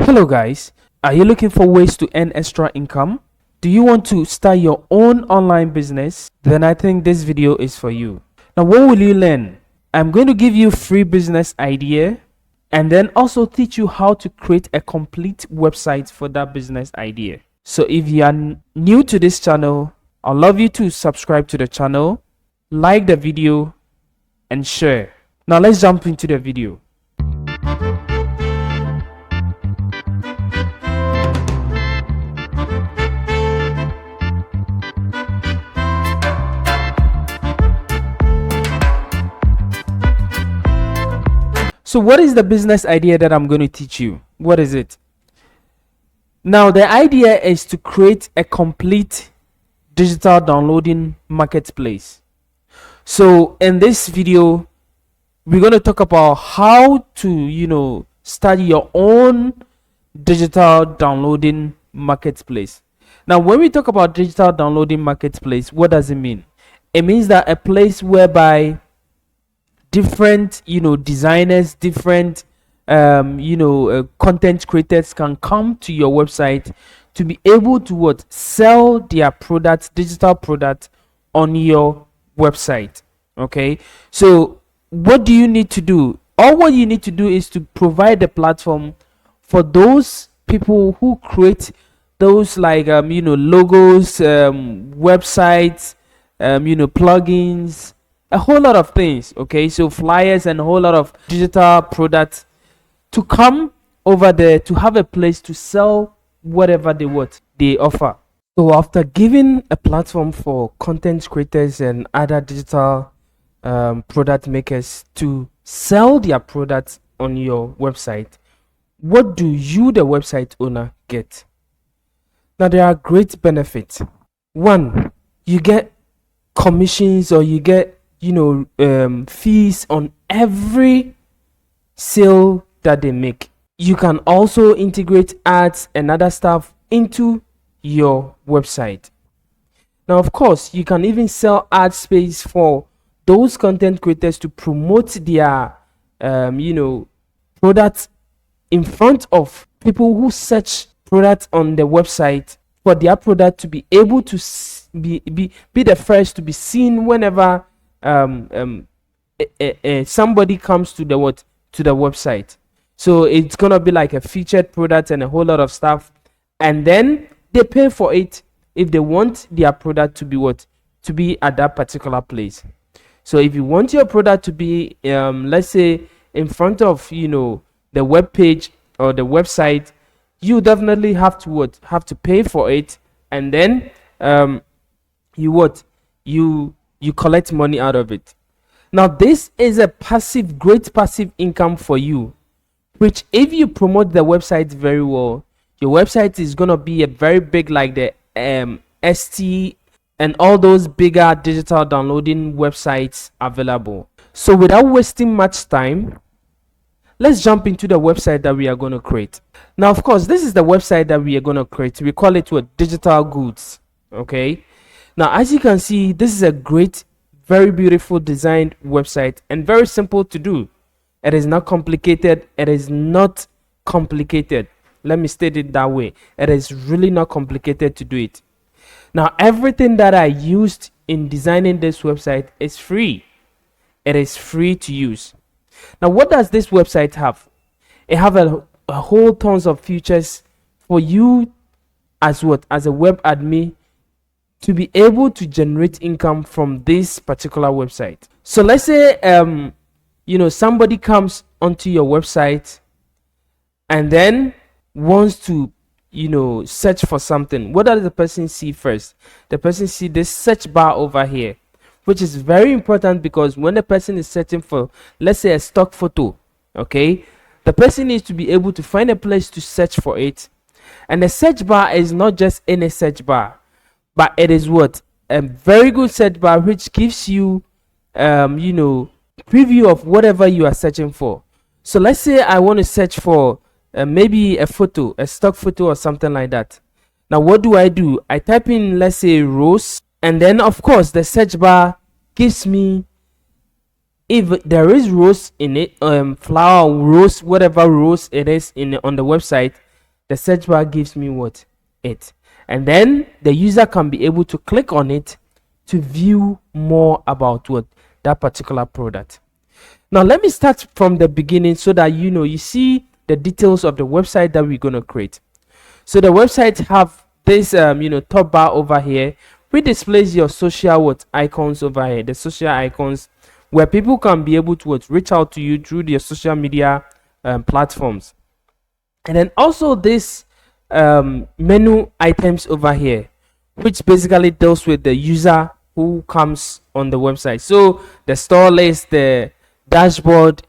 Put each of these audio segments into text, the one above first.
Hello guys, are you looking for ways to earn extra income? Do you want to start your own online business? Then I think this video is for you. Now what will you learn? I'm going to give you free business idea and then also teach you how to create a complete website for that business idea. So if you are new to this channel, I'd love you to subscribe to the channel, like the video and share. Now let's jump into the video. So what is the business idea that I'm going to teach you? What is it? Now the idea is to create a complete digital downloading marketplace. So in this video, we're going to talk about how to, start your own digital downloading marketplace. Now when we talk about digital downloading marketplace, what does it mean? It means that a place whereby different designers, different content creators can come to your website to be able to sell their products, digital product on your website. Okay, so what do you need to do? All what you need to do is to provide a platform for those people who create those logos, websites, plugins, a whole lot of things. Okay, so flyers and a whole lot of digital products to come over there to have a place to sell whatever they offer. So after giving a platform for content creators and other digital product makers to sell their products on your website, what do you, the website owner, get? Now there are great benefits. One, you get commissions, or you get fees on every sale that they make. You can also integrate ads and other stuff into your website. Now of course, you can even sell ad space for those content creators to promote their products in front of people who search products on the website, for their product to be able to be the first to be seen whenever somebody comes to the website. So it's gonna be like a featured product and a whole lot of stuff, and then they pay for it if they want their product to be at that particular place. So if you want your product to be let's say in front of the web page or the website, you definitely have to pay for it, and then you collect money out of it. Now this is a great passive income for you, which if you promote the website very well, your website is gonna be a very big, like the ST and all those bigger digital downloading websites available. So without wasting much time, let's jump into the website that we are going to create. Now of course, this is the website that we are going to create. We call it digital goods. Okay, now as you can see, this is a great, very beautiful designed website and very simple to do. It is not complicated. It is not complicated. Let me state it that way. It is really not complicated to do it. Now everything that I used in designing this website is free. It is free to use. Now what does this website have? It have a whole tons of features for you as a web admin to be able to generate income from this particular website. So let's say somebody comes onto your website and then wants to search for something. What does the person see first? The person see this search bar over here, which is very important, because when the person is searching for, let's say, a stock photo, okay, the person needs to be able to find a place to search for it. And the search bar is not just any search bar, but it is a very good search bar which gives you preview of whatever you are searching for. So let's say I want to search for maybe a photo, a stock photo or something like that. Now what do? I type in, let's say, rose, and then of course the search bar gives me if there is rose in it, flower, rose, whatever rose it is on the website, The search bar gives me what? It. And then the user can be able to click on it to view more about what? That particular product. Now let me start from the beginning so that you see the details of the website that we're going to create. So the website have this top bar over here, which displays your social icons over here, the social icons where people can be able to reach out to you through their social media platforms. And then also this menu items over here, which basically deals with the user who comes on the website. So the store list, the dashboard,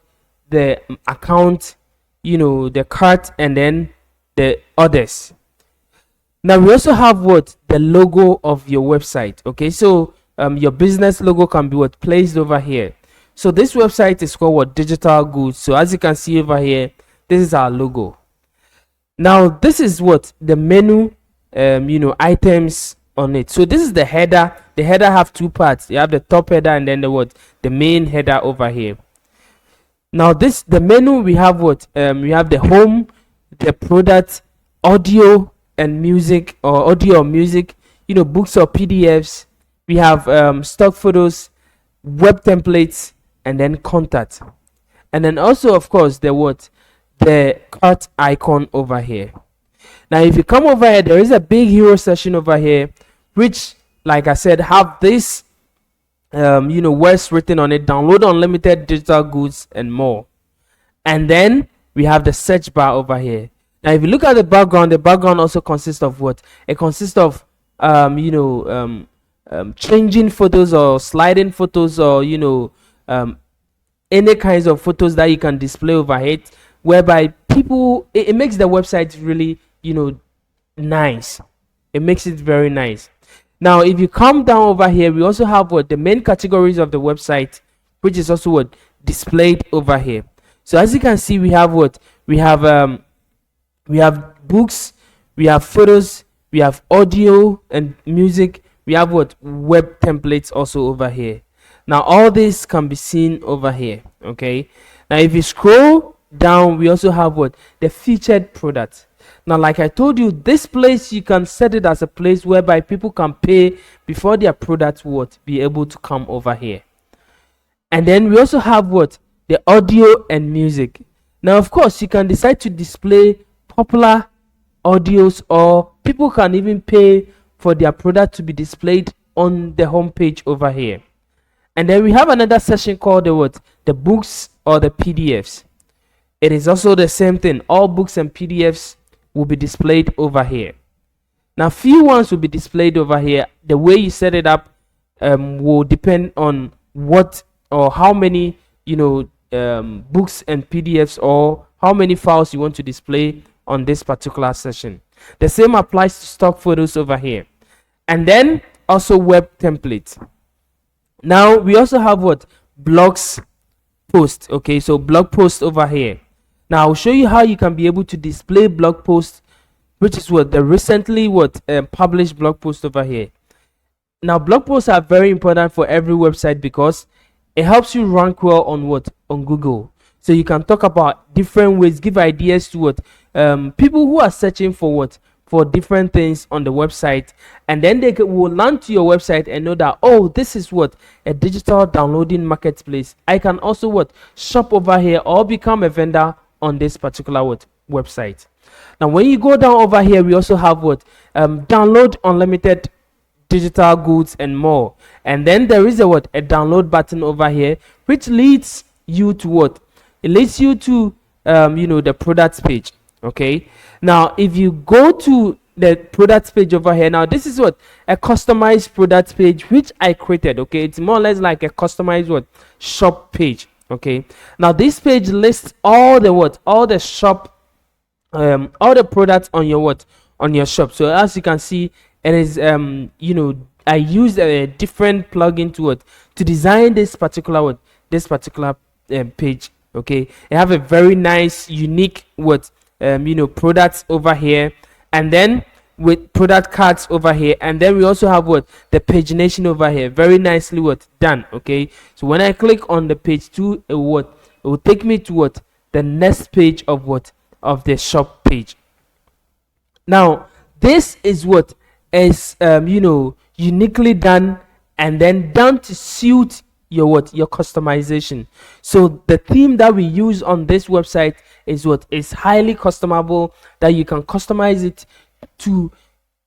the account, the cart, and then the others. Now we also have the logo of your website. Okay, so your business logo can be placed over here. So this website is called digital goods. So as you can see over here, this is our logo. Now this is the menu items on it. So this is the header. The header have two parts. You have the top header and then the main header over here. Now the menu, we have we have the home, the product, audio and music, or audio or music, books or PDFs. We have stock photos, web templates, and then contact. And then also of course the cart icon over here. Now if you come over here, there is a big hero section over here, which, like I said, have this words written on it: download unlimited digital goods and more. And then we have the search bar over here. Now if you look at the background also consists of it consists of changing photos or sliding photos, or any kinds of photos that you can display over it, whereby people, it makes the website really nice. It makes it very nice. Now if you come down over here, we also have the main categories of the website, which is also displayed over here. So as you can see, we have we have books, we have photos, we have audio and music, we have web templates also over here. Now all this can be seen over here. Okay, now if you scroll down, we also have the featured product. Now like I told you, this place, you can set it as a place whereby people can pay before their product be able to come over here. And then we also have the audio and music. Now of course you can decide to display popular audios, or people can even pay for their product to be displayed on the home page over here. And then we have another section called the books or the PDFs. It is also the same thing. All books and PDFs will be displayed over here. Now few ones will be displayed over here. The way you set it up will depend on what or how many books and PDFs, or how many files you want to display on this particular session. The same applies to stock photos over here. And then also web templates. Now we also have blogs post. Okay, so blog post over here. Now I'll show you how you can be able to display blog posts, which is the recently published blog post over here. Now blog posts are very important for every website because it helps you rank well on Google. So you can talk about different ways, give ideas to people who are searching for different things on the website, and then they will land to your website and know that, oh, this is a digital downloading marketplace. I can also shop over here or become a vendor on this particular website. Now when you go down over here, we also have download unlimited digital goods and more. And then there is a download button over here, which leads you to it leads you to the products page. Okay, now if you go to the products page over here, now this is a customized products page which I created. Okay, it's more or less like a customized shop page. Okay, now this page lists all the shop all the products on your shop. So as you can see, it is I used a different plugin to design this particular page. Okay, I have a very nice unique products over here, and then with product cards over here, and then we also have the pagination over here, very nicely done. Okay, so when I click on the page 2, it will take me to the next page of the shop page. Now this is what is uniquely done, and then done to suit your customization. So the theme that we use on this website is what is highly customizable, that you can customize it to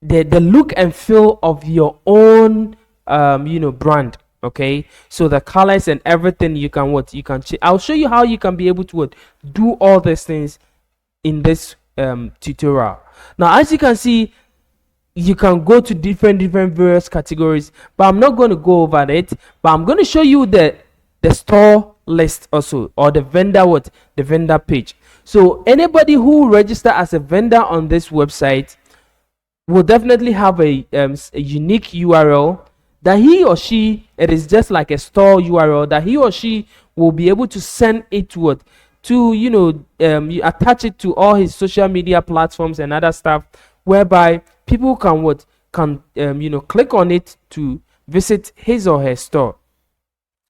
the look and feel of your own brand. Okay, so the colors and everything, you can I'll show you how you can be able to do all these things in this tutorial. Now, as you can see, you can go to different various categories, but I'm not going to go over it, but I'm going to show you the store list also, or the vendor page. So anybody who register as a vendor on this website will definitely have a unique URL that he or she, it is just like a store URL that he or she will be able to send it to you attach it to all his social media platforms and other stuff, whereby people can click on it to visit his or her store.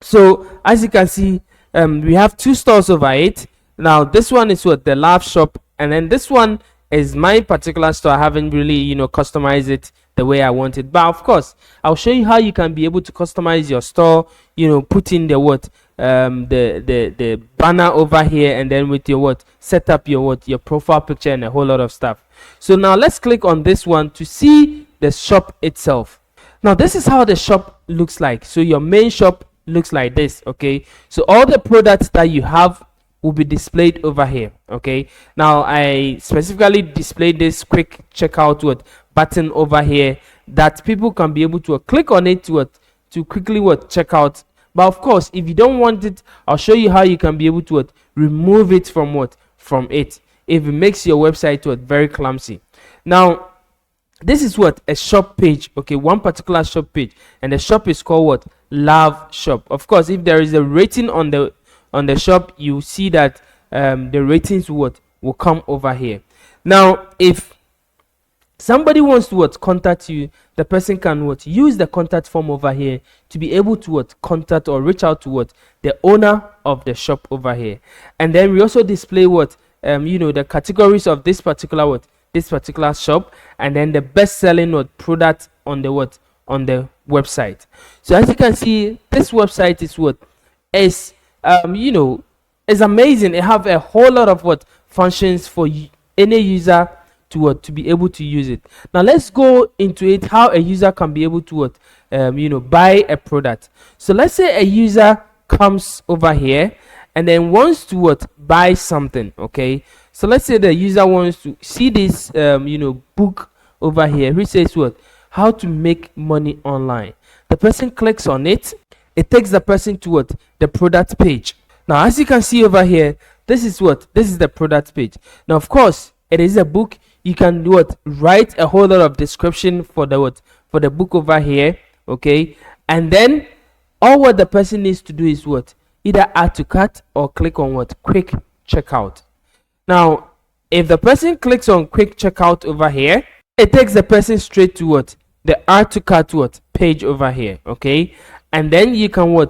So as you can see, we have two stores over it. Now this one is the Love Shop, and then this one is my particular store. I haven't really customized it the way I want it, but of course I'll show you how you can be able to customize your store. Put in the the banner over here, and then with your set up your profile picture and a whole lot of stuff. So now let's click on this one to see the shop itself. Now this is how the shop looks like. So your main shop looks like this. Okay, so all the products that you have will be displayed over here. Okay, now I specifically displayed this quick checkout button over here, that people can be able to click on it to quickly check out. But of course, if you don't want it, I'll show you how you can be able to remove it from it, if it makes your website very clumsy. Now this is a shop page. Okay, one particular shop page, and the shop is called Love Shop. Of course, if there is a rating on the shop, you see that the ratings will come over here. Now if somebody wants to contact you, the person can use the contact form over here to be able to contact or reach out to the owner of the shop over here. And then we also display the categories of this particular shop, and then the best selling product on the on the website. So as you can see, this website is is amazing. It have a whole lot of functions for any user to be able to use it. Now let's go into it, how a user can be able to buy a product. So let's say a user comes over here and then wants to buy something. Okay, so let's say the user wants to see this book over here which says how to make money online. The person clicks on it. It takes the person to the product page. Now as you can see over here, this is the product page. Now of course, it is a book. You can write a whole lot of description for the book over here. Okay, and then all what the person needs to do is either add to cart or click on quick checkout. Now if the person clicks on quick checkout over here, it takes the person straight to the add to cart page over here. Okay, and then you can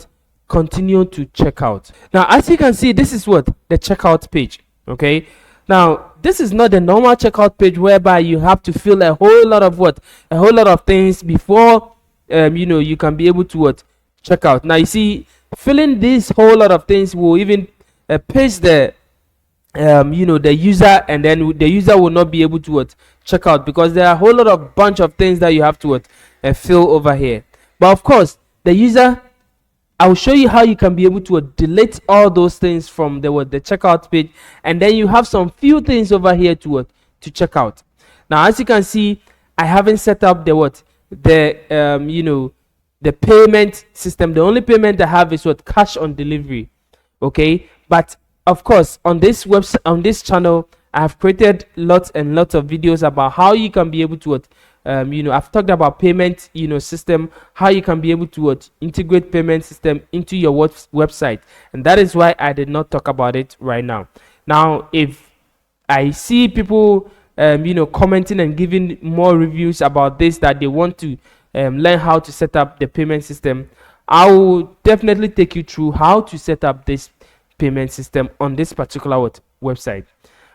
continue to check out. Now as you can see, this is the checkout page. Okay, now this is not the normal checkout page whereby you have to fill a whole lot of things before you can be able to check out. Now you see, filling this whole lot of things will even page the the user, and then the user will not be able to check out, because there are a whole lot of bunch of things that you have to fill over here. But of course, the user, I'll show you how you can be able to delete all those things from the checkout page, and then you have some few things over here to check out. Now as you can see, I haven't set up the payment system. The only payment I have is cash on delivery. Okay, but of course on this website, on this channel, I have created lots and lots of videos about how you can be able to I've talked about payment system, how you can be able to integrate payment system into your website, and that is why I did not talk about it right now. Now if I see people commenting and giving more reviews about this, that they want to learn how to set up the payment system, I will definitely take you through how to set up this payment system on this particular website.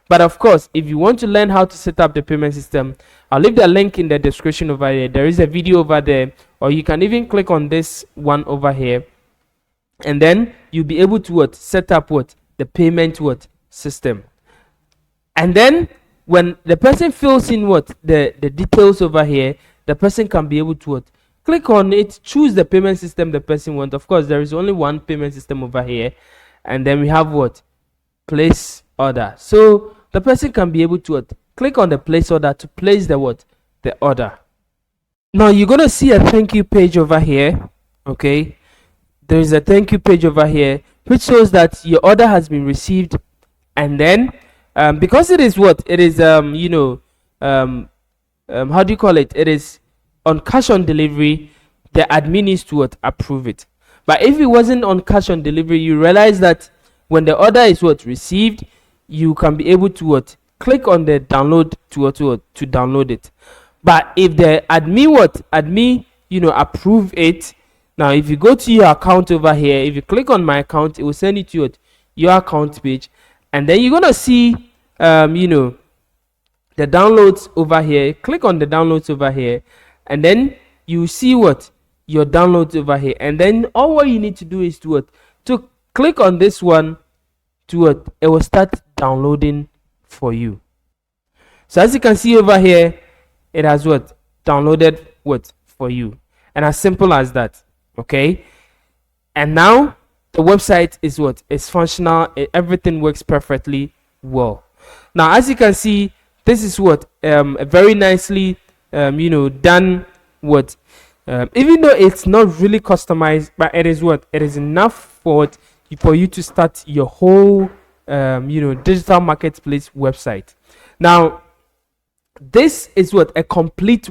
But of course, if you want to learn how to set up the payment system, I'll leave the link in the description over there. There is a video over there, or you can even click on this one over here, and then you'll be able to set up the payment system. And then when the person fills in the details over here, the person can be able to click on it, choose the payment system the person wants. Of course, there is only one payment system over here, and then we have place order. So the person can be able to click on the place order to place the order. Now you're gonna see a thank you page over here. Okay, there is a thank you page over here which shows that your order has been received, and then because it is it is how do you call it, it is on cash on delivery, the admin needs to approve it. But if it wasn't on cash on delivery, you realize that when the order is received, you can be able to click on the download to download it. But if the admin approve it, now if you go to your account over here, if you click on my account, it will send it to your account page, and then you're gonna see the downloads over here. Click on the downloads over here, and then you see your downloads over here, and then all what you need to do is to click on this one it will start downloading for you. So as you can see over here, it has downloaded for you, and as simple as that. Okay, and now the website is is functional. Everything works perfectly well. Now as you can see, this is a very nicely done even though it's not really customized, but it is it is enough for you to start your whole digital marketplace website. Now this is a complete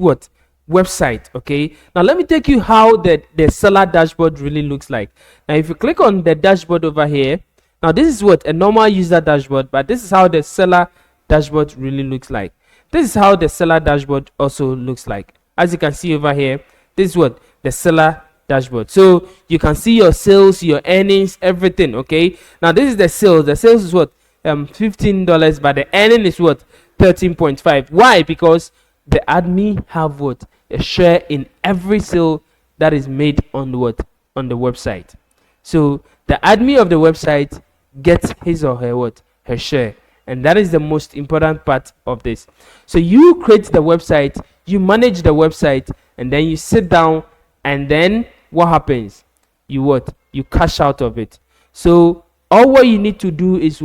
website. Okay, now let me take you how the seller dashboard really looks like. Now if you click on the dashboard over here, now this is a normal user dashboard, but this is how the seller dashboard really looks like. This is how the seller dashboard also looks like. As you can see over here, this is the seller dashboard. So you can see your sales, your earnings, everything. Okay, now this is the sales. The sales is $15, but the earning is 13.5. Why? Because the admin have a share in every sale that is made on on the website. So the admin of the website gets his or her share, and that is the most important part of this. So you create the website, you manage the website, and then you sit down, and then what happens? You cash out of it. So all what you need to do is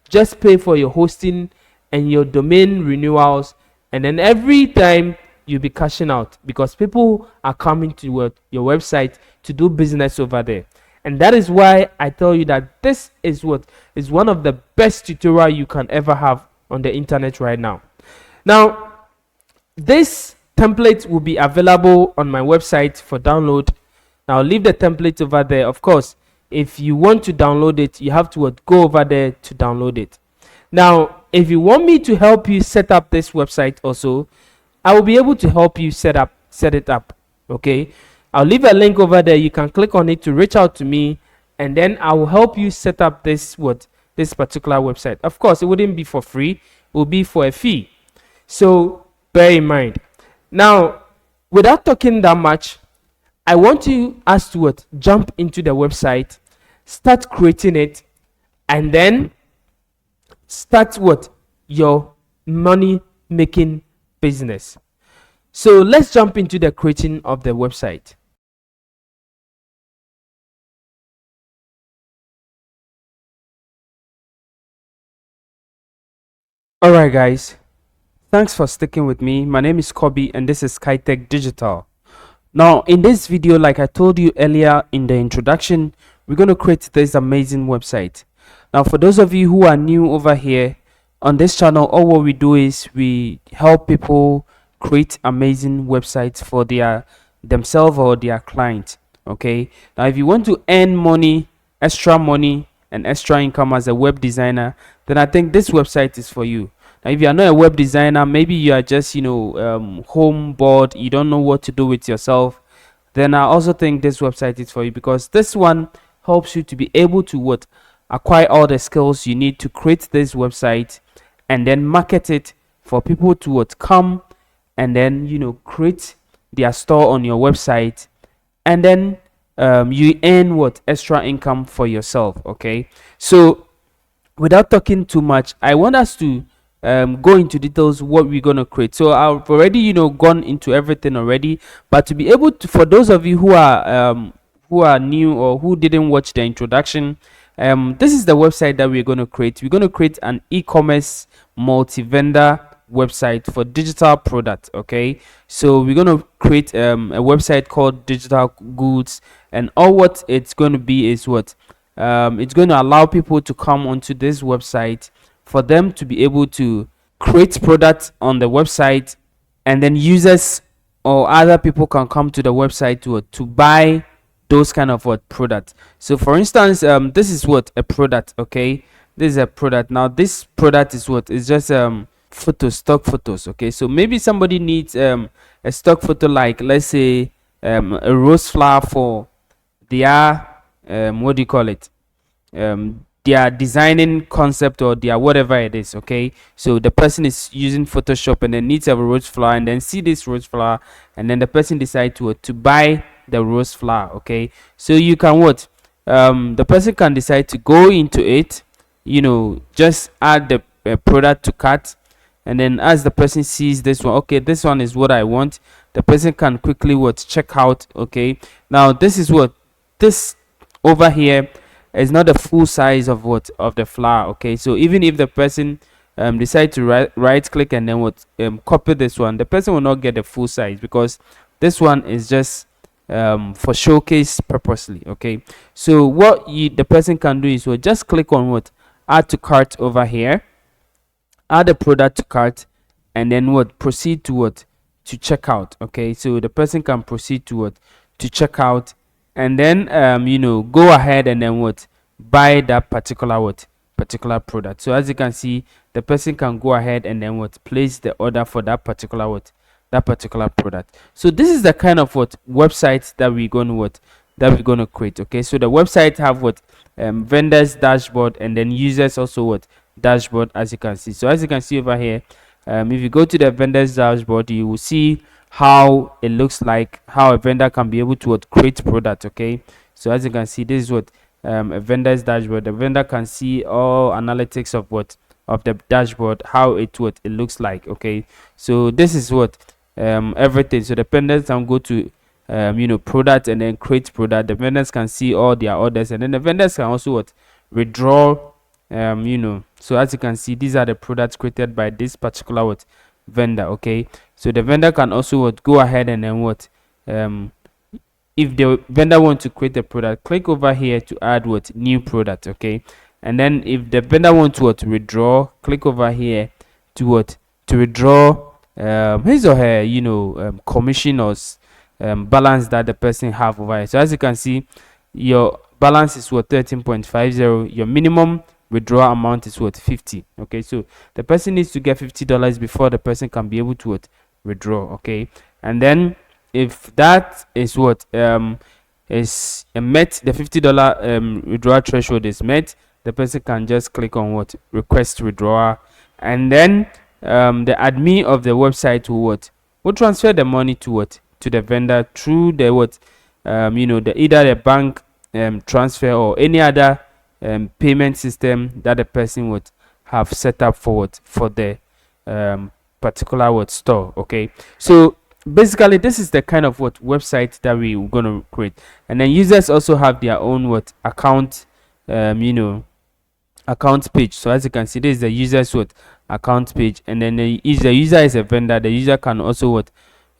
just pay for your hosting and your domain renewals, and then every time you'll be cashing out, because people are coming to your website to do business over there. And that is why I tell you that this is is one of the best tutorial you can ever have on the internet right now. Now this template will be available on my website for download. Now I'll leave the template over there. Of course, if you want to download it, you have to go over there to download it. Now if you want me to help you set up this website also, I will be able to help you set it up. Okay, I'll leave a link over there. You can click on it to reach out to me, and then I will help you set up this particular website. Of course, it wouldn't be for free, it will be for a fee, so bear in mind. Now without talking that much, I want us to jump into the website, start creating it, and then start your money making business. So let's jump into the creating of the website. Alright guys, thanks for sticking with me. My name is Kobe and this is SkyTech Digital. Now in this video, like I told you earlier in the introduction, we're going to create this amazing website. Now for those of you who are new over here on this channel, all what we do is we help people create amazing websites for themselves or their clients. Okay, now if you want to earn money, extra money and extra income as a web designer, then I think this website is for you. Now if you are not a web designer, maybe you are just home bored, you don't know what to do with yourself, then I also think this website is for you, because this one helps you to be able to acquire all the skills you need to create this website, and then market it for people to what come and then create their store on your website, and then you earn what extra income for yourself. Okay, so without talking too much, I want us to go into details what we're going to create. So I've already gone into everything already, but to be able to, for those of you who are new or who didn't watch the introduction, this is the website that we're going to create. We're going to create an e-commerce multi-vendor website for digital product. Okay, so we're going to create a website called digital goods, and all what it's going to be is what it's going to allow people to come onto this website for them to be able to create products on the website, and then users or other people can come to the website to buy those kind of what product. So for instance, this is what a product. Okay, this is a product. Now this product is what is just stock photos. Okay, so maybe somebody needs a stock photo, like let's say a rose flower for their what do you call it, their designing concept or their whatever it is. Okay, so the person is using Photoshop and then needs a rose flower, and then see this rose flower, and then the person decides to buy the rose flower. Okay, so you can what the person can decide to go into it, just add the product to cart, and then as the person sees this one, okay, this one is what I want, the person can quickly what check out. Okay, now this is what this over here is not the full size of what of the flower. Okay, so even if the person decide to right click and then what copy this one, the person will not get the full size, because this one is just for showcase purposely. Okay, so what the person can do is just click on what add to cart over here, add the product to cart, and then what proceed to what to checkout. Okay, so the person can proceed to what to checkout, and then go ahead and then what buy that particular product. So as you can see, the person can go ahead and then what place the order for that particular product. So this is the kind of what website that we're going to create. Okay, so the website have what vendors dashboard, and then users also what dashboard, as you can see. So as you can see over here, if you go to the vendors dashboard, you will see how it looks like, how a vendor can be able to create product. Okay, so as you can see, this is what a vendor's dashboard. The vendor can see all analytics of what of the dashboard, how it looks like. Okay, so this is what everything. So the vendors can go to product and then create product. The vendors can see all their orders, and then the vendors can also what withdraw so as you can see, these are the products created by this particular what vendor. Okay, so the vendor can also what go ahead and then what if the vendor want to create a product, click over here to add what new product. Okay, and then if the vendor want to what withdraw, click over here to what to withdraw his or her commission or balance that the person have over here. So as you can see, your balance is what 13.50. Your minimum withdrawal amount is what 50. Okay, so the person needs to get $50 before the person can be able to what withdraw. Okay, and then if that is what is met, the $50 withdrawal threshold is met, the person can just click on what request withdrawal, and then the admin of the website will transfer the money to the vendor through the either the bank transfer or any other payment system that the person would have set up for the particular store. Okay, so basically this is the kind of website that we're going to create, and then users also have their own account account page. So as you can see, this is the user's account page, and then the user is a vendor. The user can also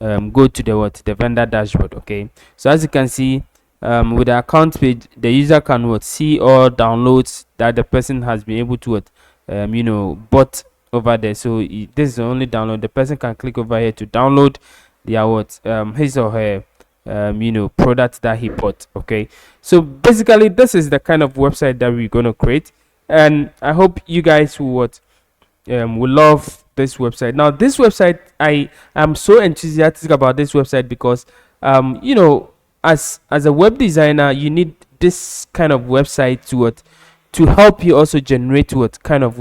go to the vendor dashboard. Okay, so as you can see, with the account page, the user can see all downloads that the person has been able to bought over there. So this is the only download. The person can click over here to download their his or her product that he bought. Okay, so basically this is the kind of website that we're going to create, and I hope you guys will love this website. Now this website, I am so enthusiastic about this website because as a web designer, you need this kind of website to help you also generate kind of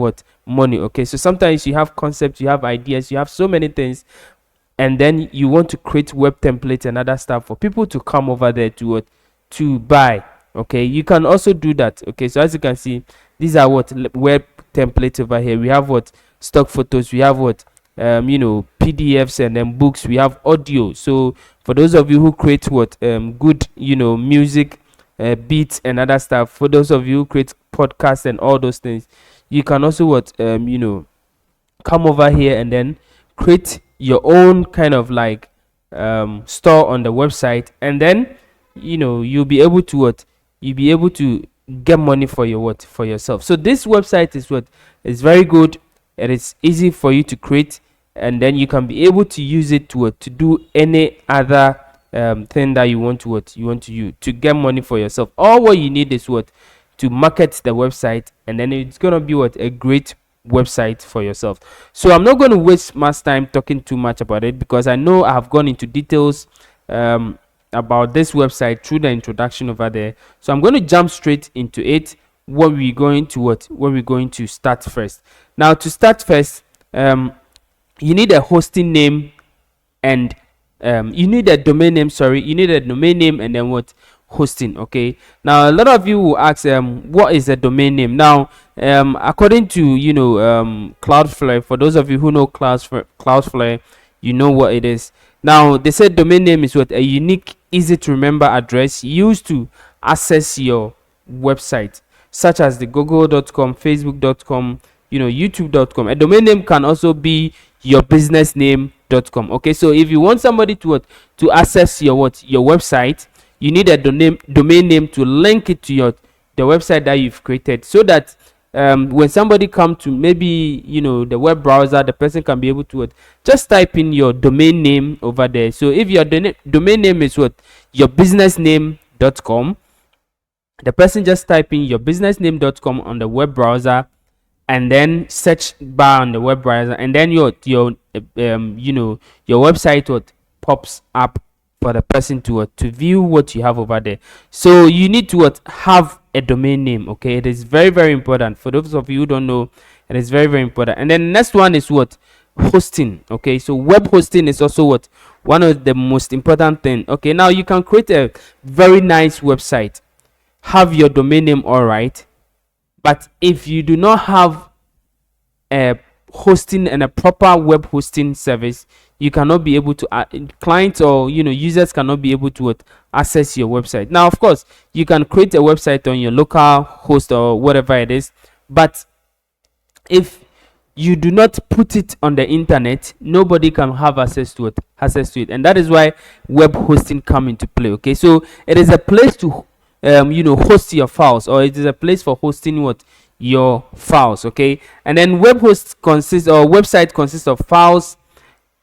money. Okay, so sometimes you have concepts, you have ideas, you have so many things, and then you want to create web templates and other stuff for people to come over there to what, to buy. Okay, you can also do that. Okay, so as you can see, these are what web templates over here. We have what stock photos, we have what PDFs, and then books, we have audio. So for those of you who create what good music, beats and other stuff, for those of you who create podcasts and all those things, you can also what come over here and then create your own kind of like store on the website, and then you'll be able to what, you'll be able to get money for your what, for yourself. So this website is what, is very good. It is easy for you to create, and then you can be able to use it to what, to do any other thing that you want to what, you want to use to get money for yourself. All what you need is what, to market the website, and then it's gonna be what, a great website for yourself. So I'm not going to waste much time talking too much about it, because I know I have gone into details about this website through the introduction over there. So I'm going to jump straight into it. What we're going to start first. Now, to start first, you need a hosting name, and you need a domain name. Sorry, you need a domain name, and then what, hosting. Okay, now a lot of you will ask what is a domain name. Now according to Cloudflare, for those of you who know Cloudflare, you know what it is. Now they said domain name is what, a unique, easy to remember address used to access your website, such as the google.com, facebook.com, youtube.com. A domain name can also be your business name.com. Okay, so if you want somebody to what, to access your what, your website, you need a domain name to link it to the website that you've created, so that when somebody come to maybe the web browser, the person can be able to what, just type in your domain name over there. So if your domain name is what, your business name.com, the person just type in your business name.com on the web browser, and then search bar on the web browser, and then your website what, pops up for the person to view what you have over there. So you need to have a domain name. Okay, it is very, very important. For those of you who don't know, it is very, very important. And then next one is what, hosting. Okay, so web hosting is also what, one of the most important thing. Okay, now you can create a very nice website, have your domain name all right, but if you do not have a hosting and a proper web hosting service, you cannot be able to clients or users cannot be able to access your website. Now of course you can create a website on your local host or whatever it is, but if you do not put it on the internet, nobody can have access to it, and that is why web hosting come into play. Okay, so it is a place to host your files, or it is a place for hosting what, your files. Okay, and then website consists of files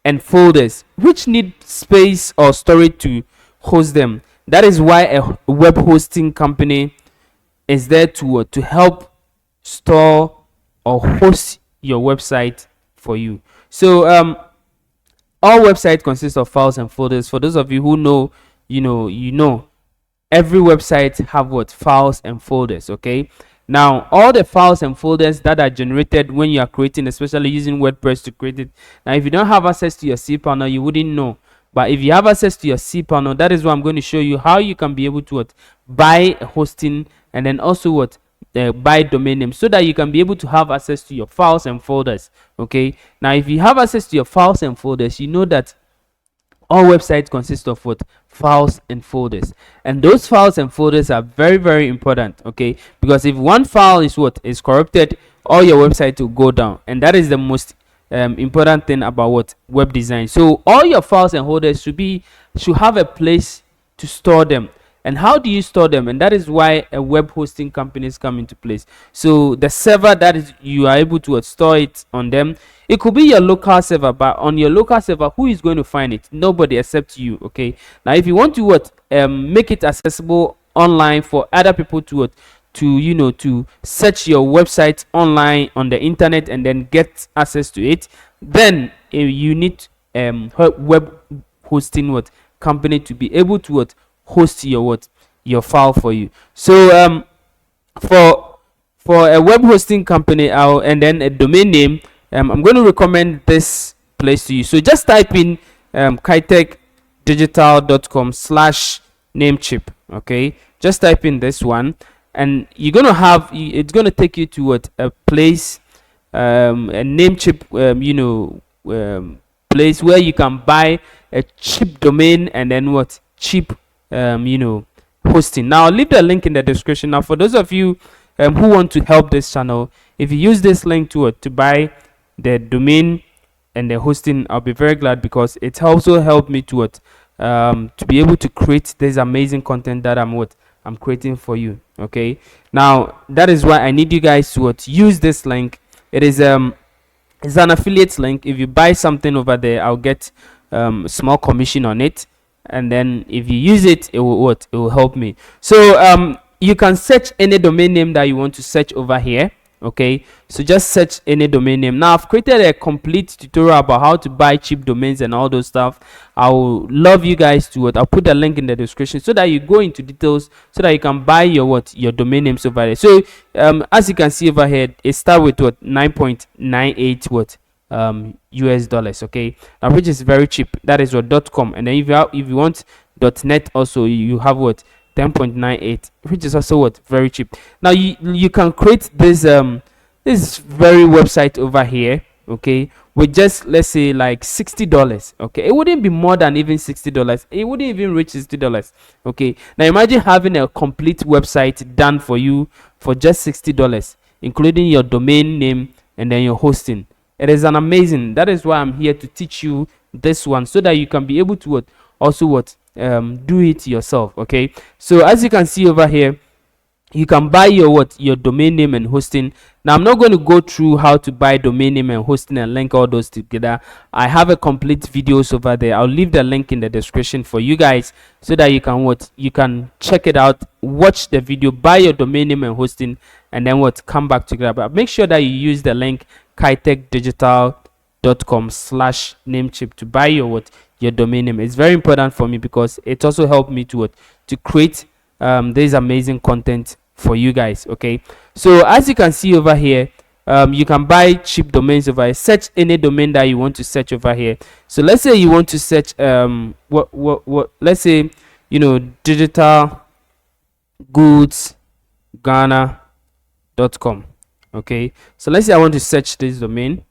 and folders which need space or storage to host them. That is why a web hosting company is there to help store or host your website for you. So all website consists of files and folders. For those of you who know, you know every website have what, files and folders. Okay, now all the files and folders that are generated when you are creating, especially using WordPress to create it. Now if you don't have access to your cPanel, you wouldn't know, but if you have access to your cPanel, that is what I'm going to show you how you can be able to buy hosting, and then also buy domain name, so that you can be able to have access to your files and folders. Okay, now if you have access to your files and folders, you know that all websites consist of what, files and folders, and those files and folders are very, very important. Okay, because if one file is corrupted, all your website will go down, and that is the most important thing about web design. So all your files and folders should have a place to store them. And how do you store them? And that is why a web hosting companies come into place. So the server that is, you are able to store it on them. It could be your local server, but on your local server, who is going to find it? Nobody except you. Okay, now if you want to make it accessible online for other people to search your website online on the internet and then get access to it, then you need web hosting company to be able to host your file for you. So for a web hosting company, and then a domain name, I'm going to recommend this place to you. So just type in kitechdigital.com/namecheap. Okay, just type in this one, and you're going to have, it's going to take you to what, a place, a Namecheap, place where you can buy a cheap domain, and then what, cheap hosting. Now I'll leave the link in the description. Now for those of you who want to help this channel, if you use this link to buy the domain and the hosting, I'll be very glad, because it also helped me to be able to create this amazing content that I'm creating for you. Okay, now that is why I need you guys to use this link. It's an affiliate link. If you buy something over there, I'll get small commission on it, and then if you use it, it will help me. So you can search any domain name that you want to search over here. Okay, so just search any domain name. Now I've created a complete tutorial about how to buy cheap domains and all those stuff. I will love you guys to I'll put the link in the description, so that you go into details, so that you can buy your domain names over there. So as you can see over here, it starts with 9.98 US dollars. Okay, now which is very cheap. That is .com, and then if you want .net also, you have 10.98, which is also very cheap. Now you can create this this very website over here, okay, with just, let's say, like $60. Okay, it wouldn't be more than even $60. It wouldn't even reach $60. Okay, now imagine having a complete website done for you for just $60, including your domain name and then your hosting. It is an amazing. That is why I'm here to teach you this one, so that you can be able to also do it yourself. Okay, so as you can see over here, you can buy your domain name and hosting. Now I'm not going to go through how to buy domain name and hosting and link all those together. I have a complete videos over there. I'll leave the link in the description for you guys, so that you can check it out, watch the video, buy your domain name and hosting, and then come back together. But make sure that you use the link kitechdigital.com/namecheap to buy your domain name. It's very important for me, because it also helped me to create this amazing content for you guys. Okay, so as you can see over here, you can buy cheap domains over here. Search any domain that you want to search over here. So let's say you want to search let's say digital goods Ghana.com. Okay, so let's say I want to search this domain.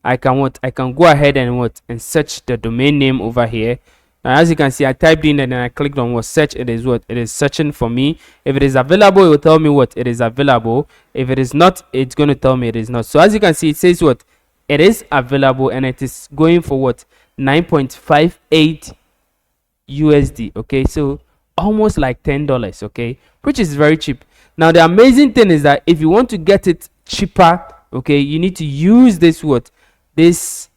I can go ahead and search the domain name over here. Now as you can see, I typed in and then I clicked on search. It is searching for me. If it is available, it will tell me it is available. If it is not, it's going to tell me it is not. So as you can see, it says it is available, and it is going for 9.58 USD. Okay, so almost like $10. Okay, which is very cheap. Now the amazing thing is that if you want to get it cheaper, okay, you need to use this this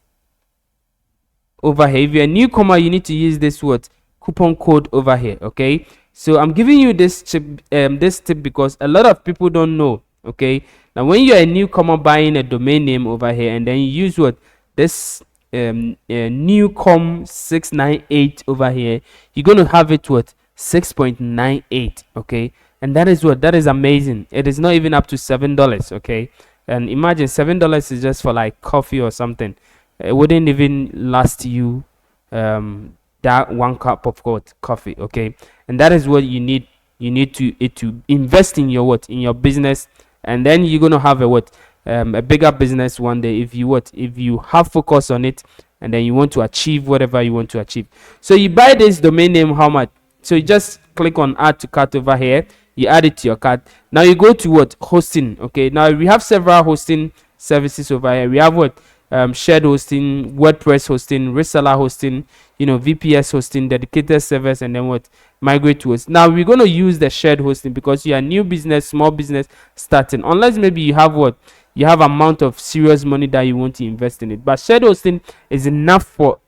over here. If you're a newcomer, you need to use this coupon code over here. Okay, so I'm giving you this tip because a lot of people don't know. Okay, now when you're a newcomer buying a domain name over here, and then you use this newcom 698 over here, you're going to have it 6.98. okay, and that is amazing. It is not even up to $7. Okay, and imagine $7 is just for like coffee or something. It wouldn't even last you that 1 cup of coffee. Okay, and that is what you need. You need to invest in your in your business, and then you're gonna have a bigger business one day if you have focus on it, and then you want to achieve whatever you want to achieve. So you buy this domain name. How much? So you just click on add to cart over here. You add it to your cart. Now you go to hosting. Okay, now we have several hosting services over here. We have shared hosting, WordPress hosting, reseller hosting, VPS hosting, dedicated servers, and then migrate to host. Now we're going to use the shared hosting because you are new business, small business starting, unless maybe you have you have amount of serious money that you want to invest in it. But shared hosting is enough for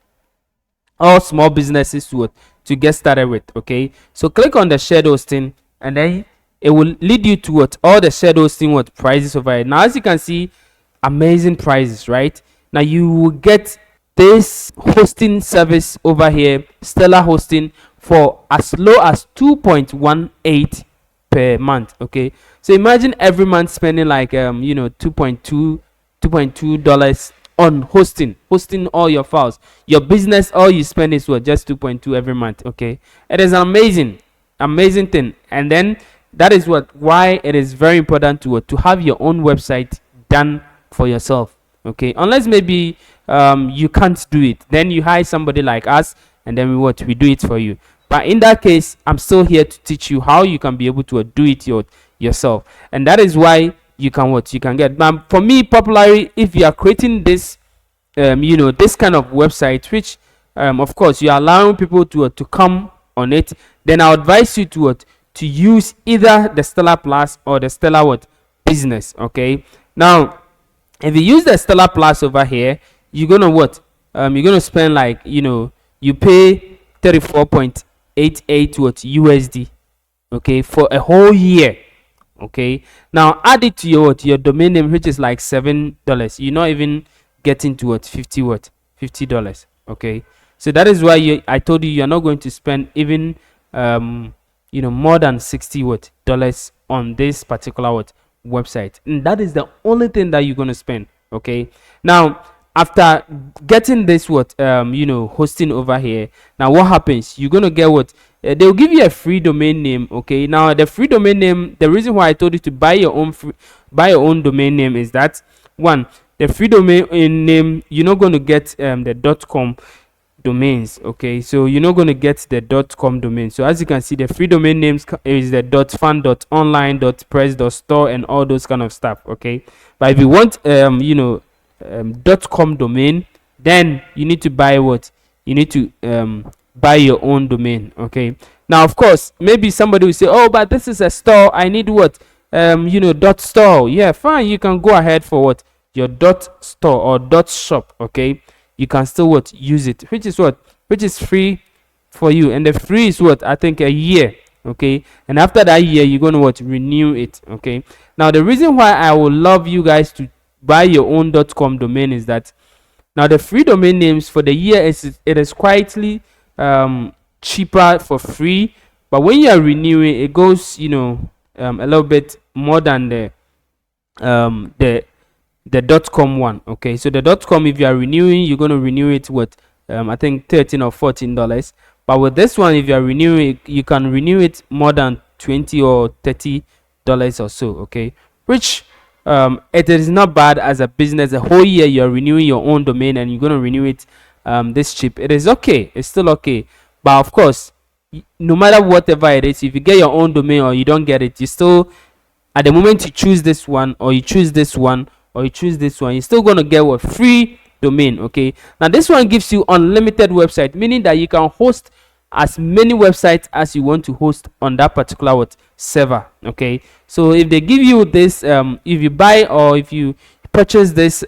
all small businesses to get started with. Okay, so click on the shared hosting, and then it will lead you to all the shared hosting prices over here. Now as you can see, amazing prices, right? Now you will get this hosting service over here, stellar hosting, for as low as 2.18 per month. Okay, So imagine every month spending like 2.2 on hosting all your files. Your business, all you spend is what, just 2.2 every month. Okay, it is an amazing thing. And then that is why it is very important to have your own website done for yourself. Okay, unless maybe you can't do it, then you hire somebody like us, and then we do it for you. But in that case, I'm still here to teach you how you can be able to do it yourself. And that is why you can get. For me, popularly, if you are creating this this kind of website, which of course you are allowing people to come on it, then I advise you to use either the Stellar Plus or the Stellar Business. Okay, now if you use the Stellar Plus over here, you're gonna you're gonna spend like you pay 34.88 USD, okay, for a whole year. Okay, now add it to your domain name, which is like $7. You're not even getting to $50. Okay, so that is why I told you you're not going to spend even more than $60 on this particular website, and that is the only thing that you're going to spend. Okay, now after getting this hosting over here, now what happens? You're going to get they'll give you a free domain name. Okay, now the free domain name, the reason why I told you to buy your own domain name is that, one, the free domain name, you're not going to get the .com domains. Okay, so you're not going to get the .com domain. So as you can see, the free domain names is the .fan, .online, .press, .store, and all those kind of stuff. Okay, but if you want .com domain, then you need to buy buy your own domain. Okay, now of course maybe somebody will say, oh, but this is a store, I need .store. Yeah, fine, you can go ahead for your .store or .shop. Okay, you can still use it, which is free for you, and the free is I think a year. Okay, and after that year you're going to renew it. Okay, now the reason why I would love you guys to buy your own .com domain is that now the free domain names for the year it is quietly cheaper for free, but when you are renewing, it goes a little bit more than the .com one. Okay, so the .com, if you are renewing, you're going to renew it with I think $13 or $14. But with this one, if you are renewing, you can renew it more than $20 or $30 or so. Okay, which it is not bad as a business. The whole year you're renewing your own domain and you're going to renew it this cheap. It is okay, it's still okay. But of course, no matter whatever it is, if you get your own domain or you don't get it, you still, at the moment you choose this one or you choose this one or you choose this one, you're still going to get free domain. Okay, now this one gives you unlimited website, meaning that you can host as many websites as you want to host on that particular server. Okay, so if they give you this, if you buy or if you purchase this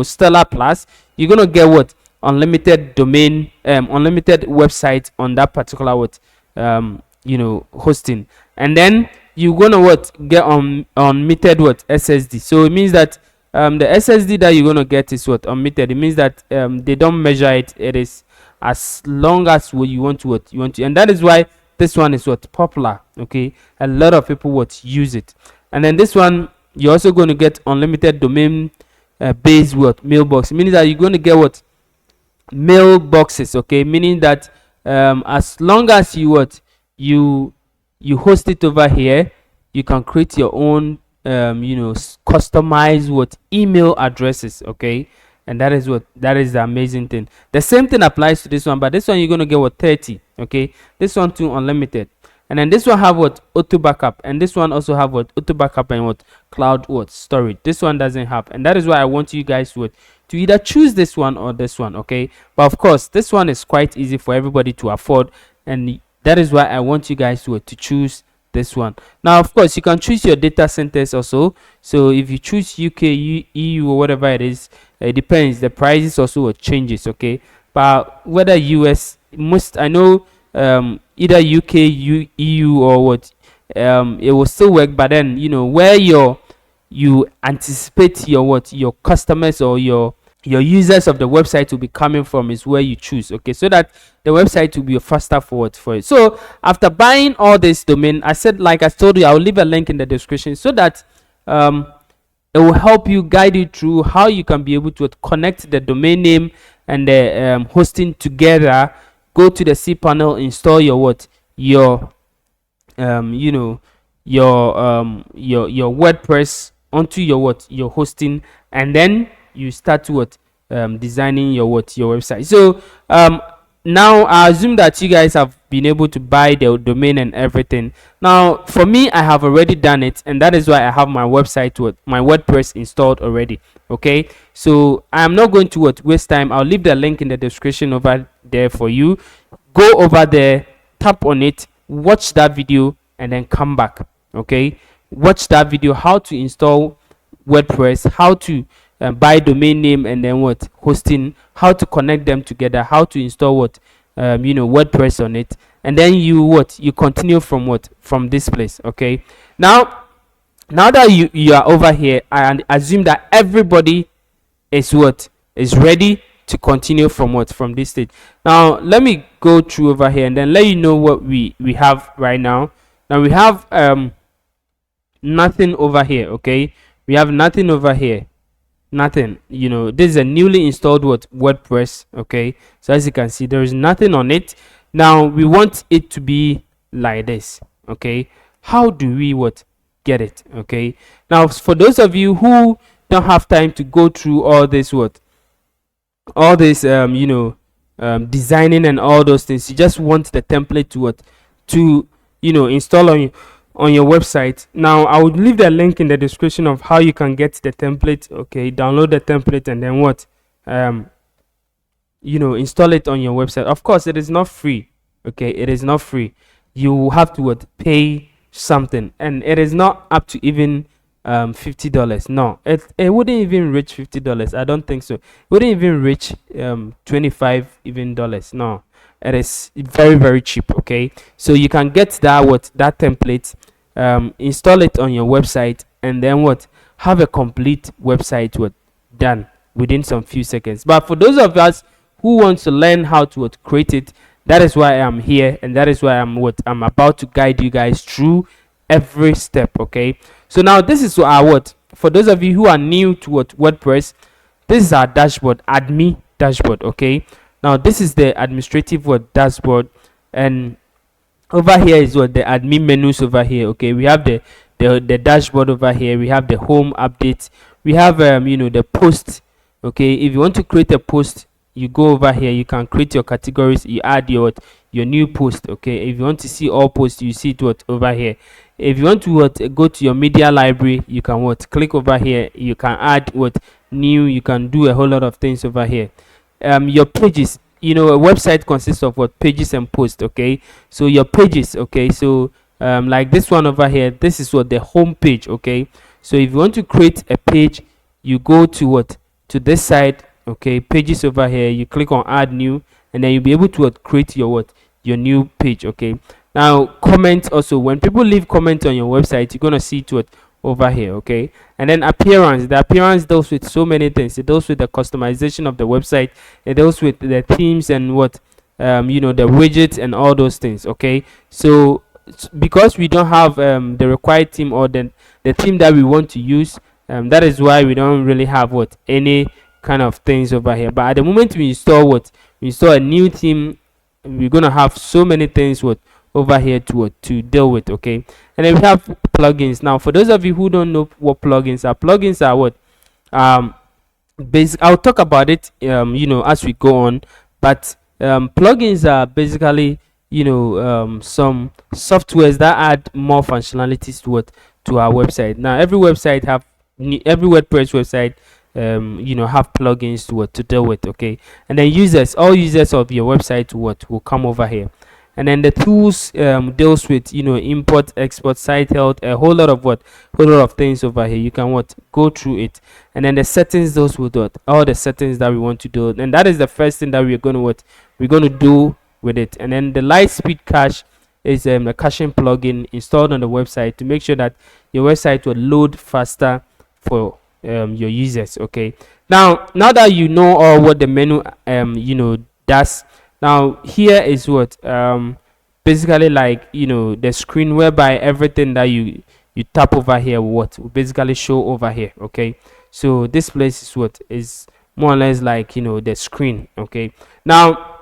Stellar Plus, you're gonna get unlimited domain, unlimited website on that particular hosting, and then you're gonna get unlimited SSD. So it means that the SSD that you're gonna get is unlimited. It means that they don't measure it. It is as long as you want to and that is why this one is popular. Okay, a lot of people use it. And then this one, you're also going to get unlimited domain based mailbox, meaning that you're going to get mailboxes. Okay, meaning that as long as you host it over here, you can create your own customized email addresses. Okay, and that is the amazing thing. The same thing applies to this one, but this one you're going to get 30. Okay, this one too unlimited. And then this one have auto backup, and this one also have auto backup and cloud storage. This one doesn't have, and that is why I want you guys to either choose this one or this one. Okay, but of course this one is quite easy for everybody to afford, and that is why I want you guys to choose this one. Now of course you can choose your data centers also. So if you choose UK, EU, or whatever it is, it depends. The prices also changes. Okay, but whether US, most I know either UK, EU, or it will still work. But then where you anticipate your customers or your your users of the website will be coming from is where you choose, okay, so that the website will be faster forward for it. So after buying all this domain, I said, like I told you, I'll leave a link in the description so that it will help you, guide you through how you can be able to connect the domain name and the hosting together. Go to the cPanel, install your your you know your WordPress onto your hosting, and then you start designing your website. So now I assume that you guys have been able to buy the domain and everything. Now for me, I have already done it, and that is why I have my website my WordPress installed already. Okay, so I'm not going to waste time. I'll leave the link in the description over there for you. Go over there, tap on it, watch that video, and then come back. Okay, watch that video, how to install WordPress, how to buy domain name, and then hosting, how to connect them together, how to install WordPress on it, and then you continue from this place. Okay, now that you are over here, I assume that everybody is ready to continue from this stage. Now let me go through over here and then let you know what we have right now. Now we have nothing over here. Okay, we have nothing over here, nothing. This is a newly installed WordPress. Okay, so as you can see, there is nothing on it. Now we want it to be like this. Okay, how do we get it? Okay, now for those of you who don't have time to go through all this designing and all those things, you just want the template to install on your website. Now I would leave the link in the description of how you can get the template. Okay, download the template and then install it on your website. Of course, it is not free. Okay, it is not free. You have to pay something, and it is not up to even $50. No, it wouldn't even reach $50. I don't think so. It wouldn't even reach 25 even dollars. No, it is very, very cheap. Okay, so you can get that template, install it on your website, and then have a complete website done within some few seconds. But for those of us who want to learn how to create it, that is why I'm here, and that is why I'm about to guide you guys through every step. Okay, so now this is our for those of you who are new to WordPress, this is our dashboard, admin dashboard. Okay, now this is the administrative dashboard, and over here is the admin menus over here. Okay, we have the dashboard over here, we have the home updates, we have the post. Okay, if you want to create a post, you go over here, you can create your categories, you add your new post. Okay, if you want to see all posts, you see it over here. If you want to go to your media library, you can click over here, you can add new, you can do a whole lot of things over here. Your pages, a website consists of pages and posts. Okay, so your pages, okay, so like this one over here, this is the home page. Okay, so if you want to create a page, you go to this side. Okay, pages over here, you click on add new, and then you'll be able to create your new page. Okay, now comments also, when people leave comments on your website, you're gonna see it over here. Okay, and then appearance, the appearance deals with so many things. It deals with the customization of the website, it deals with the themes and the widgets and all those things. Okay, so because we don't have the required theme or the theme that we want to use, that is why we don't really have any kind of things over here. But at the moment we install a new theme, we're gonna have so many things over here to deal with. Okay, and then we have plugins. Now for those of you who don't know what plugins are basic, I'll talk about it as we go on. But plugins are basically some softwares that add more functionalities to our website. Now every WordPress website have plugins to deal with. Okay, and then all users of your website will come over here, and then the tools deals with import, export, site health, a whole lot of things over here. You can go through it, and then the settings, those with all the settings that we want to do, and that is the first thing that we're going to do with it. And then the light speed cache is a caching plugin installed on the website to make sure that your website will load faster for your users. Okay, now that you know all what the menu does, now here is what basically like the screen whereby everything that you tap over here will basically show over here. Okay, so this place is what is more or less like the screen. Okay, now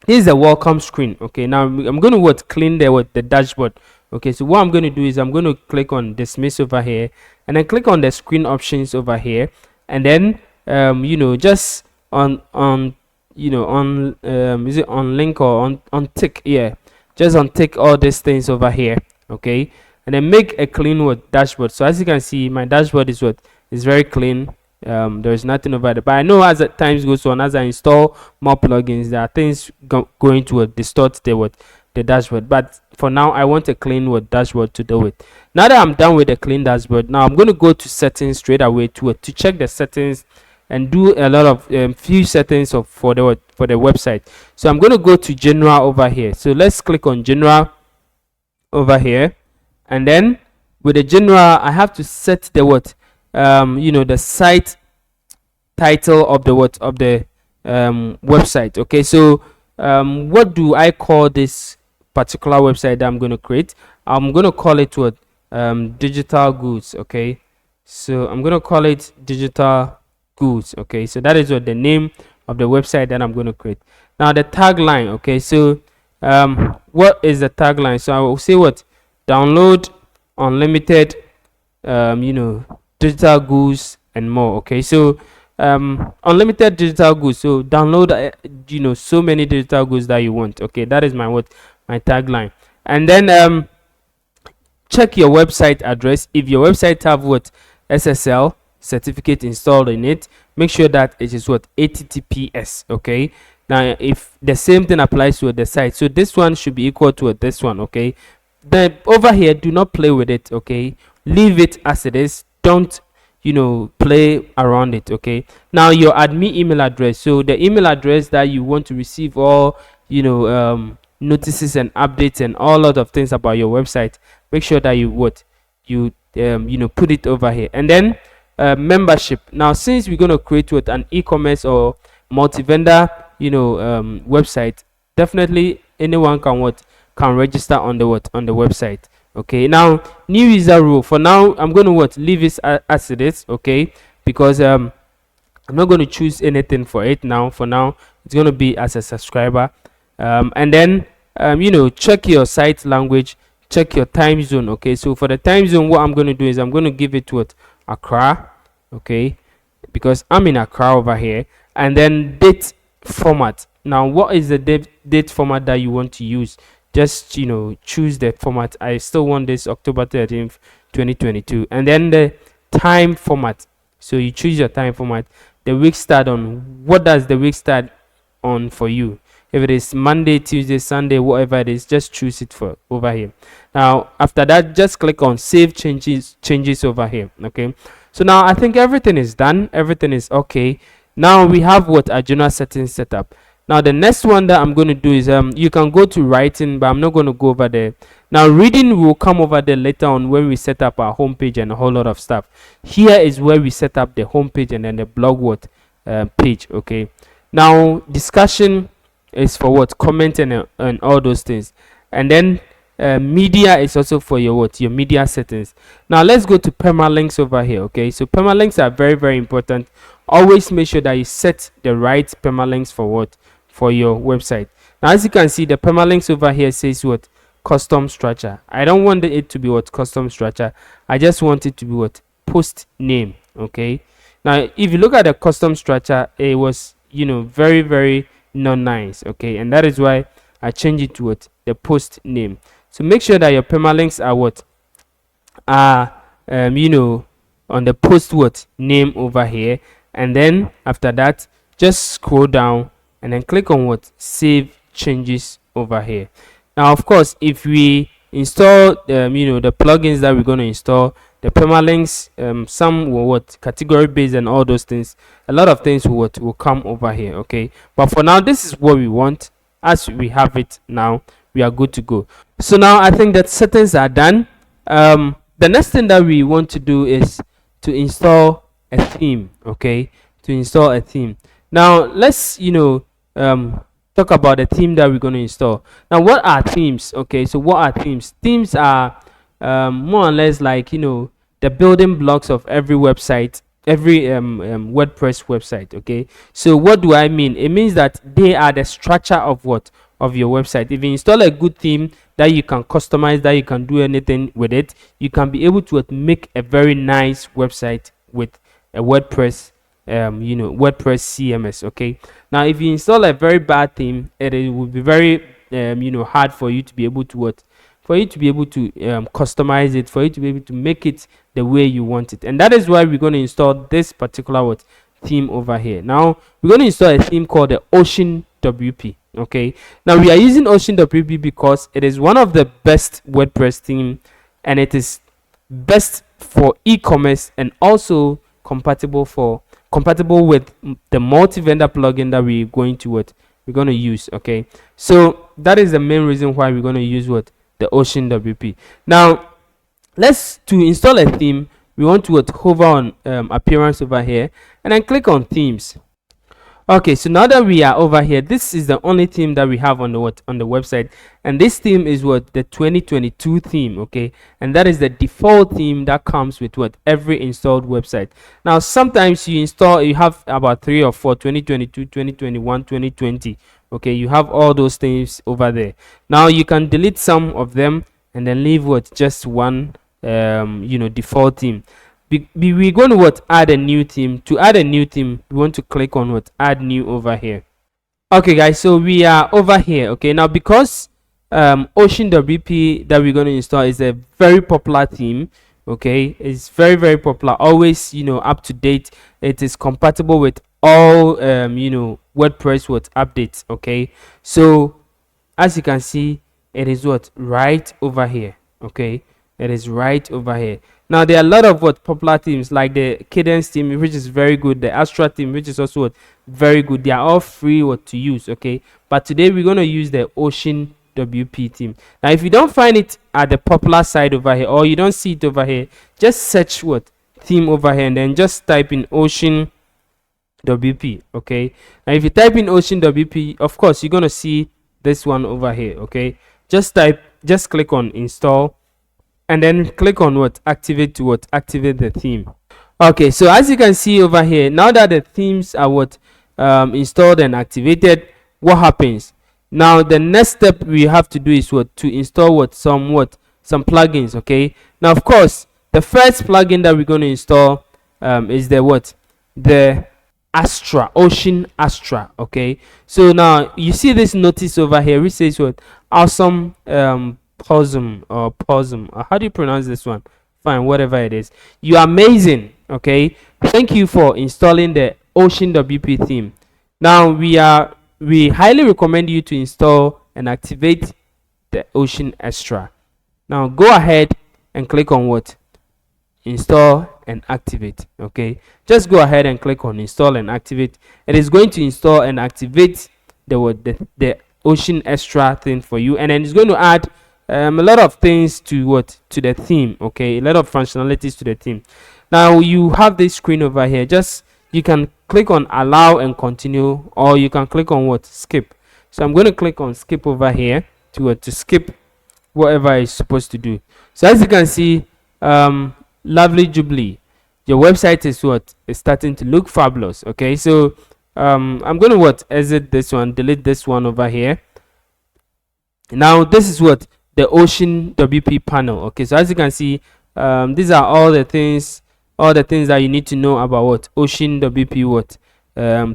this is a welcome screen. Okay, now I'm going to clean the dashboard. Okay, so what I'm going to do is I'm going to click on dismiss over here, and then click on the screen options over here, and then just on is it on link or on tick? Yeah, just on tick all these things over here. Okay, and then make a clean dashboard. So as you can see, my dashboard is very clean. There's nothing over there, but I know as the times goes on, as I install more plugins, there are things going to distort the dashboard. But for now, I want a clean dashboard to do it. Now that I'm done with the clean dashboard, now I'm going to go to settings straight away to check the settings and do a lot of few settings for the website. So I'm going to go to general over here. So let's click on general over here, and then with the general, I have to set the the site title of the website. Okay, so what do I call this particular website that I'm going to create? I'm going to call it digital goods. Okay, so I'm going to call it digital goods. Okay, so that is what the name of the website that I'm going to create. Now the tagline. Okay, so what is the tagline? So I will say download unlimited digital goods and more. Okay, so unlimited digital goods, so download so many digital goods that you want. Okay, that is my tagline. And then check your website address. If your website have SSL certificate installed in it, make sure that it is HTTPS. Okay, now if the same thing applies to the site, so this one should be equal to this one. Okay, then over here, do not play with it. Okay, leave it as it is. Don't play around it. Okay, now your admin email address, so the email address that you want to receive all notices and updates and all lot of things about your website, make sure that you put it over here. And then membership. Now since we're going to create an e-commerce or multi-vendor website, definitely anyone can register on the website. Okay, now new user rule. For now, I'm going to leave it as it is. Okay, because I'm not going to choose anything for it now. For now, it's going to be as a subscriber. And then check your site language, check your time zone. Okay, so for the time zone, what I'm going to do is I'm going to give it Accra. Okay, because I'm in Accra over here. And then date format. Now what is the date format that you want to use? Just choose the format. I still want this October 13th 2022. And then the time format, so you choose your time format. The week start on, what does the week start on for you? If it is Monday, Tuesday, Sunday, whatever it is, just choose it for over here. Now after that, just click on save changes over here. Okay, so now I think everything is done, everything is okay. Now we have our general settings set up. Now the next one that I'm going to do is you can go to writing, but I'm not going to go over there. Now reading will come over there later on when we set up our homepage and a whole lot of stuff. Here is where we set up the homepage and then the blog page. Okay, now discussion is for comment and all those things. And then media is also for your media settings. Now let's go to permalinks over here. Okay, so permalinks are very, very important. Always make sure that you set the right permalinks for your website. Now as you can see, the permalinks over here says custom structure. I don't want it to be custom structure. I just want it to be post name. Okay, now if you look at the custom structure, it was very, very not nice. Okay, and that is why I changed it to the post name. So make sure that your permalinks are on the post name over here. And then after that, just scroll down and then click on save changes over here. Now of course, if we install the plugins that we're going to install, the permalinks, some will category based and all those things, a lot of things will come over here. Okay, but for now, this is what we want. As we have it now, we are good to go. So now I think that settings are done. The next thing that we want to do is to install a theme. Okay, to install a theme. Now let's talk about the theme that we're going to install. Now, what are themes? Okay, so what are themes? Themes are more or less like the building blocks of every website, every WordPress website. Okay, so what do I mean? It means that they are the structure of what, of your website. If you install a good theme that you can customize, that you can do anything with it, you can be able to make a very nice website with a WordPress WordPress CMS. Okay, now if you install a very bad theme, it will be very hard for you to be able to customize it, for you to be able to make it the way you want it. And that is why we're going to install this particular theme over here. Now we're going to install a theme called the Ocean WP. Okay, now we are using Ocean WP because it is one of the best WordPress theme, and it is best for e-commerce, and also compatible with the multi-vendor plugin that we're going to use. Okay, so that is the main reason why we're going to use the Ocean WP. Now to install a theme, we want to hover on appearance over here and then click on themes. Okay, so now that we are over here, this is the only theme that we have on the website, and this theme is the 2022 theme. Okay, and that is the default theme that comes with every installed website. Now sometimes you have about 3 or 4: 2022, 2021, 2020. Okay, you have all those themes over there. Now you can delete some of them and then leave just one default theme. We're going to add a new theme. To add a new theme, we want to click on add new over here. Okay guys, so we are over here. Okay, now because Ocean WP that we're going to install is a very popular theme. Okay, it's very, very popular, always up to date. It is compatible with all WordPress updates. Okay, so as you can see, it is right over here. Okay, it is right over here. Now there are a lot of popular themes, like the Cadence theme, which is very good, the Astra theme, which is also very good. They are all free to use. Okay, but today we're going to use the Ocean WP theme. Now if you don't find it at the popular side over here, or you don't see it over here, just search theme over here and then just type in Ocean WP. Okay, now if you type in Ocean WP, of course you're going to see this one over here. Okay, just click on install and then click on activate to activate the theme. Okay, so as you can see over here, now that the themes are installed and activated, what happens now? The next step we have to do is to install some plugins. Okay, now of course the first plugin that we're going to install is the Ocean Astra. Okay, so now you see this notice over here which says awesome Possum, how do you pronounce this one? Fine, whatever it is, you are amazing. Okay, thank you for installing the Ocean WP theme. Now we highly recommend you to install and activate the Ocean Astra. Now go ahead and click on install and activate. Okay, just go ahead and click on install and activate. It is going to install and activate the Ocean Astra thing for you, and then it's going to add a lot of things to the theme. Okay, a lot of functionalities to the theme. Now you have this screen over here. You can click on allow and continue, or you can click on skip. So I'm going to click on skip over here to skip whatever it's supposed to do. So as you can see, lovely jubilee, your website is starting to look fabulous. Okay, so I'm going to exit this one, delete this one over here. Now this is the Ocean WP panel. Okay, so as you can see, these are all the things that you need to know about Ocean WP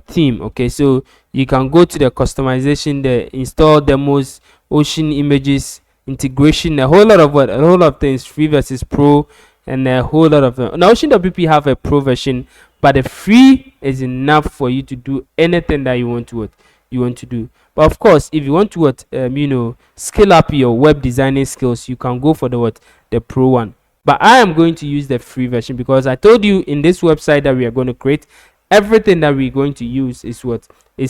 theme. Okay, so you can go to the customization, the install demos, Ocean images, integration, a whole lot of things, free versus pro, and a whole lot of them. Now Ocean WP have a pro version, but the free is enough for you to do anything that you want to do. But of course, if you want to scale up your web designing skills, you can go for the pro one. But I am going to use the free version because I told you in this website that we are going to create, everything that we're going to use is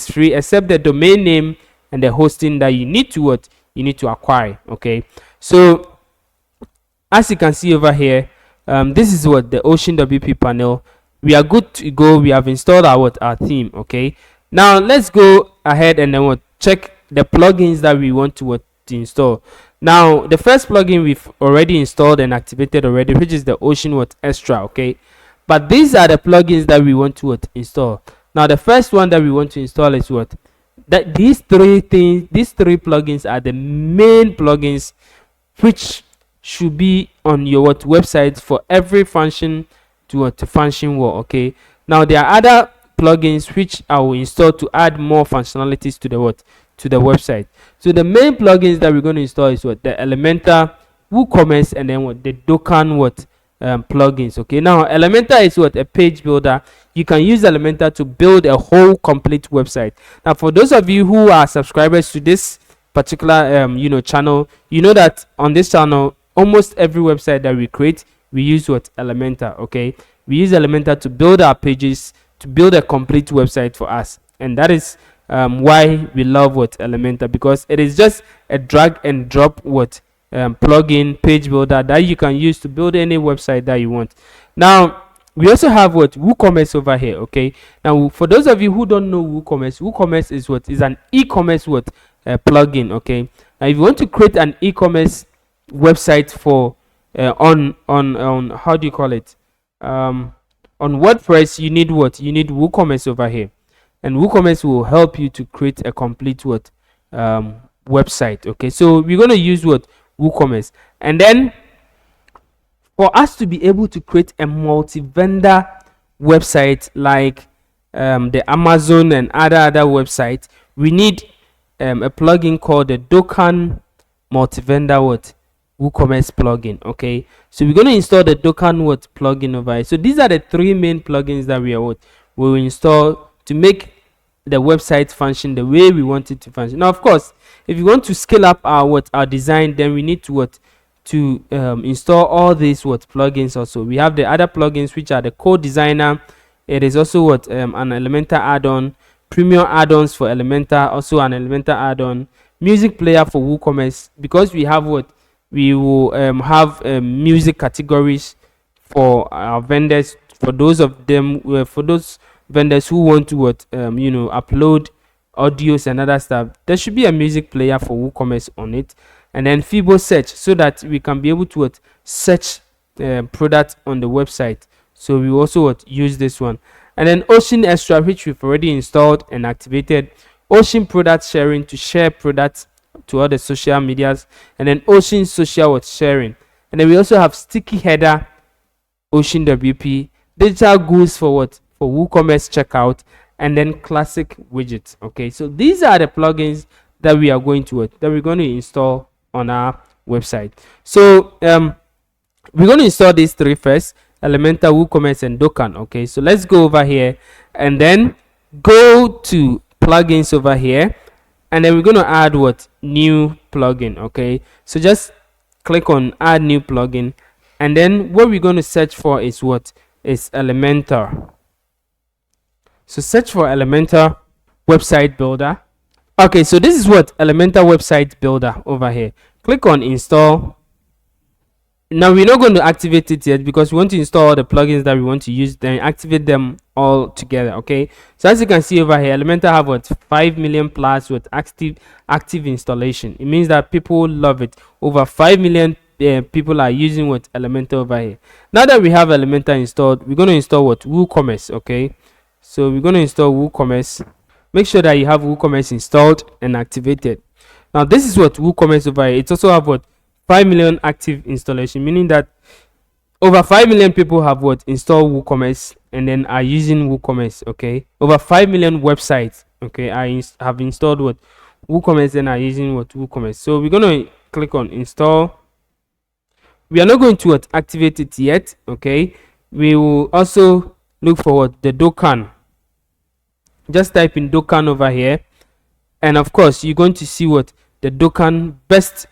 free, except the domain name and the hosting that you need to acquire. Okay, so as you can see over here, this is the Ocean WP panel. we are good to go. We have installed our theme. Okay, now let's go ahead and then what, check the plugins that we want to install. Now the first plugin we've already installed and activated already, which is the Ocean Extra. Okay, but these are the plugins that we want to install. Now the first one that we want to install is these three plugins are the main plugins which should be on your website for every function to function well. Okay, now there are other plugins which I will install to add more functionalities to the website. So the main plugins that we're going to install is the Elementor, WooCommerce, and then the Docan plugins. Okay, now Elementor is a page builder. You can use Elementor to build a whole complete website. Now for those of you who are subscribers to this particular channel, you know that on this channel almost every website that we create, we use Elementor. Okay, we use Elementor to build our pages, to build a complete website for us, and that is why we love Elementor, because it is just a drag and drop plugin page builder that you can use to build any website that you want. Now we also have WooCommerce over here. Okay, now for those of you who don't know WooCommerce is an e-commerce plugin. Okay, now if you want to create an e-commerce website for on how do you call it, on WordPress, you need WooCommerce over here, and WooCommerce will help you to create a complete website. Okay, so we're going to use WooCommerce, and then for us to be able to create a multi-vendor website like the Amazon and other websites, we need a plugin called the Docan Multivendor WooCommerce plugin. Okay, so we're going to install the Docan plugin over here. So these are the three main plugins that we will install to make the website function the way we want it to function. Now of course, if you want to scale up our design, then we need to install all these plugins. Also we have the other plugins which are the Code Designer. It is also an Elementor add-on, premium add-ons for Elementor, also an Elementor add-on, music player for WooCommerce, because we have we will have music categories for our vendors, for those vendors who want to upload audios and other stuff. There should be a music player for WooCommerce on it, and then Fibo search, so that we can be able to search products on the website. So we also use this one, and then Ocean Extra, which we've already installed and activated. Ocean product sharing, to share products to other social medias, and then Ocean social sharing, and then we also have sticky header, Ocean WP, digital goods for WooCommerce checkout, and then classic widgets. Okay, so these are the plugins that we are going to install on our website. So we're going to install these three first: Elementor, WooCommerce, and Docan. Okay, so let's go over here and then go to plugins over here, and then we're going to add new plugin. Okay, so just click on add new plugin, and then what we're going to search for is Elementor. So search for Elementor website builder. Okay, so this is Elementor website builder over here. Click on install. Now we're not going to activate it yet because we want to install all the plugins that we want to use, then activate them all together. Okay, so as you can see over here, Elementor have 5 million plus active installation. It means that people love it. Over 5 million people are using Elementor over here. Now that we have Elementor installed, we're going to install WooCommerce. Okay, so we're going to install WooCommerce. Make sure that you have WooCommerce installed and activated. Now this is WooCommerce over here. It's also have 5 million active installation, meaning that over 5 million people have installed WooCommerce and then are using WooCommerce. Okay, over 5 million websites, okay, have installed WooCommerce and are using WooCommerce. So we're going to click on install. We are not going to activate it yet. Okay, we will also look for the Docan. Just type in Docan over here, and of course you're going to see the Docan best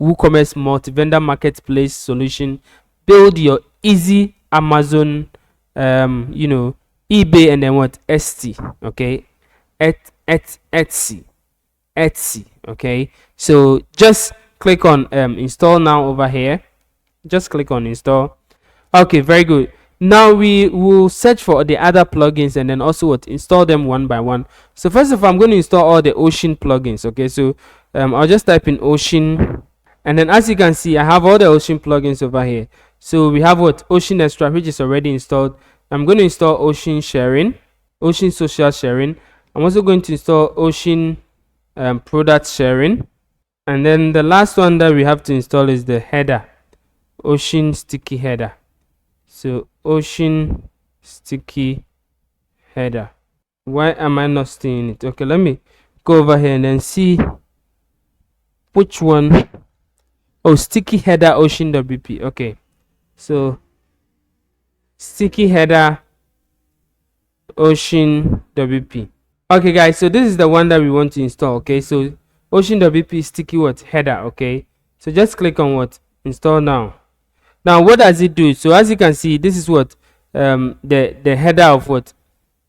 WooCommerce multi-vendor marketplace solution. Build your easy Amazon, eBay, and then Etsy. Okay, Etsy. Okay, so just click on install now over here. Just click on install. Okay, very good. Now we will search for the other plugins and then also what install them one by one. So first of all, I'm going to install all the Ocean plugins. Okay, so I'll just type in Ocean, and then as you can see, I have all the Ocean plugins over here. So we have what Ocean Extra, which is already installed. I'm going to install Ocean Sharing, Ocean Social Sharing. I'm also going to install Ocean Product Sharing, and then the last one that we have to install is the header, Ocean Sticky Header. So Ocean Sticky Header. Why am I not seeing it? Okay, let me go over here and then see which one. Oh, Sticky Header Ocean WP. Okay, so Sticky Header Ocean WP. Okay guys, so this is the one that we want to install. Okay, so Ocean WP Sticky what header. Okay, so just click on what install now. Now what does it do? So as you can see, this is what the header of what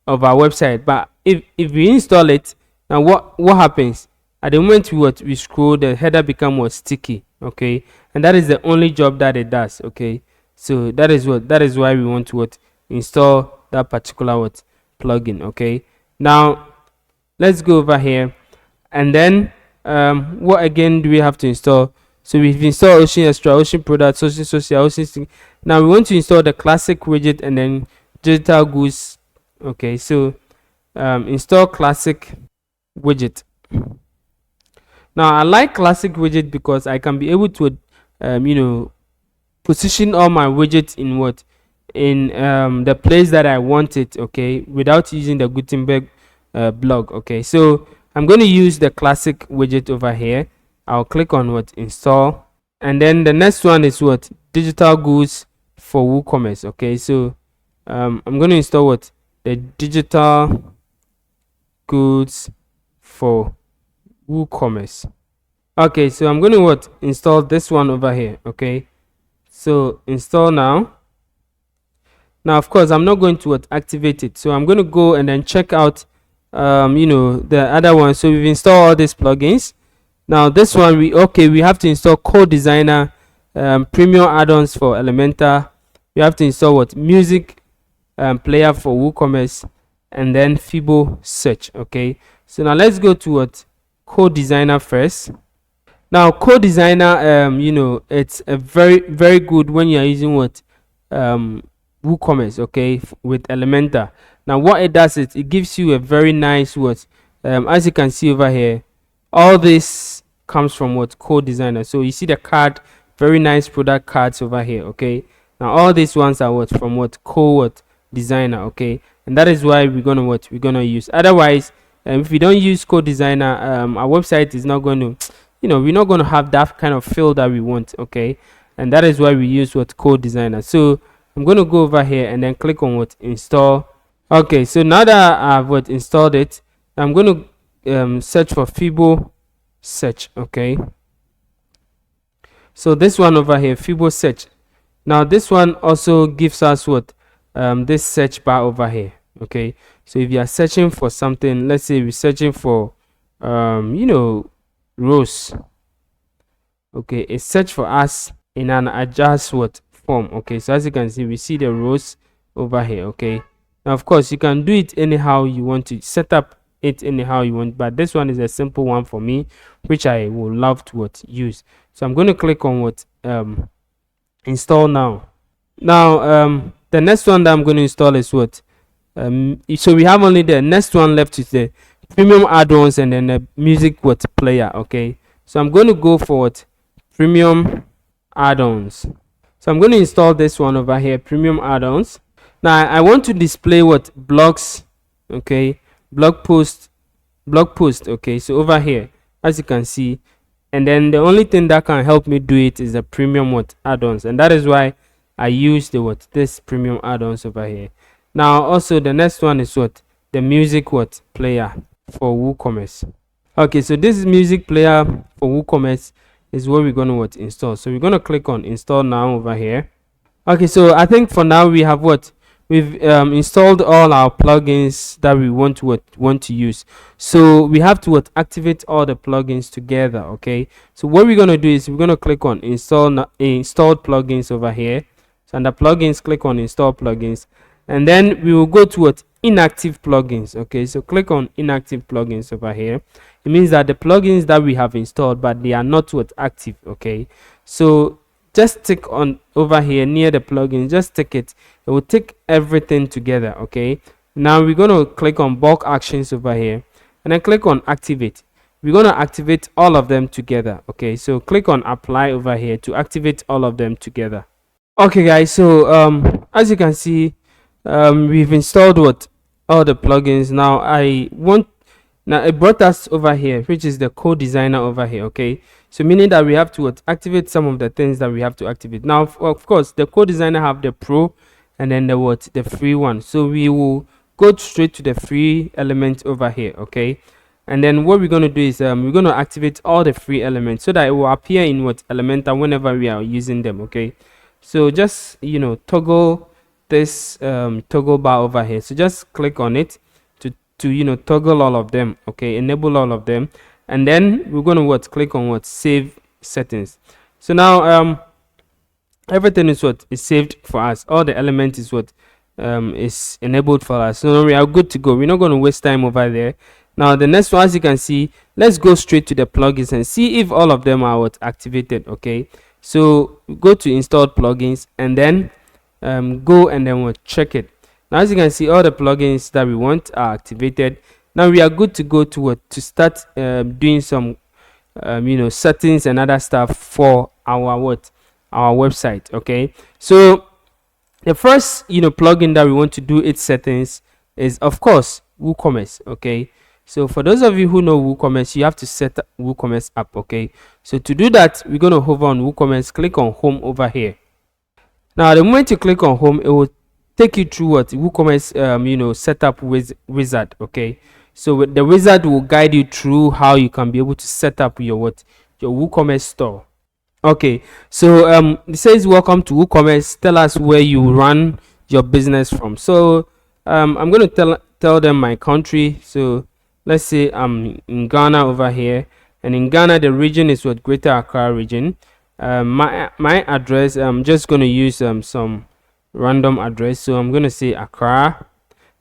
of our website. But if we install it, now what happens at the moment we scroll, the header become what sticky. Okay, and that is the only job that it does. Okay, so that is why we want to what install that particular what plugin. Okay, now let's go over here, and then what again do we have to install? So we've installed Ocean Extra, Ocean Products, Ocean Social, Ocean. Now we want to install the classic widget and then digital goods. Okay, so install classic widget. Now I like classic widget because I can be able to position all my widgets in what in the place that I want it. Okay, without using the Gutenberg blog. Okay, so I'm going to use the classic widget over here. I'll click on what install, and then the next one is what digital goods for WooCommerce. Okay, so I'm going to install what the digital goods for WooCommerce. Okay, so I'm going to what install this one over here. Okay, so install now. Now of course I'm not going to what activate it, so I'm going to go and then check out the other one. So we've installed all these plugins. Now this one we have to install Code Designer, premium add-ons for Elementor. We have to install what music player for WooCommerce, and then Fibo search. Okay, so now let's go to what Code Designer first. Now Code Designer, it's a very good when you're using what WooCommerce, okay, with Elementor. Now what it does is it gives you a very nice what as you can see over here, all this comes from what Code Designer. So you see the card, very nice product cards over here. Okay, now all these ones are what from what Code Designer. Okay, and that is why we're gonna use. Otherwise, if we don't use Code Designer, our website is not going to we're not going to have that kind of feel that we want. Okay, and that is why we use what Code Designer. So I'm going to go over here and then click on what install. Okay, so now that I've what installed it, I'm going to search for Fibo search. Okay, so this one over here, Fibo search. Now this one also gives us what this search bar over here. Okay, so if you are searching for something, let's say we're searching for rows. Okay, it search for us in an adjust what form. Okay, so as you can see, we see the rows over here. Okay, now of course you can do it anyhow you want to, set up it anyhow you want, but this one is a simple one for me, which I would love to what use. So I'm going to click on what install now. Now the next one that I'm going to install is what so we have only the next one left, is the premium add-ons and then the music what player. Okay, so I'm going to go for what premium add-ons. So I'm going to install this one over here, premium add-ons. Now I want to display what blogs. Okay, blog post. Okay, so over here, as you can see, and then the only thing that can help me do it is the premium what add-ons, and that is why I use the this premium add-ons over here. Now also the next one is what the music what player for WooCommerce. Okay, so this is music player for WooCommerce is what we're going to what install. So we're going to click on install now over here. Okay, so I think for now we have what we've installed all our plugins that we want to use. So we have to what activate all the plugins together. Okay, so what we're going to do is we're going to click on installed plugins over here. So under plugins, click on install plugins, and then we will go to what, inactive plugins. Okay, so click on inactive plugins over here. It means that the plugins that we have installed, but they are not what, active. Okay, so just tick on over here near the plugin, just tick it. It will take everything together. Okay, now we're going to click on bulk actions over here, and then click on activate. We're going to activate all of them together. Okay, so click on apply over here to activate all of them together. Okay guys, so as you can see, we've installed what, all the plugins. Now it brought us over here, which is the code designer over here. Okay, so meaning that we have to what, activate some of the things that we have to activate. Now of course the code designer have the pro and then the what, the free one. So we will go straight to the free element over here. Okay, and then what we're going to do is we're going to activate all the free elements so that it will appear in what, Elementor whenever we are using them. Okay, so just toggle this toggle bar over here. So just click on it to toggle all of them. Okay, enable all of them, and then we're going to what, click on what, save settings. So now everything is what, is saved for us. All the element is what, is enabled for us. So we are good to go. We're not going to waste time over there. Now the next one, as you can see, let's go straight to the plugins and see if all of them are what, activated. Okay, so go to installed plugins and then go and then we'll check it. Now as you can see, all the plugins that we want are activated. Now we are good to go to what, to start doing some settings and other stuff for our what, our website. Okay, so the first plugin that we want to do its settings is of course WooCommerce. Okay, so for those of you who know WooCommerce, you have to set WooCommerce up. Okay, so to do that, we're going to hover on WooCommerce, click on home over here. Now the moment you click on home, it will take you through what, WooCommerce setup wizard. Okay, so the wizard will guide you through how you can be able to set up your what, your WooCommerce store. Okay, so it says welcome to WooCommerce, tell us where you run your business from. So I'm going to tell them my country. So let's say I'm in Ghana over here, and in Ghana the region is what, Greater Accra region. My address, I'm just going to use some random address. So I'm going to say Accra.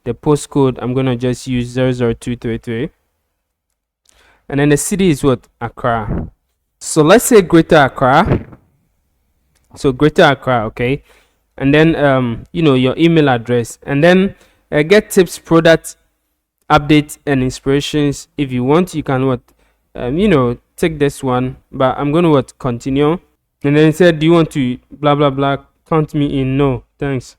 The postcode, I'm going to just use 00233, and then the city is what, Accra. So let's say Greater Accra. So Greater Accra. Okay, and then your email address, and then get tips, product updates and inspirations. If you want, you can what, take this one, but I'm going to what, continue. And then it said, do you want to blah blah blah, count me in? No thanks.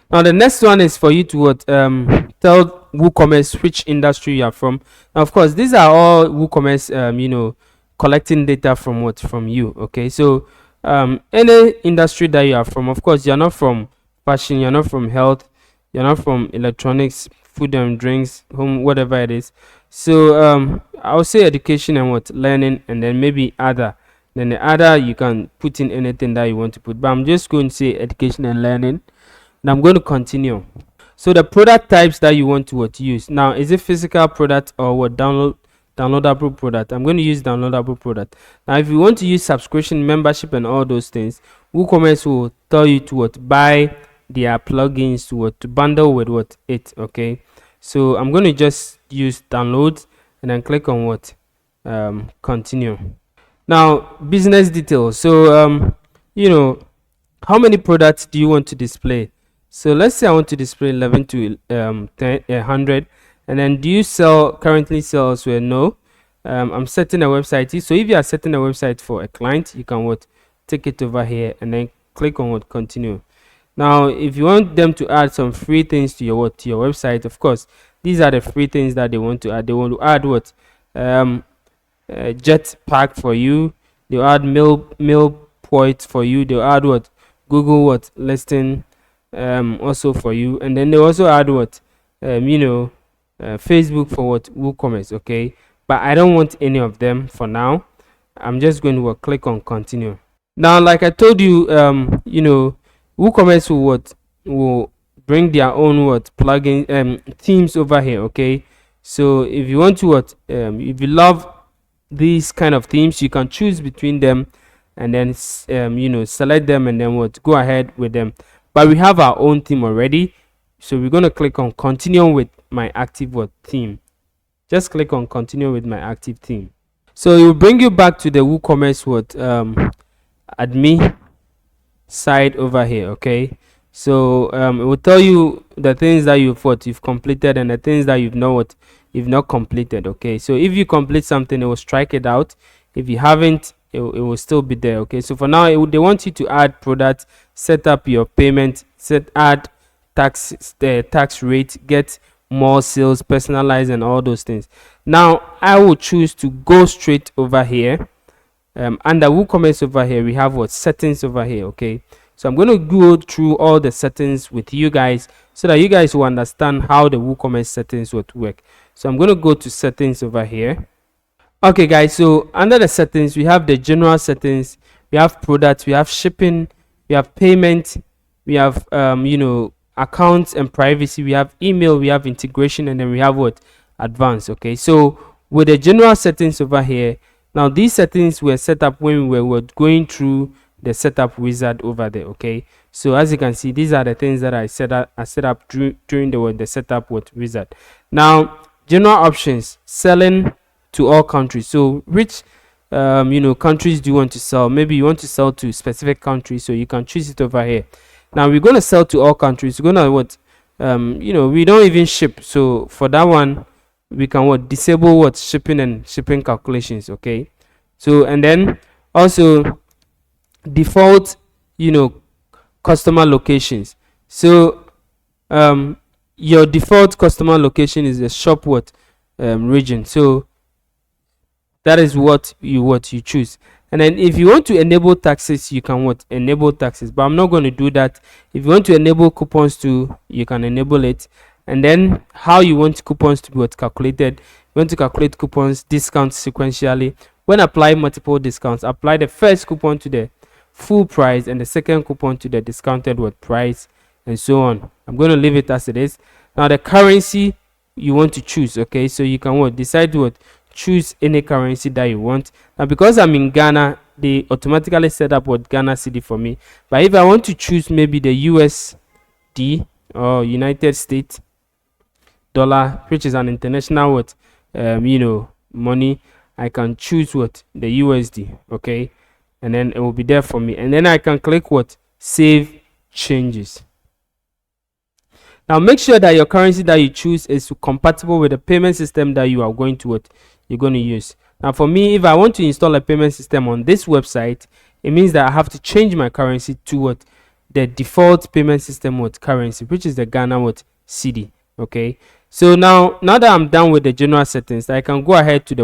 Now the next one is for you to what, tell WooCommerce which industry you are from. Now of course these are all WooCommerce collecting data from what, from you. Okay, so any industry that you are from, of course you're not from fashion, you're not from health, you're not from electronics, food and drinks, home, whatever it is. So I'll say education and what, learning, and then maybe other. Then the other, you can put in anything that you want to put, but I'm just going to say education and learning, and I'm going to continue. So the product types that you want to what, use. Now is it physical product or what, downloadable product? I'm going to use downloadable product. Now if you want to use subscription, membership and all those things, WooCommerce will tell you to what, buy their plugins to what, to bundle with what, it. Okay, so I'm going to just use download and then click on what, continue. Now business details. So how many products do you want to display? So let's say I want to display 11 to 100. And then do you currently sell elsewhere? No. I'm setting a website. So if you are setting a website for a client, you can what, take it over here and then click on what, continue. Now if you want them to add some free things to your website, of course these are the free things that they want to add. They want to add what, jet pack for you, they'll add mail points for you, they'll add what, Google what, listing also for you, and then they also add what, Facebook for what, WooCommerce. Okay, but I don't want any of them for now. I'm just going to click on continue. Now like I told you, WooCommerce will bring their own what, plugin themes over here. Okay, so if you want to what, if you love these kind of themes, you can choose between them, and then select them, and then what, go ahead with them. But we have our own theme already, so we're going to click on continue with my active theme. Just click on continue with my active theme. So it will bring you back to the WooCommerce admin side over here. Okay, so it will tell you the things that you've completed and the things that you've not completed. Okay, so if you complete something, it will strike it out. If you haven't, it will still be there. Okay, so for now they want you to add product, set up your payment, add tax rate, get more sales, personalize, and all those things. Now I will choose to go straight over here. Under WooCommerce over here, we have settings over here. Okay, so I'm going to go through all the settings with you guys so that you guys will understand how the WooCommerce settings would work. So I'm going to go to settings over here. Okay guys, so under the settings we have the general settings, we have products, we have shipping, we have payment, we have accounts and privacy, we have email, we have integration, and then we have advanced. Okay, so with the general settings over here, now these settings were set up when we were going through the setup wizard over there. Okay, so as you can see, these are the things that I set up during the setup wizard. Now general options, selling to all countries. So which countries do you want to sell? Maybe you want to sell to specific countries, so you can choose it over here. Now we're going to sell to all countries. We're going to we don't even ship, so for that one we can disable shipping and shipping calculations. Okay, so and then also default customer locations. So your default customer location is the shop region, so that is what you choose. And then if you want to enable taxes, you can enable taxes, but I'm not going to do that. If you want to enable coupons too, you can enable it. And then how you want coupons to be calculated, you want to calculate coupons, discounts sequentially. When apply multiple discounts, apply the first coupon to the full price and the second coupon to the discounted price, and so on. I'm going to leave it as it is. Now the currency you want to choose. Okay, so you can decide choose any currency that you want. Now because I'm in Ghana, they automatically set up Ghana cedi for me. But if I want to choose maybe the USD or United States dollar, which is an international money, I can choose the USD. Okay, and then it will be there for me, and then I can click save changes. Now make sure that your currency that you choose is compatible with the payment system that you are going to use. Now for me, if I want to install a payment system on this website, it means that I have to change my currency to the default payment system currency, which is the Ghana cedi. Okay, so now that I'm done with the general settings, I can go ahead to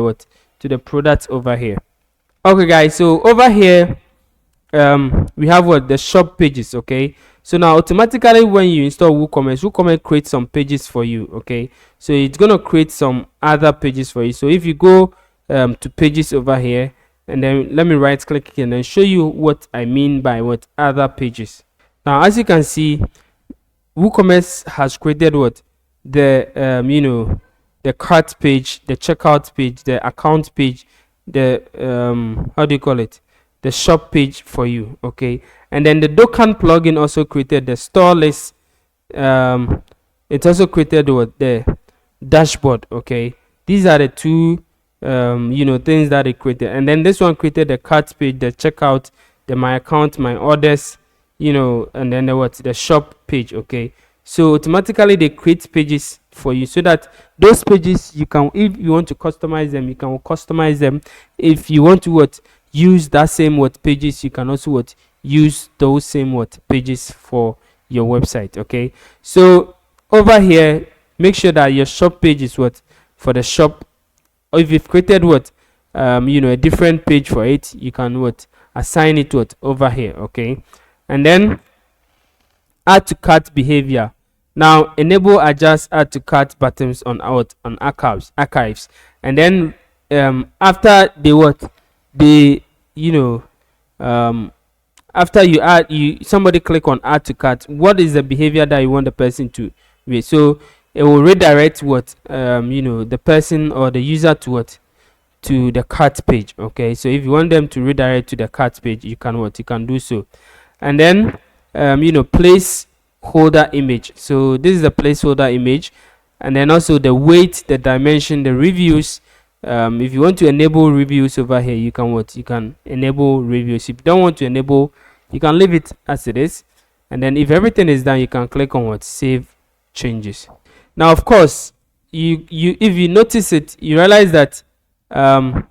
the product over here. Okay guys, so over here we have the shop pages. Okay, so now automatically when you install WooCommerce creates some pages for you. Okay, so it's going to create some other pages for you. So if you go to pages over here, and then let me right click and then show you what I mean by other pages. Now as you can see, WooCommerce has created the the cart page, the checkout page, the account page, the how do you call it, the shop page for you. Okay, and then the Docan plugin also created the store list. It also created the dashboard. Okay, these are the two things that it created. And then this one created the cart page, the checkout, the my account, my orders, and then the shop page. Okay, so automatically they create pages for you, so that those pages you can, if you want to customize them, you can customize them. If you want to use that same pages, you can also use those same pages for your website. Okay, so over here, make sure that your shop page is for the shop. Or if you've created a different page for it, you can assign it over here. Okay, and then add to cart behavior. Now enable adjust add to cart buttons on archives, and then after after you add, somebody click on add to cart, what is the behavior that you want the person to read? So it will redirect the person or the user to to the cart page. Okay, so if you want them to redirect to the cart page, you can what, you can do so. And then place holder image. So this is the placeholder image, and then also the weight, the dimension, the reviews. If you want to enable reviews over here, you can what, you can enable reviews. If you don't want to enable, you can leave it as it is. And then if everything is done, you can click on what, save changes. Now of course, you if you notice it, you realize that there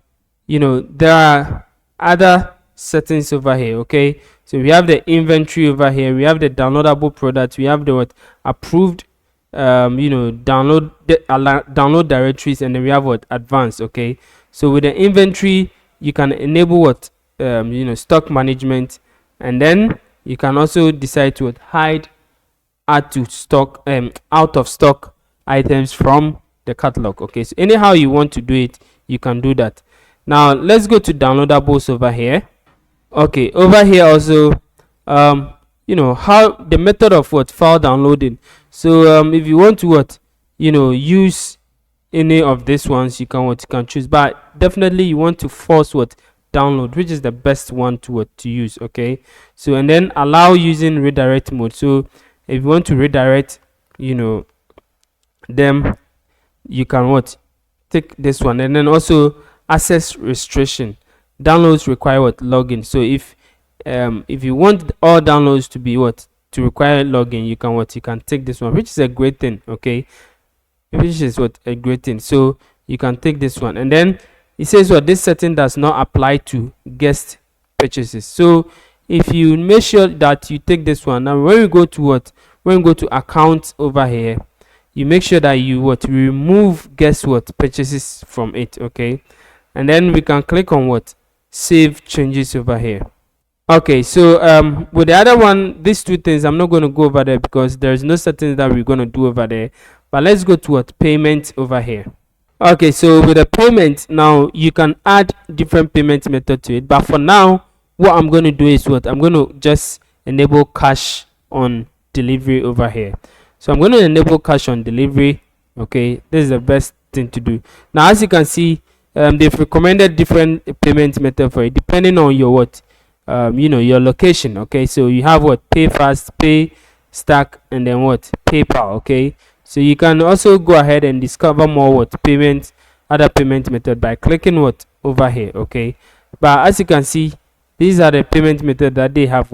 are other settings over here. Okay, so we have the inventory over here, we have the downloadable products, we have the what, approved download directories, and then we have what, advanced. Okay, so with the inventory, you can enable what, stock management, and then you can also decide to hide add to stock out of stock items from the catalog. Okay, so anyhow you want to do it, you can do that. Now let's go to downloadables over here. Okay, over here also how the method of what, file downloading. So if you want to what, use any of these ones, you can choose, but definitely you want to force what, download, which is the best one to use. Okay, so and then allow using redirect mode. So if you want to redirect them, you can take this one. And then also access restriction, downloads require login. So if you want all downloads to be to require login, you can take this one, which is a great thing. Okay, which is a great thing. So you can take this one, and then it says this setting does not apply to guest purchases. So if you make sure that you take this one, now when we go to account over here, you make sure that you remove guest purchases from it. Okay, and then we can click on save changes over here. Okay, so with the other one, these two things I'm not going to go over there because there's no settings that we're going to do over there, but let's go to payment over here. Okay, so with the payment, now you can add different payment method to it, but for now what I'm going to do is I'm going to just enable cash on delivery over here. So I'm going to enable cash on delivery. Okay, this is the best thing to do. Now as you can see, they've recommended different payment method for it depending on your your location. Okay, so you have pay fast, pay stack, and then PayPal. Okay, so you can also go ahead and discover more other payment method by clicking over here. Okay, but as you can see, these are the payment method that they have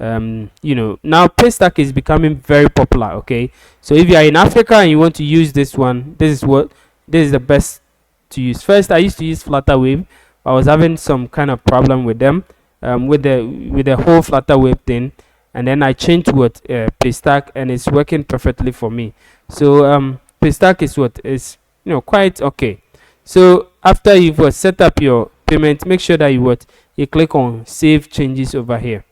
now pay stack is becoming very popular. Okay, so if you are in Africa and you want to use this one, this is the best to use. First I used to use Flutterwave. I was having some kind of problem with them with the whole Flutterwave thing, and then I changed to Paystack, and it's working perfectly for me. So Paystack is quite okay. So after you've set up your payment, make sure that you click on save changes over here.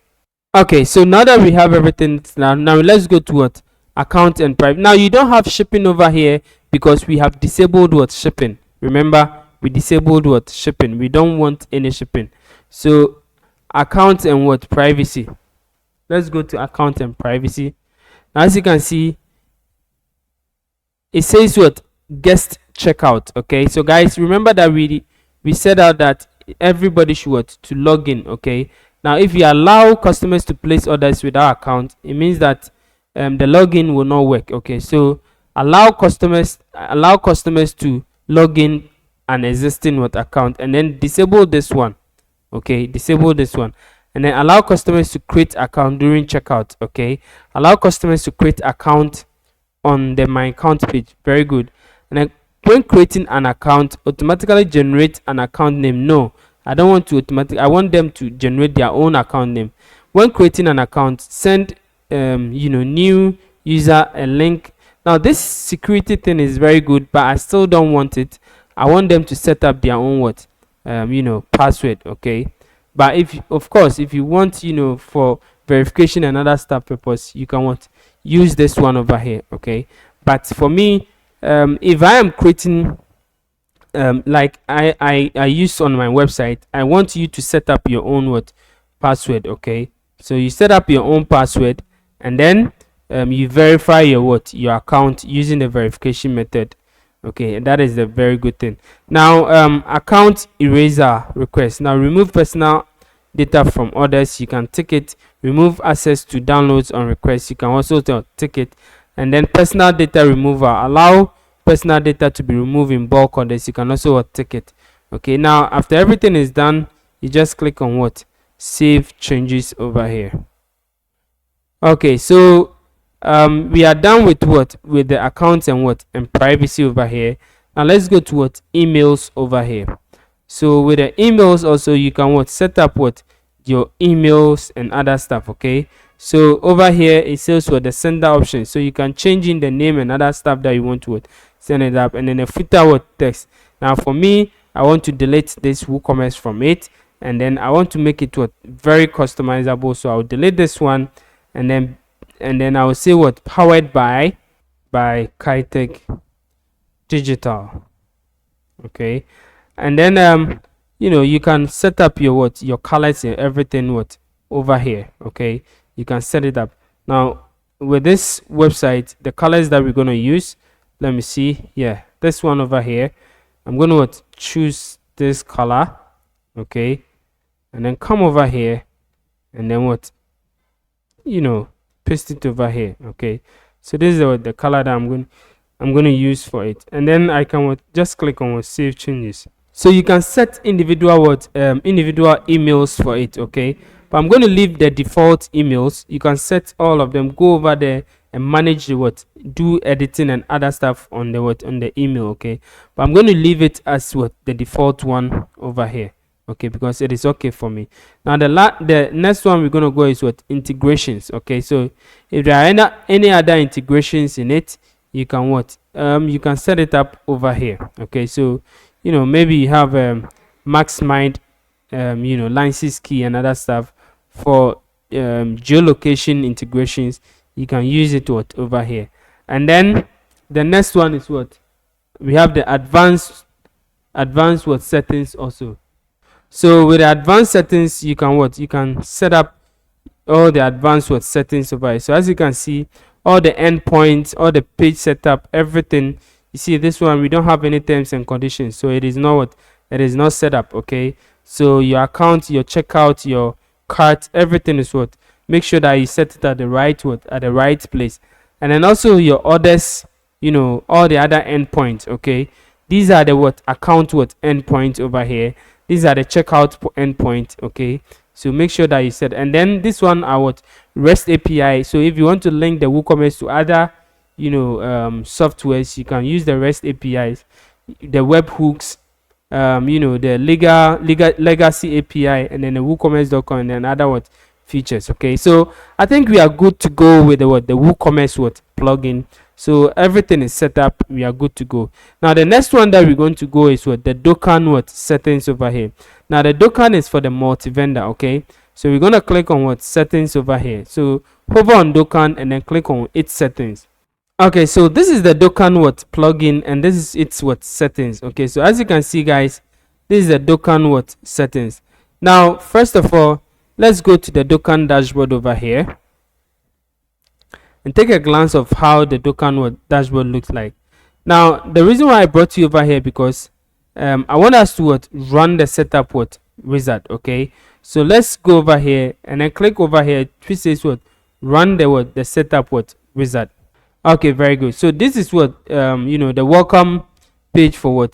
Okay, so now that we have everything, now let's go to account and private. Now you don't have shipping over here because we have disabled shipping. Remember, we disabled shipping. We don't want any shipping. So account and privacy. Let's go to account and privacy. Now as you can see, it says guest checkout. Okay, so guys, remember that we said out that everybody should to log in. Okay, now if you allow customers to place orders without account, it means that the login will not work. Okay, so allow customers to log in an existing account, and then disable this one. Okay, disable this one, and then allow customers to create account during checkout. Okay, allow customers to create account on the my account page. Very good. And then when creating an account, automatically generate an account name. No, I don't want to I want them to generate their own account name. When creating an account, send new user a link. Now this security thing is very good, but I still don't want it. I want them to set up their own password. Okay, but of course if you want for verification and other stuff purpose, you can use this one over here. Okay, but for me, if I am creating like I use on my website, I want you to set up your own password. Okay, so you set up your own password, and then you verify your account using the verification method. Okay, and that is a very good thing. Now account eraser request. Now remove personal data from others, you can tick it. Remove access to downloads on request, you can also tick it. And then personal data removal, allow personal data to be removed in bulk orders, you can also tick it. Okay, now after everything is done, you just click on what, save changes over here. Okay, so we are done with what, with the accounts and what, and privacy over here. Now let's go to what, emails over here. So with the emails also, you can what, set up what, your emails and other stuff. Okay, so over here it says what, the sender option, so you can change in the name and other stuff that you want to what, send it up, and then a footer what, text. Now for me, I want to delete this WooCommerce from it, and then I want to make it what, very customizable, so I'll delete this one, and then I will say what, powered by Kitech Digital. Okay, and then you can set up your what, your colors and everything what, over here. Okay, you can set it up. Now with this website, the colors that we're going to use, let me see, yeah, this one over here, I'm going to what, choose this color. Okay, and then come over here, and then what, paste it over here. Okay, so this is the color that I'm going to use for it, and then I can just click on save changes. So you can set individual individual emails for it. Okay, but I'm going to leave the default emails. You can set all of them, go over there and manage the do editing and other stuff on the on the email. Okay, but I'm going to leave it as the default one over here. Okay, because it is okay for me. Now the next one we're going to go is integrations. Okay, so if there are any other integrations in it, you can you can set it up over here. Okay, so maybe you have MaxMind license key and other stuff for geolocation integrations, you can use it over here. And then the next one is we have the advanced settings also. So with the advanced settings, you can you can set up all the advanced settings over here. So as you can see, all the endpoints, all the page setup, everything. You see this one, we don't have any terms and conditions, so it is not it is not set up. Okay, so your account, your checkout, your cart, everything is make sure that you set it at the right at the right place. And then also your orders, all the other endpoints. Okay, these are the account endpoints over here. These are the checkout endpoint. Okay, so make sure that you set. And then this one are REST API. So if you want to link the WooCommerce to other softwares, you can use the REST APIs, the webhooks, the legacy API, and then the WooCommerce.com, and then other features. Okay, so I think we are good to go with the WooCommerce plugin. So everything is set up, we are good to go. Now the next one that we're going to go is the Docan settings over here. Now the Docan is for the multi-vendor. Okay, so we're going to click on settings over here. So hover on Docan and then click on its settings. Okay, so this is the Docan plugin, and this is its settings. Okay, so as you can see, guys, this is the Docan settings. Now first of all, let's go to the Docan dashboard over here and take a glance of how the Docan dashboard looks like. Now the reason why I brought you over here, because I want us to run the setup wizard. Okay, so let's go over here and then click over here, which says run the setup wizard. Okay, very good. So this is the welcome page for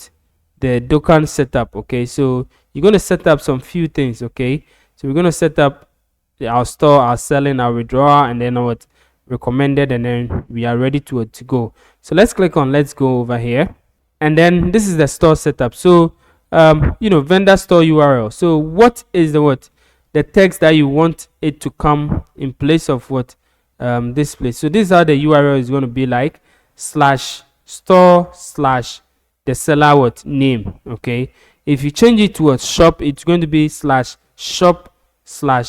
the Docan setup. Okay, so you're going to set up some few things. Okay, so we're going to set up our store, our selling, our withdrawal, and then recommended, and then we are ready to go. So let's click on let's go over here, and then this is the store setup. So vendor store URL. So what is the text that you want it to come in place of this place? So this is how the URL is going to be like: /store/ the seller name. Okay, if you change it to shop, it's going to be /shop/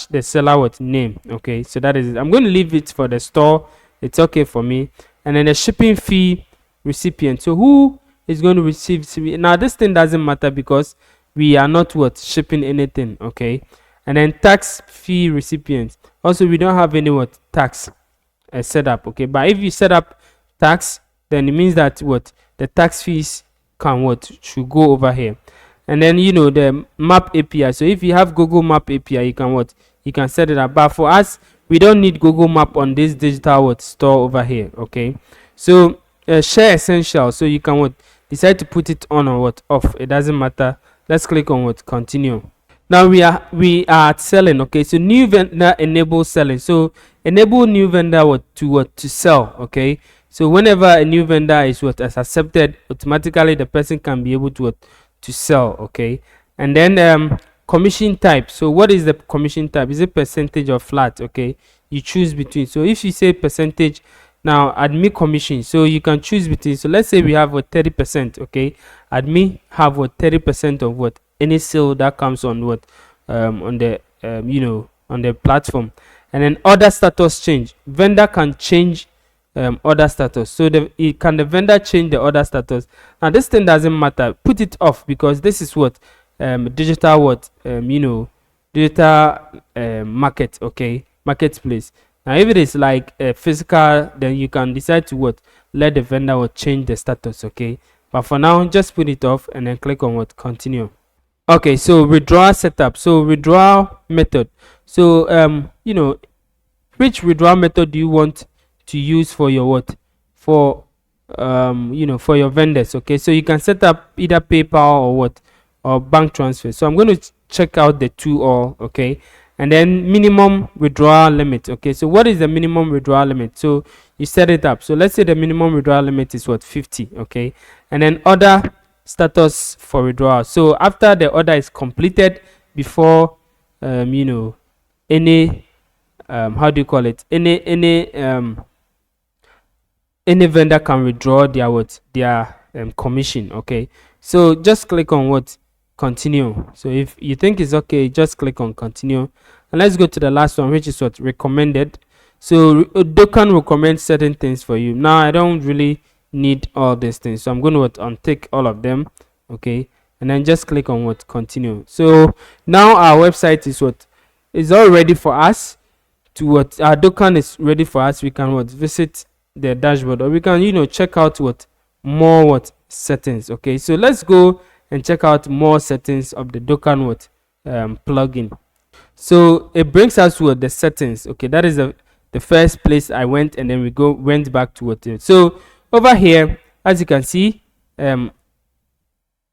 the seller name. Okay, so that is it. I'm going to leave it for the store, it's okay for me. And then the shipping fee recipient, so who is going to receive? Now this thing doesn't matter because we are not shipping anything. Okay, and then tax fee recipient, also we don't have any tax set up. Okay, but if you set up tax, then it means that the tax fees can should go over here. And then the map API. So if you have Google Map API, you can you can set it up. But for us, we don't need Google Map on this digital store over here. Okay, so share essential. So you can decide to put it on or off. It doesn't matter. Let's click on continue. Now we are at selling. Okay, so new vendor enable selling. So enable new vendor to sell. Okay, so whenever a new vendor is accepted, automatically the person can be able to sell. Okay, and then commission type. So what is the commission type? Is it percentage or flat? Okay, you choose between. So if you say percentage, now admin commission, so you can choose between. So let's say we have 30%. Okay, admin have 30% of any sale that comes on on the on the platform. And then order status change. Vendor can change order status. So can the vendor change the order status? Now this thing doesn't matter. Put it off, because this is digital digital market. Okay, marketplace. Now if it is like physical, then you can decide to let the vendor change the status. Okay, but for now, just put it off and then click on continue. Okay, so withdrawal setup. So withdrawal method. So which withdrawal method do you want to use for your for for your vendors? Okay, so you can set up either PayPal or bank transfer. So I'm going to check out the two all. Okay, and then minimum withdrawal limit. Okay, so what is the minimum withdrawal limit? So you set it up. So let's say the minimum withdrawal limit is 50. Okay, and then order status for withdrawal. So after the order is completed, before any how do you call it, any vendor can withdraw their commission. Okay, so just click on continue. So if you think it's okay, just click on continue. And let's go to the last one, which is recommended. So they can recommend certain things for you. Now I don't really need all these things, so I'm going to untick all of them. Okay, and then just click on continue. So now our website is all ready for us to our Docan is ready for us. We can visit the dashboard, or we can check out more settings. Okay, so let's go and check out more settings of the Docan plugin. So it brings us to the settings. Okay, that is the first place I went, and then we went back to so over here, as you can see, admin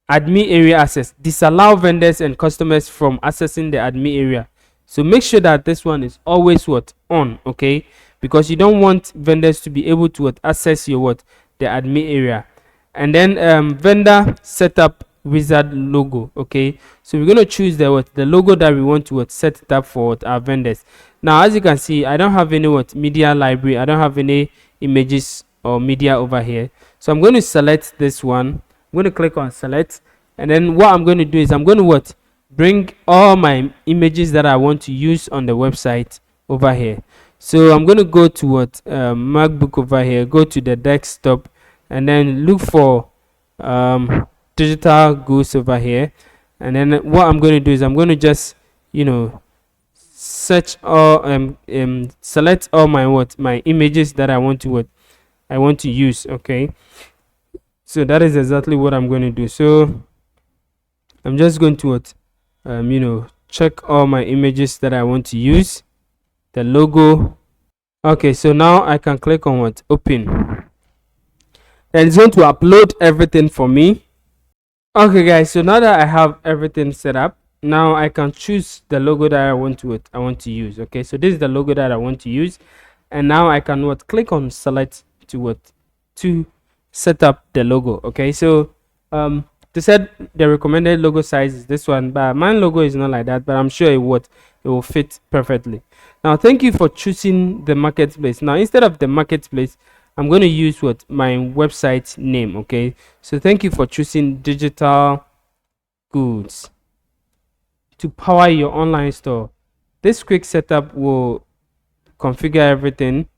area access, disallow vendors and customers from accessing the admin area. So make sure that this one is always on. Okay, because you don't want vendors to be able to access your the admin area. And then vendor setup wizard logo. Okay, so we're going to choose the logo that we want to set it up for our vendors. Now as you can see, I don't have any media library. I don't have any images or media over here, so I'm going to select this one. I'm going to click on select, and then what I'm going to do is I'm going to bring all my images that I want to use on the website over here. So I'm going to go to MacBook over here, go to the desktop, and then look for digital goods over here. And then what I'm going to do is I'm going to just search all select all my images that I want to use. Okay, so that is exactly what I'm going to do. So I'm just going to check all my images that I want to use, the logo. Okay, so now I can click on open, and it's going to upload everything for me. Okay guys, so now that I have everything set up, now I can choose the logo that I want to use. Okay, so this is the logo that I want to use, and now I can click on select to set up the logo. Okay, so they said the recommended logo size is this one, but my logo is not like that, but I'm sure it will fit perfectly. Now thank you for choosing the marketplace. Now instead of the marketplace, I'm going to use my website name. Okay, so thank you for choosing digital goods to power your online store. This quick setup will configure everything.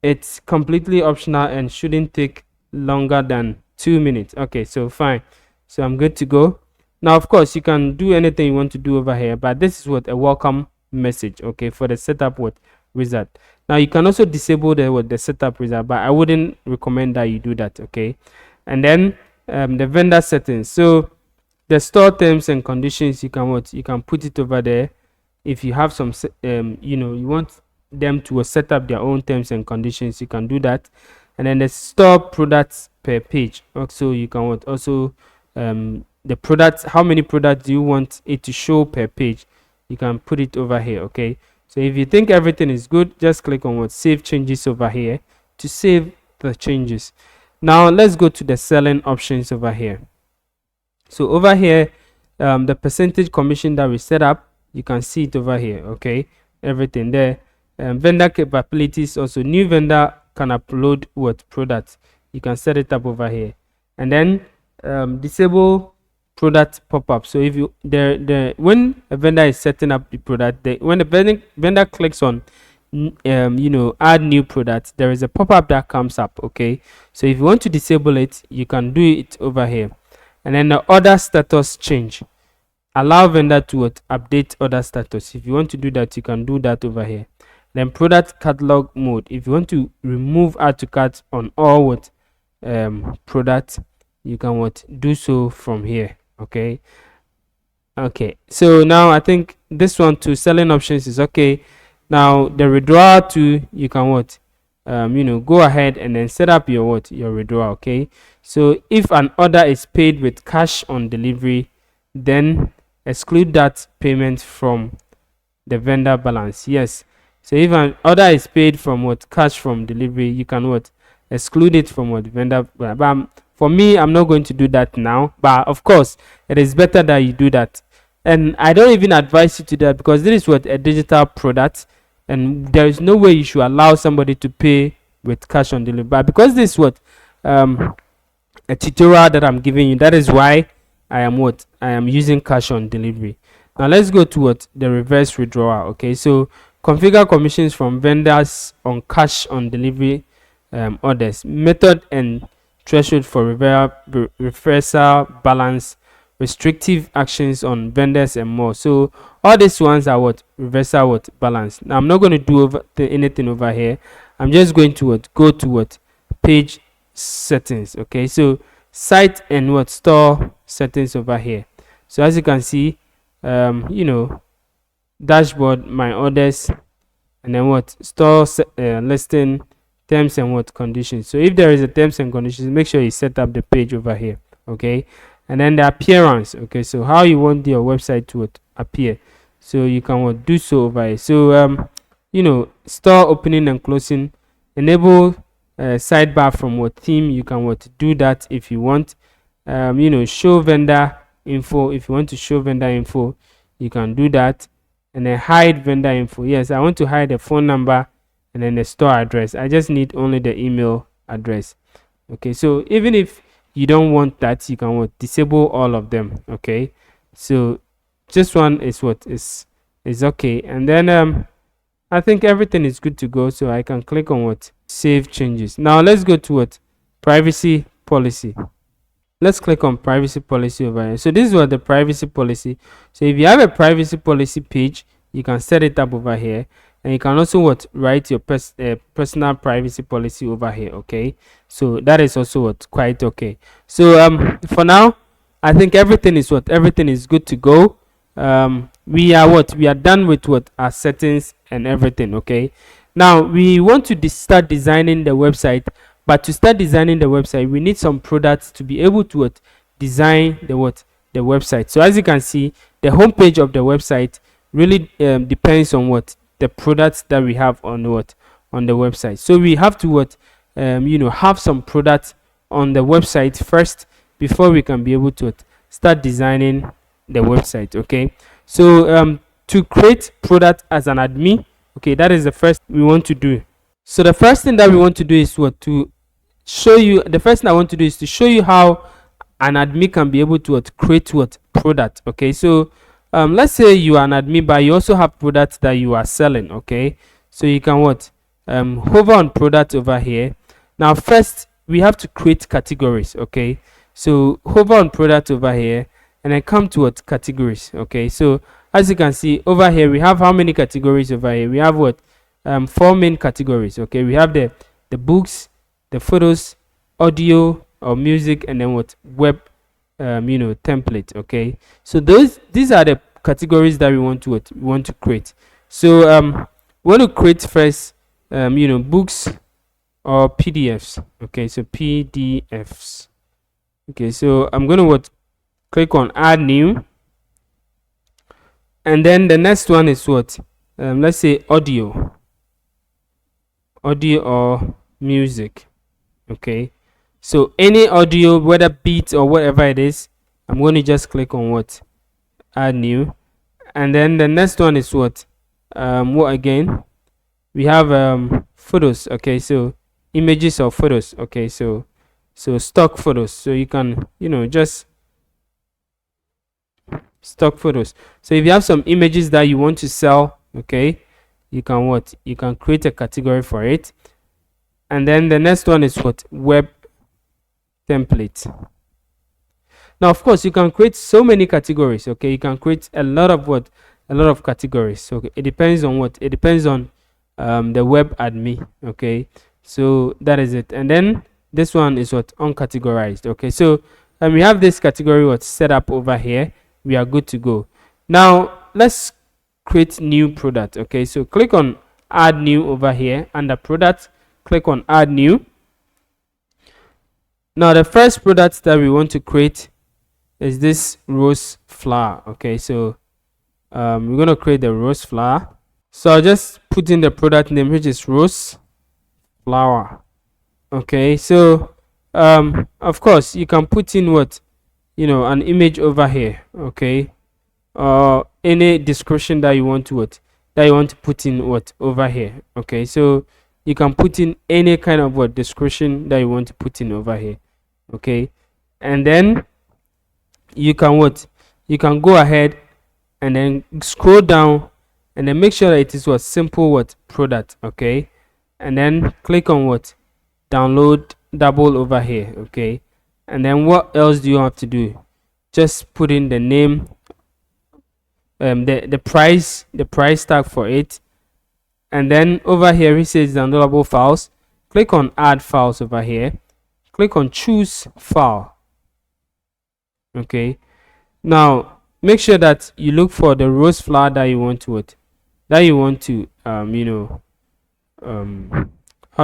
It's completely optional and shouldn't take longer than 2 minutes. Okay, so fine, so I'm good to go. Now of course you can do anything you want to do over here, but this is a welcome message. Okay, for the setup wizard. Now you can also disable the setup wizard, but I wouldn't recommend that you do that. Okay, and then the vendor settings. So the store terms and conditions, you can put it over there. If you have some you want them to set up their own terms and conditions, you can do that. And then the store products per page, also you can also the products, how many products do you want it to show per page, you can put it over here. Okay, so if you think everything is good, just click on save changes over here to save the changes. Now let's go to the selling options over here. So over here, the percentage commission that we set up, you can see it over here. Okay, everything there. Vendor capabilities, also new vendor can upload products, you can set it up over here. And then disable product pop-up. So if you when a vendor is setting up the product, when the vendor clicks on add new product, there is a pop-up that comes up. Okay, so if you want to disable it, you can do it over here. And then the order status change, allow vendor to update order status. If you want to do that, you can do that over here. Then product catalog mode, if you want to remove add to cart on all product, you can do so from here. Okay, so now I think this one to selling options is okay. Now the withdrawal to, you can go ahead and then set up your withdrawal. Okay, so if an order is paid with cash on delivery, then exclude that payment from the vendor balance. Yes, so if an order is paid from cash from delivery, you can exclude it from vendor. But for me, I'm not going to do that now, but of course it is better that you do that. And I don't even advise you to that, because this is a digital product, and there is no way you should allow somebody to pay with cash on delivery. But because this is a tutorial that I'm giving you, that is why I am using cash on delivery. Now let's go to the reverse withdrawal. Okay, so configure commissions from vendors on cash on delivery orders, method and threshold for reversal balance, restrictive actions on vendors, and more. So all these ones are reversal balance. Now I'm not going to do anything over here. I'm just going to go to page settings. Okay, so site and store settings over here. So as you can see, dashboard, my orders, and then store listing, terms and conditions. So if there is a terms and conditions, make sure you set up the page over here. Okay, and then the appearance. Okay, so how you want your website to appear, so you can do so over here. So store opening and closing, enable sidebar from theme, you can do that if you want. Show vendor info, if you want to show vendor info, you can do that. And then hide vendor info. Yes, I want to hide the phone number and then the store address. I just need only the email address. Okay, so even if you don't want that, you can disable all of them. Okay, so this one is okay. And then I think everything is good to go, so I can click on save changes. Now let's go to privacy policy. Let's click on privacy policy over here. So this is the privacy policy. So if you have a privacy policy page, you can set it up over here, and you can also write your personal privacy policy over here. Okay, so that is also quite okay. So for now, I think everything is everything is good to go. We are done with our settings and everything. Okay, now we want to start designing the website. But to start designing the website, we need some products to be able to design the website. So as you can see, the home page of the website really depends on the products that we have on the website. So we have to have some products on the website first before we can be able to start designing the website. Okay, so to create product as an admin, okay, that is the first we want to do. So the first thing that we want to do is to show you. The first thing I want to do is to show you how an admin can be able to create product. Okay, so let's say you are an admin, but you also have products that you are selling. Okay, so you can hover on product over here. Now first we have to create categories. Okay, so hover on product over here and then come to categories. Okay, so as you can see over here, we have how many categories over here? We have 4 main categories. Okay, we have the books, the photos, audio, or music, and then what, web template. Okay, so these are the categories that we want to create. So we want to create first books or PDFs. Okay, so PDFs. Okay, so I'm going to click on add new, and then the next one is what, let's say audio or music. Okay, so any audio, whether beat or whatever it is, I'm going to just click on what, add new. And then the next one is what again, we have photos. Okay, so images or photos. Okay, so stock photos. So you can just stock photos. So if you have some images that you want to sell, okay, you can create a category for it. And then the next one is what, web template. Now of course you can create so many categories. Okay, you can create a lot of categories. So it depends on what, it depends on the web admin. Okay, so that is it. And then this one is what, uncategorized. Okay, so we have this category what set up over here. We are good to go. Now let's create new product. Okay, so click on add new over here under product, click on add new. Now the first product that we want to create is this rose flower. Okay, so we're going to create the rose flower. So I'll just put in the product name, which is rose flower. Okay, so of course you can put in what, an image over here. Okay, or any description that you want to put in what over here. Okay, so you can put in any kind of what description that you want to put in over here. Okay, and then you can go ahead and then scroll down and then make sure that it is what, simple product. Okay, and then click on what, download double over here. Okay, and then what else do you have to do? Just put in the name, the price tag for it, and then over here it says downloadable files. Click on add files over here, click on choose file. Okay, now make sure that you look for the rose flower that you want to how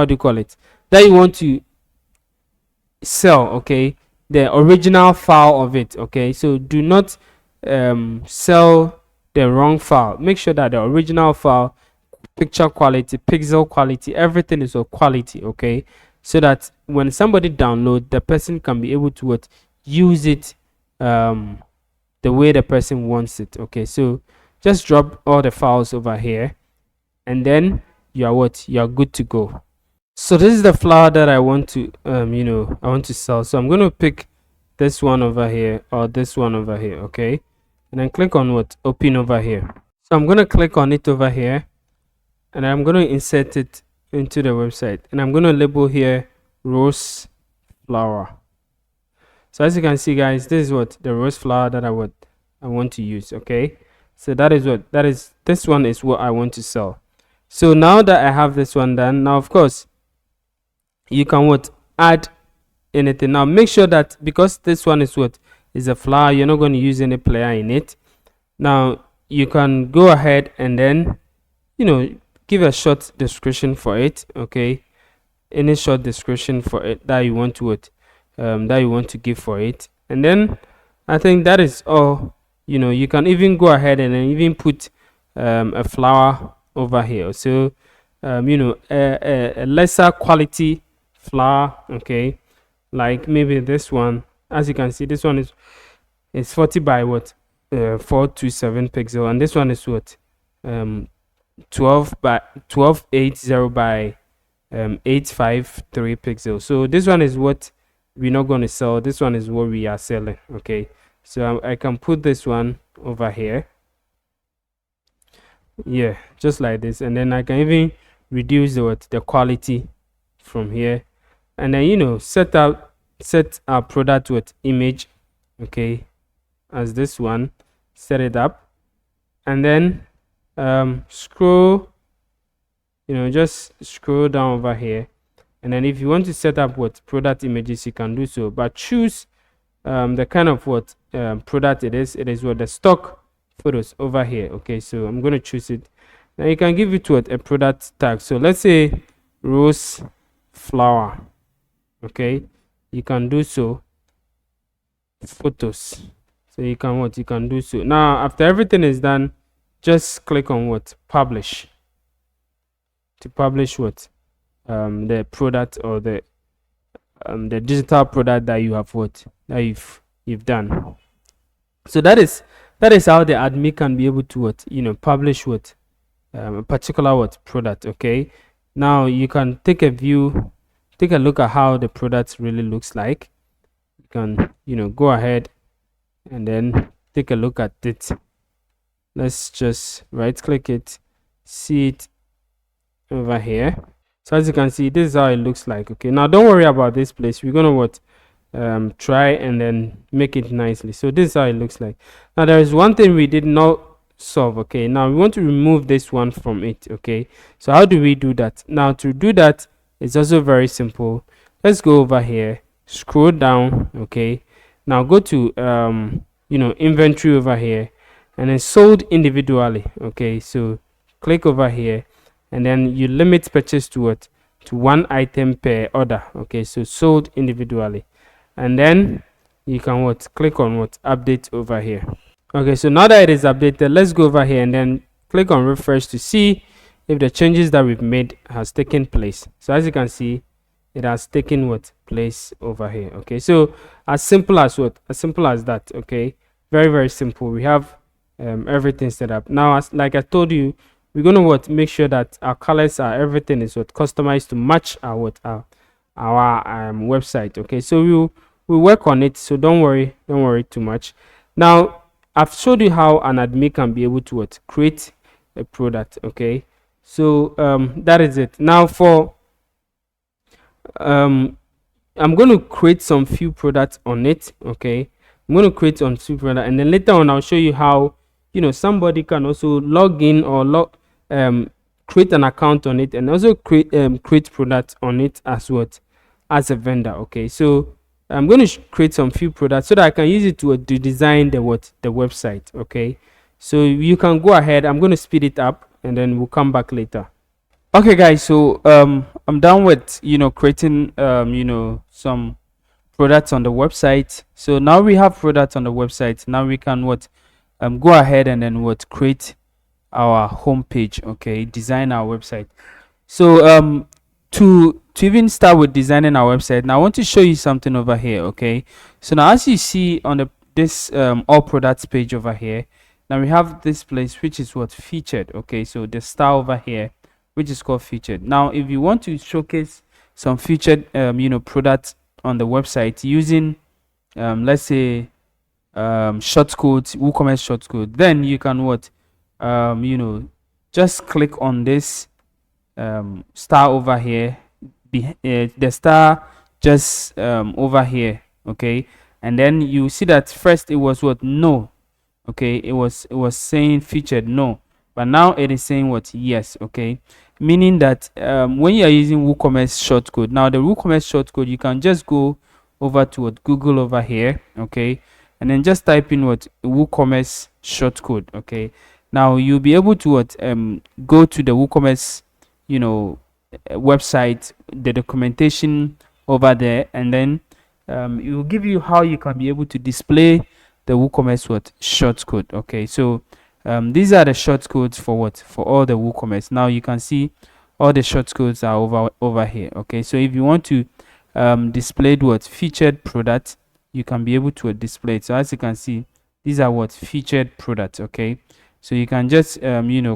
do you call it, that you want to sell. Okay, the original file of it. Okay, so do not sell the wrong file. Make sure that the original file, picture quality, pixel quality, everything is of quality. Okay, so that when somebody download, the person can be able to use it the way the person wants it. Okay, so just drop all the files over here, and then you are good to go. So this is the flower that I want to I want to sell. So I'm going to pick this one over here or this one over here. Okay, and then click on open over here. So I'm going to click on it over here, and I'm going to insert it into the website, and I'm going to label here rose flower. So as you can see, guys, this is the rose flower that I want to use. Okay, so this one is what I want to sell. So now that I have this one done, now of course you can add anything. Now make sure that, because this one is a flower, you're not going to use any player in it. Now you can go ahead and then give a short description for it. Okay, any short description for it that you want to give for it, and then I think that is all. You can even go ahead and then even put a flower over here. So a lesser quality flower. Okay, like maybe this one. As you can see, this one is 40 by 427 pixel, and this one is 1280 by 853 pixels. So this one is what we're not going to sell. This one is what we are selling. Okay, so I can put this one over here, yeah, just like this, and then I can even reduce the quality from here, and then set our product with image. Okay, as this one, set it up, and then scroll, just scroll down over here, And then if you want to set up what product images, you can do so, but choose the kind of what product it is. It is what the stock photos over here. Okay, so I'm going to choose it. Now you can give it what a product tag. So let's say rose flower. Okay, you can do so. Photos. So you can what, you can do so. Now after everything is done, just click on what, publish, to publish what the product or the digital product that you have what, that you've done. So that is how the admin can be able to what, publish what a particular what product. Okay, now you can take a look at how the product really looks like. You can go ahead and then take a look at it. Let's just right click it, see it over here. So as you can see, this is how it looks like. Okay, now don't worry about this place. We're gonna what try and then make it nicely. So this is how it looks like. Now there is one thing we did not solve. Okay, now we want to remove this one from it. Okay, so how do we do that? Now to do that, it's also very simple. Let's go over here, scroll down. Okay, now go to inventory over here, and then sold individually. Okay, so click over here, and then you limit purchase to what, to one item per order. Okay, so sold individually, and then you can what, click on what, update over here. Okay, so now that it is updated, let's go over here and then click on refresh to see if the changes that we've made has taken place. So as you can see, it has taken what, place over here. Okay, so as simple as what, as simple as that. Okay, very simple. We have everything set up now. As like I told you, we're gonna what, make sure that our colors are, everything is what, customized to match our what, our website. Okay, so we'll work on it, so don't worry too much. Now I've showed you how an admin can be able to what, create a product. Okay, so that is it. Now for I'm going to create some few products on it. Okay, I'm going to create on few products, and then later on I'll show you how somebody can also log in or create an account on it, and also create products on it as what, as a vendor. Okay, so I'm going to create some few products so that I can use it to design the website. Okay, so you can go ahead. I'm going to speed it up, and then we'll come back later. Okay guys, so I'm done with creating some products on the website. So now we have products on the website. Now we can what, go ahead and then what, create our home page. Okay, design our website. So to even start with designing our website, now I want to show you something over here. Okay, so now as you see on this all products page over here, now we have this place which is what, featured. Okay, so the star over here, which is called featured. Now if you want to showcase some featured products on the website using let's say shortcode, WooCommerce shortcode, then you can what, just click on this star over here, the star just over here. Okay, and then you see that first it was what, no. Okay, it was saying featured no, but now it is saying what, yes. Okay, meaning that when you are using WooCommerce shortcode, now the WooCommerce shortcode, you can just go over to what, Google over here. Okay, and then just type in what, WooCommerce shortcode. Okay, now you'll be able to what, go to the WooCommerce website, the documentation over there, and then it will give you how you can be able to display the WooCommerce what, shortcode. Okay, so these are the shortcodes for what, for all the WooCommerce. Now you can see all the shortcodes are over here. Okay, so if you want to display what, featured product, you can be able to display it. So as you can see, these are what, featured products. Okay, so you can just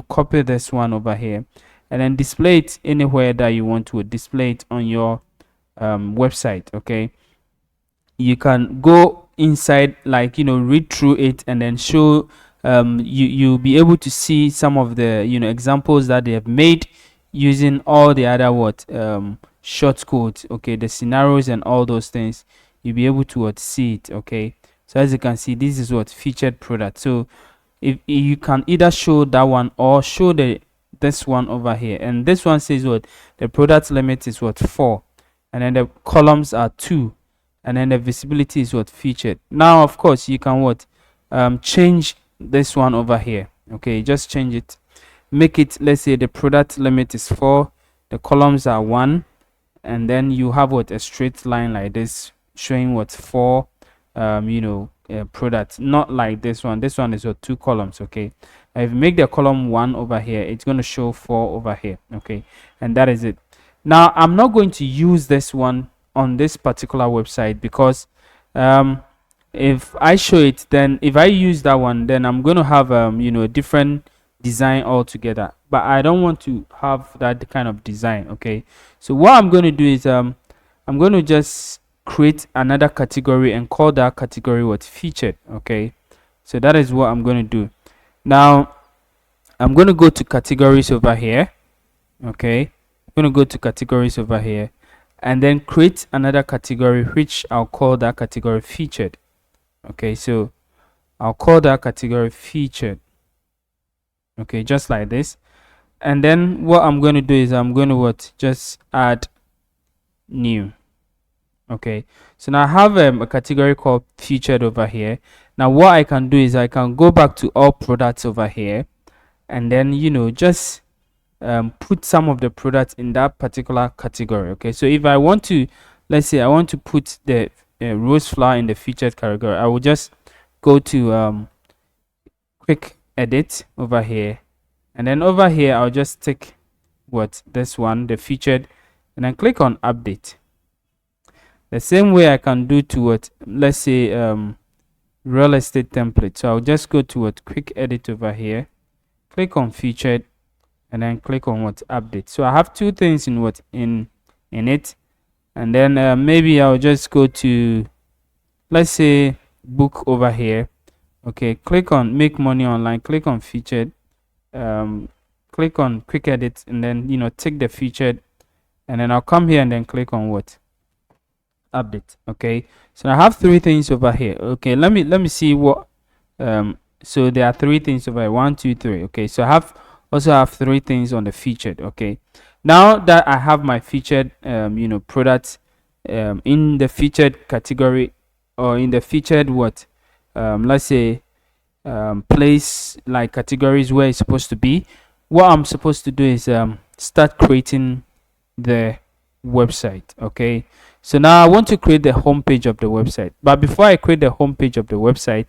copy this one over here and then display it anywhere that you want to display it on your website. Okay, you can go inside, like read through it, and then show you'll be able to see some of the examples that they have made using all the other what shortcodes. Okay, the scenarios and all those things, you'll be able to what, see it. Okay, so as you can see, this is what, featured product. So if you can either show that one or show this one over here, and this one says what, the product limit is what, 4. and then the columns are 2, and then the visibility is what featured. Now of course you can what change this one over here. Okay, just change it, make it, let's say the product limit is 4, the columns are 1, and then you have what a straight line like this showing what 4 products, not like this one. This one is what 2 columns. Okay, if you make the column 1 over here, it's going to show 4 over here. Okay, and that is it. Now I'm not going to use this one on this particular website because if I show it, then if I use that one, then I'm going to have a different design altogether, but I don't want to have that kind of design. Okay, so what I'm going to do is I'm going to just create another category and call that category what featured. Okay, so that is what I'm going to do. Now I'm going to go to categories over here. Okay, I'm going to go to categories over here and then create another category, which I'll call that category featured. Okay, so I'll call that category featured. Okay, just like this. And then what I'm going to do is I'm going to just add new. Okay, so now I have a category called featured over here. Now what I can do is I can go back to all products over here and then just put some of the products in that particular category. Okay, so if I want to, let's say I want to put the rose flower in the featured category, I will just go to quick edit over here, and then over here I'll just take this one, the featured, and then click on update. The same way I can do to let's say real estate template. So I'll just go to quick edit over here, click on featured, and then click on update. So I have 2 things in it, and then maybe I'll just go to, let's say, book over here. Okay, click on make money online, click on featured, click on quick edit, and then take the featured, and then I'll come here and then click on update. Okay, so I have 3 things over here. Okay, let me see what so there are 3 things over here, 1 2 3. Okay, so I also have 3 things on the featured. Okay, now that I have my featured products in the featured category, or in the featured let's say place like categories where it's supposed to be, what I'm supposed to do is start creating the website. Okay, so now I want to create the home page of the website, but before I create the home page of the website,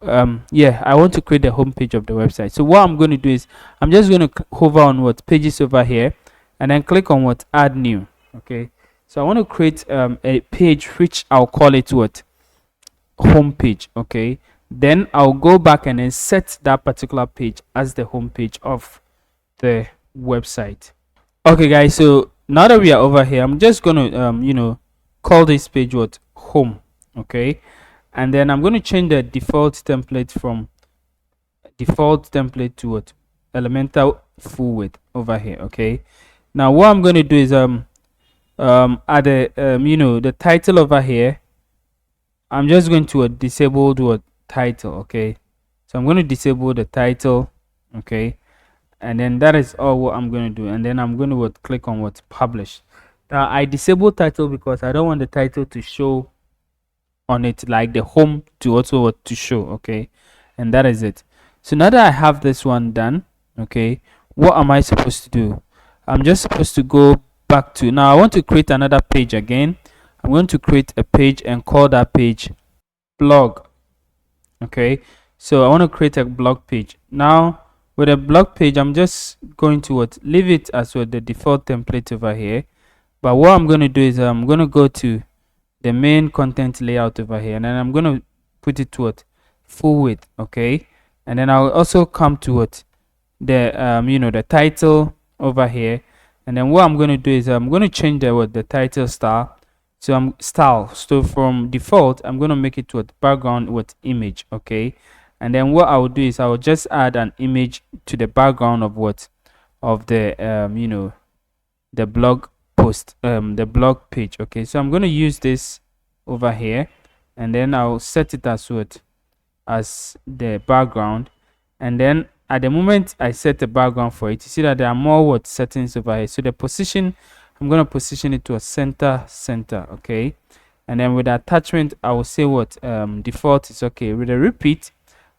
I want to create the home page of the website. So what I'm going to do is I'm just going to hover on pages over here and then click on add new. Okay, so I want to create a page which I'll call it home page. Okay, then I'll go back and then set that particular page as the home page of the website. Okay guys, so now that we are over here, I'm just going to call this page home. Okay, and then I'm going to change the default template from default template to elemental full width over here. Okay, now what I'm going to do is at the the title over here, I'm just going to disable the title. Okay, so I'm going to disable the title. Okay, and then that is all what I'm going to do, and then I'm going to click on publish. Now I disable title because I don't want the title to show on it, like the home to also to show. Okay, and that is it. So now that I have this one done, okay, what am I supposed to do? I'm just supposed to go back to, now I want to create another page again. I'm going to create a page and call that page blog. Okay, so I want to create a blog page. Now with a blog page, I'm just going to leave it as the default template over here, but what I'm going to do is I'm going to go to the main content layout over here, and then I'm going to put it to full width. Okay, and then I'll also come to the the title over here, and then what I'm going to do is I'm going to change the title style. So from default I'm going to make it background image. Okay, and then what I will do is I will just add an image to the background of the the blog post, the blog page. Okay, so I'm going to use this over here, and then I'll set it as the background, and then at the moment I set the background for it, you see that there are more settings over here. So the position, I'm going to position it to a center, okay. And then with the attachment, I will say what default is okay. With the repeat,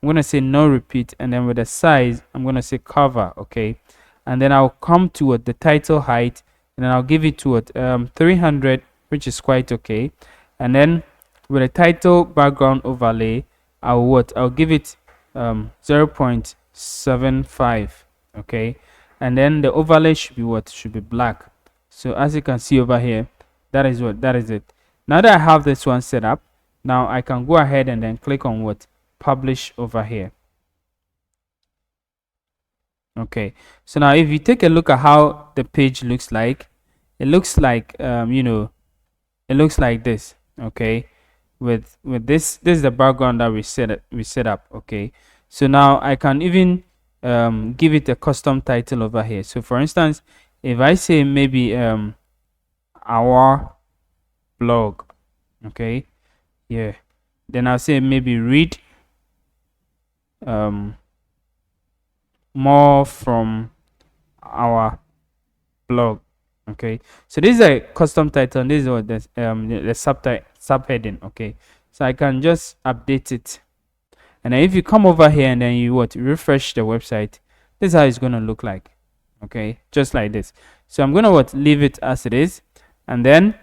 I'm going to say no repeat. And then with the size, I'm going to say cover, okay. And then I'll come to what the title height, and then I'll give it to what 300, which is quite okay. And then with the title background overlay, I'll give it 0.75, okay. And then the overlay should be what should be black. So as you can see over here, that is it. Now that I have this one set up, now I can go ahead and then click on what publish over here. Okay, so now if you take a look at how the page looks like, it looks like it looks like this, okay. With this is the background that we set up, okay. So now I can even give it a custom title over here. So for instance, if I say maybe our blog, okay, yeah, then I'll say maybe read more from our blog, okay. So this is a custom title, and this is what the subheading, okay. So I can just update it, and then if you come over here and then you refresh the website, this is how it's going to look like, okay, just like this. So I'm going to leave it as it is, and then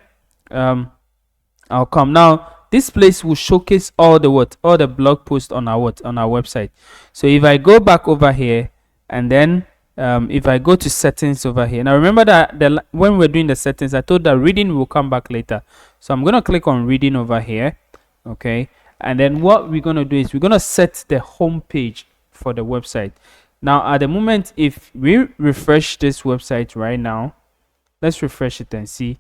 I'll come. Now this place will showcase all the blog posts on our website. So if I go back over here, and then if I go to settings over here, now remember that when we're doing the settings, I told that reading will come back later. So I'm going to click on reading over here, okay. And then what we're going to do is we're going to set the home page for the website. Now at the moment, if we refresh this website right now, let's refresh it and see.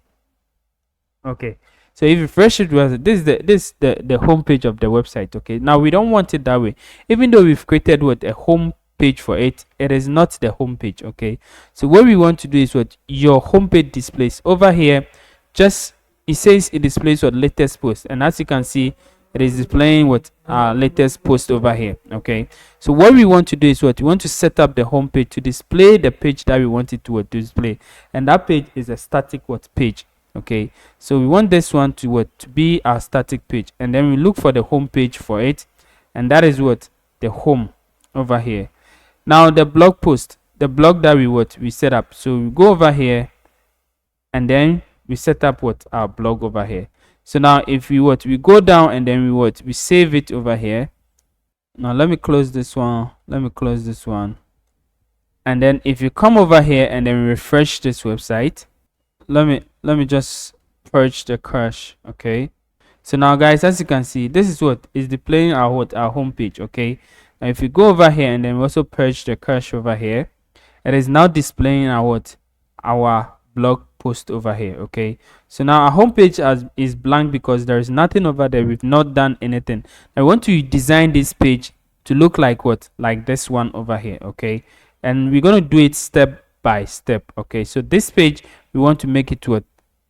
Okay, so if you refresh it, this is the home page of the website, okay. Now we don't want it that way. Even though we've created a home page for it, it is not the home page, okay. So what we want to do is your home page displays over here. Just it says it displays latest post, and as you can see, it is displaying latest post over here, okay. So what we want to do is we want to set up the home page to display the page that we want it to display, and that page is a static page, okay. So we want this one to be our static page, and then we look for the home page for it, and that is the home over here. Now the blog post, the blog that we set up, so we go over here and then we set up our blog over here. So now if we go down and then we save it over here. Now let me close this one, and then if you come over here and then refresh this website, let me just purge the cache, okay. So now guys, as you can see, this is is displaying our home page, okay. Now if you go over here and then we also purge the cache over here, it is now displaying our blog post over here, okay. So now our home page is blank because there is nothing over there. We've not done anything. I want to design this page to look like like this one over here, okay. And we're going to do it step by step, okay. So this page, we want to make it to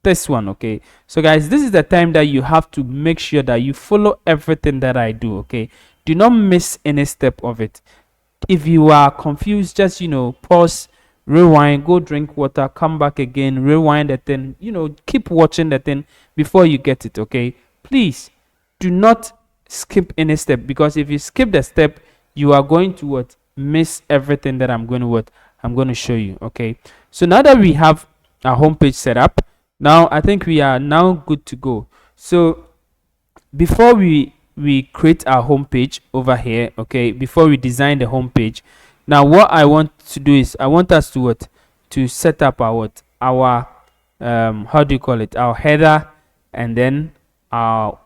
this one, okay. So guys, this is the time that you have to make sure that you follow everything that I do, okay. Do not miss any step of it. If you are confused, just pause, rewind, go drink water, come back again, rewind the thing, keep watching the thing before you get it, okay. Please do not skip any step, because if you skip the step, you are going to miss everything that I'm going to show you, okay. So now that we have our homepage set up, now I think we are now good to go. So before we create our homepage over here, okay, before we design the homepage, now what I want to do is I want us to set up our how do you call it, our header, and then our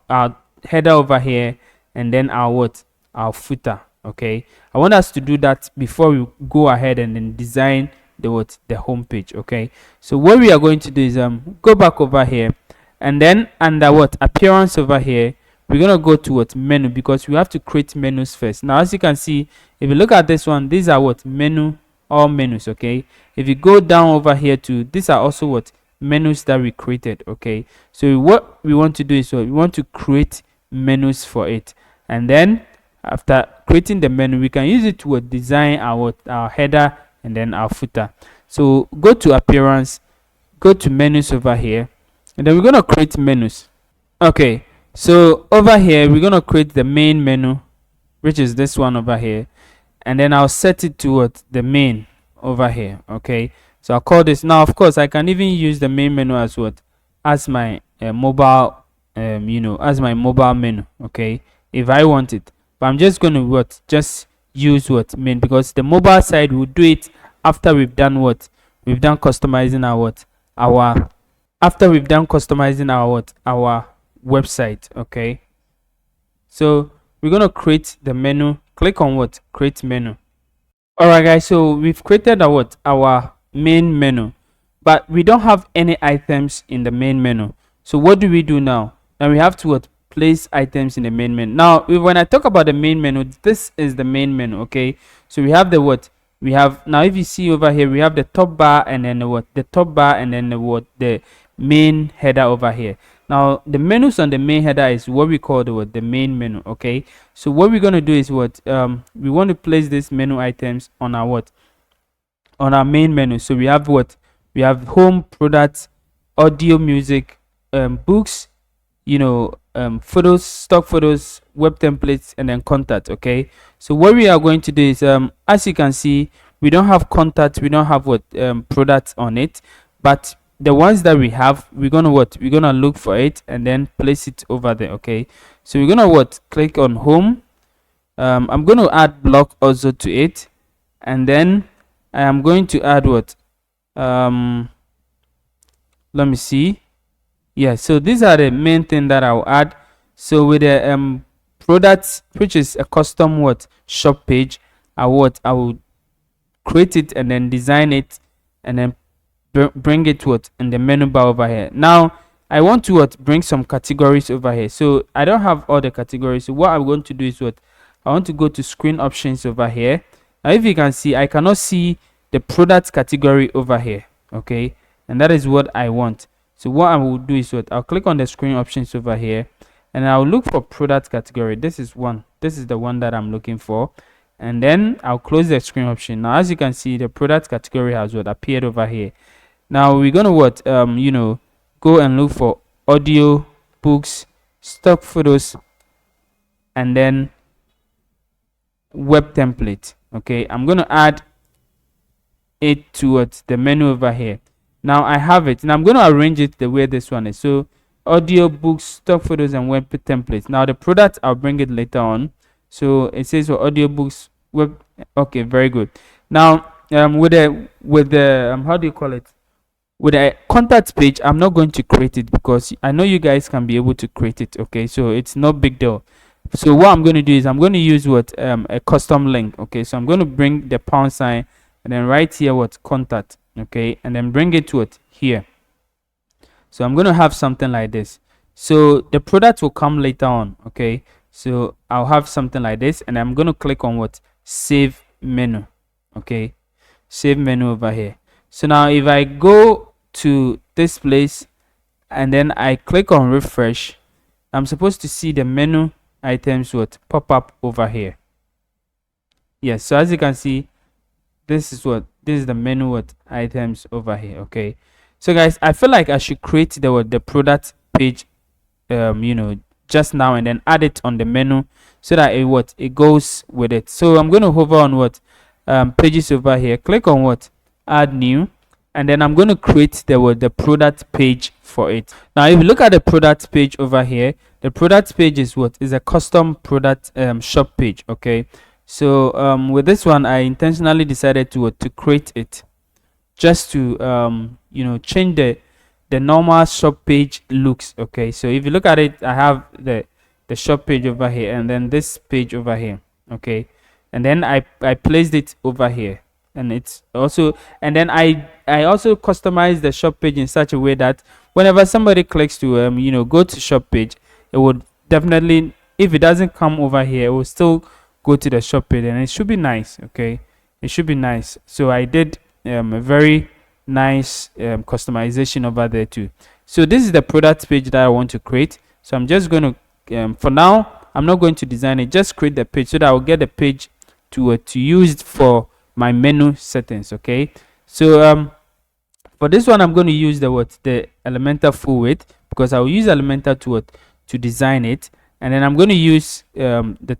header over here, and then our footer, okay. I want us to do that before we go ahead and then design the home page, okay. So what we are going to do is go back over here, and then under appearance over here, we're gonna go to menu, because we have to create menus first. Now as you can see, if you look at this one, these are all menus, okay. If you go down over here to, these are also menus that we created, okay. So what we want to do is we want to create menus for it, and then after creating the menu, we can use it to design our header and then our footer. So go to appearance, go to menus over here, and then we're going to create menus. Okay, so over here we're going to create the main menu, which is this one over here, and then I'll set it to what, the main over here. Okay, so I'll call this. Now of course I can even use the main menu as what, as my mobile as my mobile menu, okay, if I want it. But I'm just going to what, just use what, main, because the mobile side will do it after we've done what, we've done customizing our what, our after we've done customizing our what, our website. Okay, so we're going to create the menu. Click on what, create menu. All right guys, so we've created our what, our main menu, but we don't have any items in the main menu. So what do we do now? Now we have to what, place items in the main menu. Now when I talk about the main menu, this is the main menu. Okay, so we have the what, we have, now if you see over here, we have the top bar, and then the what, the top bar, and then the what, the main header over here. Now the menus on the main header is what we call the what, the main menu. Okay, so what we're going to do is what, we want to place these menu items on our what, on our main menu. So we have what, we have home, products, audio, music, books, photos, stock photos, web templates, and then contact. Okay, so what we are going to do is, as you can see, we don't have contact, we don't have what, products on it, but the ones that we have, we're gonna what, we're gonna look for it and then place it over there. Okay, so we're gonna what, click on home. I'm going to add block also to it, and then I am going to add what, let me see. Yeah, so these are the main thing that I'll add. So with the products, which is a custom what, shop page, I will create it and then design it, and then bring it what, in the menu bar over here. Now I want to what, bring some categories over here. So I don't have all the categories, so what I'm going to do is what, I want to go to screen options over here. Now if you can see, I cannot see the product category over here. Okay, and that is what I want. So what I will do is what, I'll click on the screen options over here, and I'll look for product category. This is the one that I'm looking for, and then I'll close the screen option. Now as you can see, the product category has what, appeared over here. Now we're gonna what, go and look for audio, books, stock photos, and then web template. Okay, I'm gonna add it towards the menu over here. Now I have it, and I'm going to arrange it the way this one is. So audio, books, stock photos, and web templates. Now the product, I'll bring it later on. So it says for audio, books, web. Okay, very good. Now with the how do you call it, with a contact page, I'm not going to create it because I know you guys can be able to create it. Okay, so it's no big deal. So what I'm going to do is I'm going to use what, a custom link. Okay, so I'm going to bring the pound sign, and then right here what, contact. Okay, and then bring it to it here. So I'm going to have something like this. So the product will come later on. Okay, so I'll have something like this, and I'm going to click on what, save menu. Okay, save menu over here. So now if I go to this place and then I click on refresh, I'm supposed to see the menu items what, pop up over here. Yes, so as you can see, this is the menu what, items over here. Okay, so guys, I feel like I should create the product page just now, and then add it on the menu so that it goes with it. So I'm going to hover on what, pages over here, click on what, add new, and then I'm going to create the product page for it. Now if you look at the product page over here, the product page is what, is a custom product shop page. Okay, so with this one, I intentionally decided to create it just to change the normal shop page looks. Okay, so if you look at it, I have the shop page over here, and then this page over here. Okay, and then I placed it over here, and it's also, and then I also customized the shop page in such a way that whenever somebody clicks to go to shop page, it would definitely, if it doesn't come over here, it will still go to the shop page, and it should be nice. Okay, it should be nice. So I did a very nice customization over there too. So this is the product page that I want to create. So I'm just going to for now, I'm not going to design it, just create the page so that I will get the page to use for my menu settings. Okay, so for For this one, I'm going to use the Elementor full width, because I will use Elementor to design it. And then I'm going to use the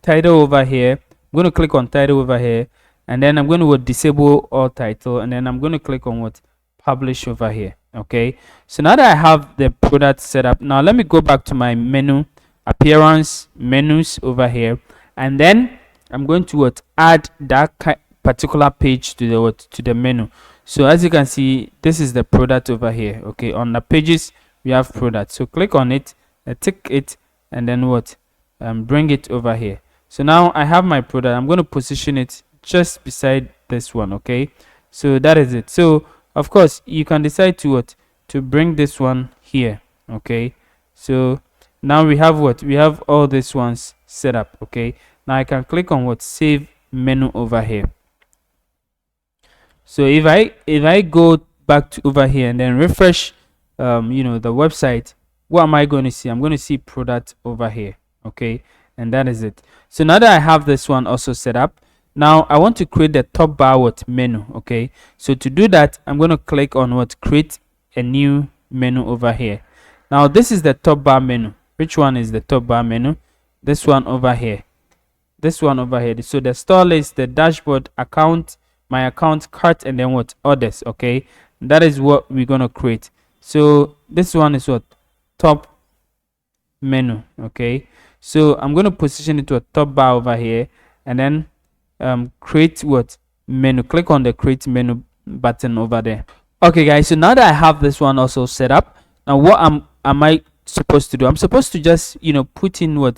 title over here. I'm going to click on title over here, and then I'm going to disable all title, and then I'm going to click on publish over here. Okay, so now that I have the product set up, now let me go back to my menu, appearance, menus over here, and then I'm going to add that particular page to the menu. So as you can see, this is the product over here. Okay, on the pages we have product, so click on it, tick it, and then bring it over here. So now I have my product. I'm going to position it just beside this one. Okay, so that is it. So of course you can decide to bring this one here. Okay, so now we have we have all these ones set up. Okay, now I can click on save menu over here. So if I go back to over here and then refresh the website, what am I going to see? I'm going to see product over here. Okay, and that is it. So now that I have this one also set up, now I want to create the top bar menu. Okay, so to do that, I'm going to click on create a new menu over here. Now this is the top bar menu. Which one is the top bar menu? This one over here. This one over here. So the store list, the dashboard, account, my account, cart, and then others. Okay, that is what we're going to create. So this one is top menu. Okay, so I'm going to position it to a top bar over here, and then create menu. Click on the create menu button over there. Okay guys, so now that I have this one also set up, now what am I supposed to do? I'm supposed to just put in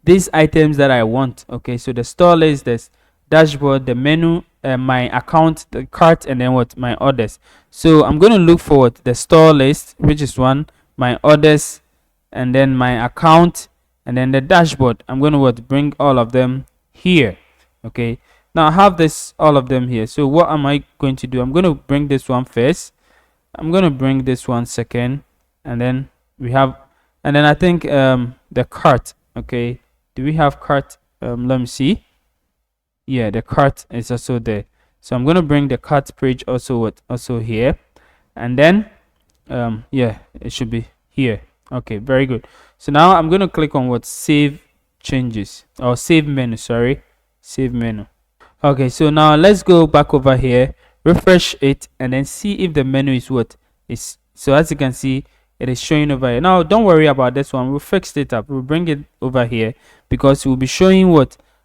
these items that I want. Okay, so the store list, the dashboard, the menu, my account, the cart, and then my orders. So I'm going to look for the store list, which is one, my orders, and then my account, and then the dashboard. I'm going to bring all of them here. Okay, now I have all of them here. So what am I going to do? I'm going to bring this one first, I'm going to bring this one second, and then we have, and then I think the cart. Okay, do we have cart? Let me see. Yeah, the cart is also there. So I'm going to bring the cart page also here, and then yeah, it should be here. Okay, very good. So now I'm going to click on save changes, or save menu, sorry, save menu. Okay, so now let's go back over here, refresh it, and then see if the menu is so as you can see, it is showing over here. Now don't worry about this one, we'll fix it up, we'll bring it over here, because we'll be showing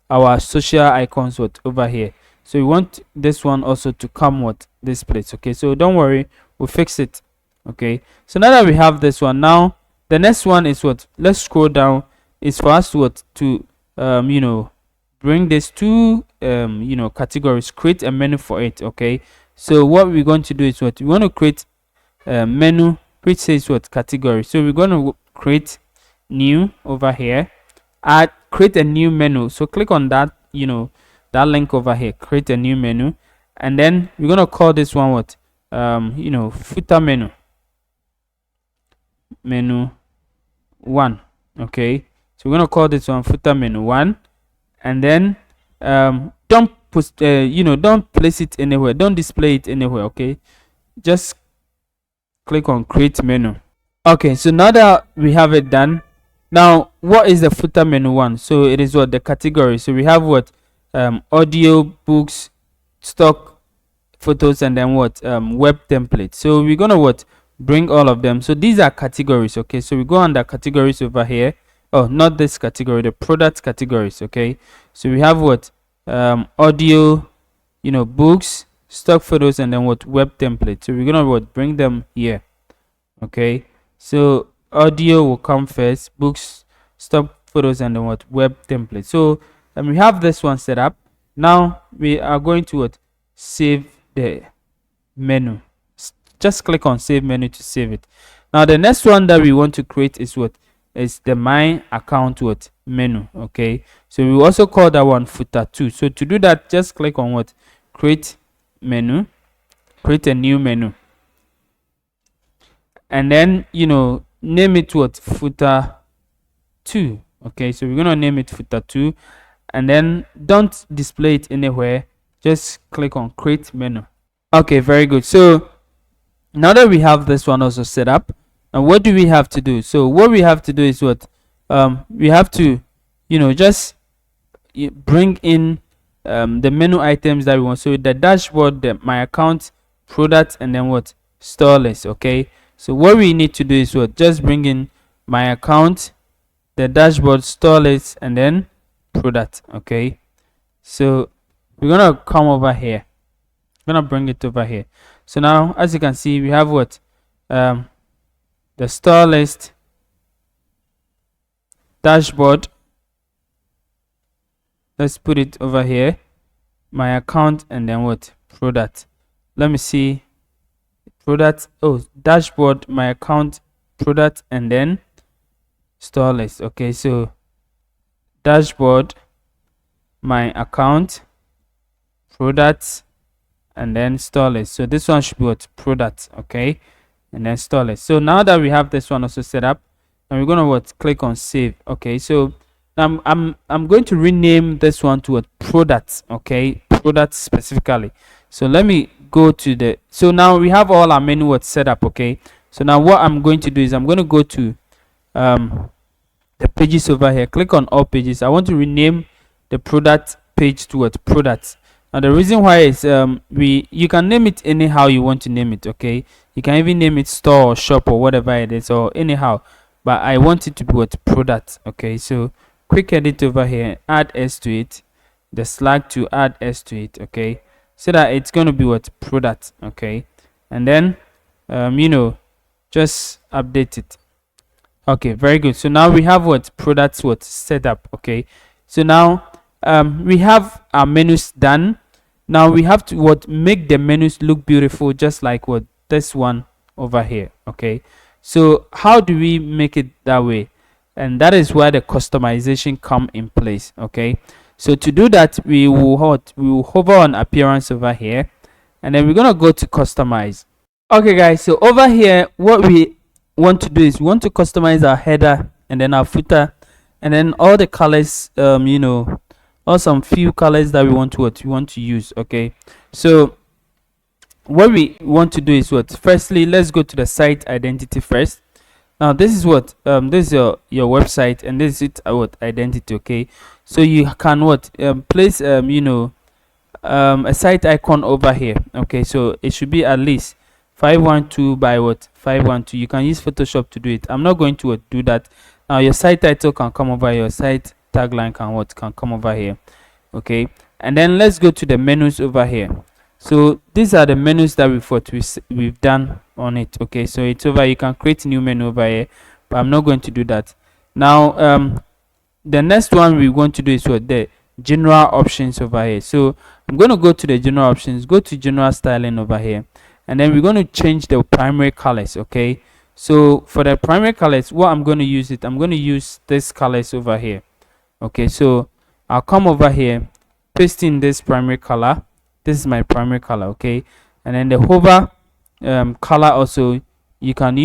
our social icons over here. So we want this one also to come this place. Okay, so don't worry, we'll fix it. Okay, so now that we have this one, now the next one is let's scroll down, is for us to bring these two categories, create a menu for it. Okay, so what we're going to do is we want to create a menu which says category. So we're going to create new over here, create a new menu. So click on that that link over here, create a new menu, and then we're going to call this one footer menu 1. Okay, so we're going to call this one footer menu 1, and then don't post don't place it anywhere, don't display it anywhere. Okay, just click on create menu. Okay, so now that we have it done, now what is the footer menu 1? So it is the category. So we have audio, books, stock, photos, and then web template. So we're gonna bring all of them. So these are categories. Okay, so we go under categories over here. Oh, not this category, the product categories. Okay, so we have audio, books, stock photos, and then web template. So we're gonna bring them here. Okay, so audio will come first, books, stock photos, and then web template. So we have this one set up. Now we are going to save the menu. Just click on save menu to save it. Now the next one that we want to create is is the my account menu. Okay, so we also call that one footer 2. So to do that, just click on create menu, create a new menu, and then name it footer 2. Okay, so we're gonna name it footer 2, and then don't display it anywhere, just click on create menu. Okay, very good. So Now that we have this one also set up, and what do we have to do? So what we have to do is what, we have to, just bring in the menu items that we want. So the dashboard, my account, product, and then what, store list. Okay, so what we need to do is what, just bring in my account, the dashboard, store list, and then product. Okay, so we're gonna come over here, I'm gonna bring it over here. So now, as you can see, we have what, the store list, dashboard. Let's put it over here, my account, and then what, product. Let me see, product, oh, dashboard, my account, product, and then store list. Okay, so dashboard, my account, product, and then store list. So this one should be what, product. Okay, and then store list. So now that we have this one also set up, and we're gonna what, click on save. Okay, so I'm going to rename this one to a product. Okay, product specifically. So let me go to the, so now we have all our menu what set up. Okay, so now what I'm going to do is I'm going to go to the pages over here, click on all pages. I want to rename the product page to what, product. Now the reason why is you can name it anyhow you want to name it. Okay, you can even name it store or shop or whatever it is, or anyhow, but I want it to be what, product. Okay, so quick edit over here, add s to it, the slash to add s to it. Okay, so that it's going to be what, product. Okay, and then just update it. Okay, very good. So now we have what, products what set up. Okay, so now we have our menus done. Now we have to what, make the menus look beautiful, just like what, this one over here. Okay, so how do we make it that way? And that is where the customization come in place. Okay, so to do that, we will hover on appearance over here, and then we're gonna go to customize. Okay guys, so over here what we want to do is we want to customize our header and then our footer, and then all the colors, or some few colors that we want to use. Okay, so what we want to do is what, firstly, let's go to the site identity first. Now this is what, this is your website, and this is it, what, identity. Okay, so you can what, place a site icon over here. Okay, so it should be at least 512 by what, 512. You can use Photoshop to do it. I'm not going to do that. Now your site title can come over here, your site tagline can come over here. Okay, and then let's go to the menus over here. So these are the menus that we've done on it. Okay, so it's over, you can create a new menu over here, but I'm not going to do that now. The next one we want to do is what, the general options over here. So I'm going to go to the general options, go to general styling over here, and then we're going to change the primary colors. Okay, so for the primary colors, what I'm going to use I'm going to use this colors over here. Okay, so I'll come over here, paste in this primary color. This is my primary color. Okay, and then the hover color also, you can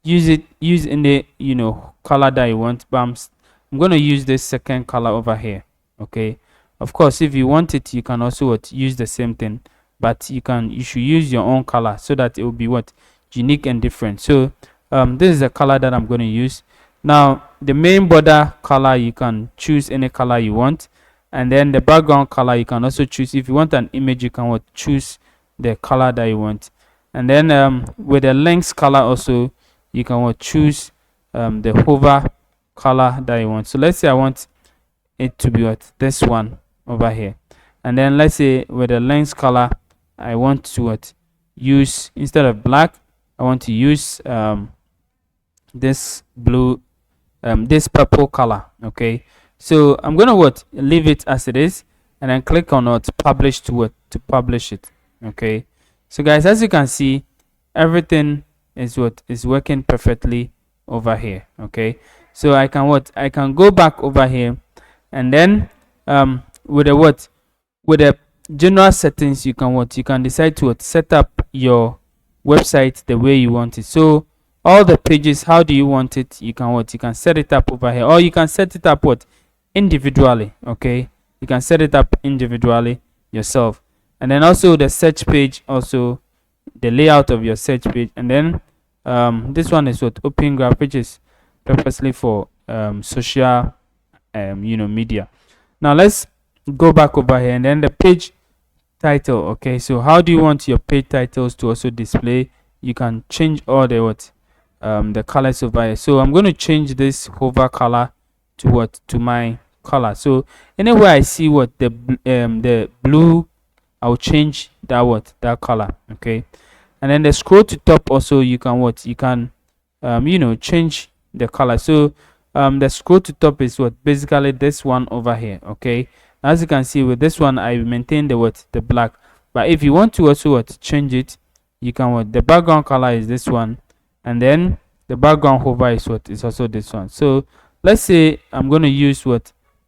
use any color that you want, but I'm going to use this second color over here. Okay, of course, if you want it, you can also use the same thing, but you should use your own color so that it will be what, unique and different. So this is the color that I'm going to use. Now the main border color, you can choose any color you want, and then the background color, you can also choose. If you want an image, you can choose the color that you want, and then with the links color also, you can choose the hover color that you want. So let's say I want it to be this one over here, and then let's say with the links color, I want to use, instead of black, I want to use this blue, this purple color. Okay, so I'm gonna leave it as it is, and then click on publish to publish it. Okay, so guys, as you can see, everything is working perfectly over here. Okay, so I can go back over here, and then with the general settings, you can decide to set up your website the way you want it. So all the pages, how do you want it? You can set it up over here, or you can set it up individually. Okay, you can set it up individually yourself. And then also the search page also, the layout of your search page. And then this one is what open graph, which is purposely for social media. Now let's go back over here, and then the page title. Okay, so how do you want your page titles to also display? You can change all the the colors over here. So I'm going to change this hover color to to my color. So anywhere I see the blue, I'll change that color. Okay, and then the scroll to top also, you can change the color. So the scroll to top is basically this one over here. Okay, as you can see, with this one I maintain the black, but if you want to also change it, you can the background color is this one, and then the background hover is also this one. So let's say I'm going to use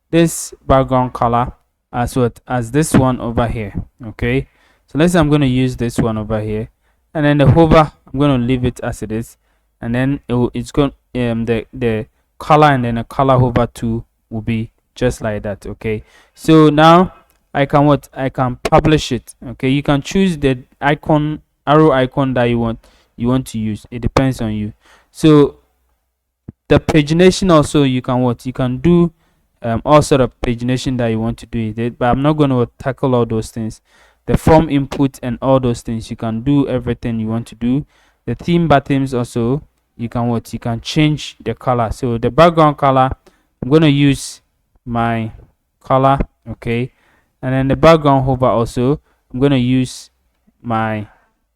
this background color as this one over here. Okay, so let's say I'm going to use this one over here, and then the hover, I'm going to leave it as it is, and then it's going the color and then a color hover too will be just like that. Okay, so now I can publish it. Okay, you can choose the arrow icon that you want to use. It depends on you. So the pagination also, you can do all sort of pagination that you want to do with it, but I'm not going to tackle all those things. The form input and all those things, you can do everything you want to do. The theme buttons also, you can change the color. So the background color, I'm going to use my color. Okay, and then the background hover also, I'm going to use my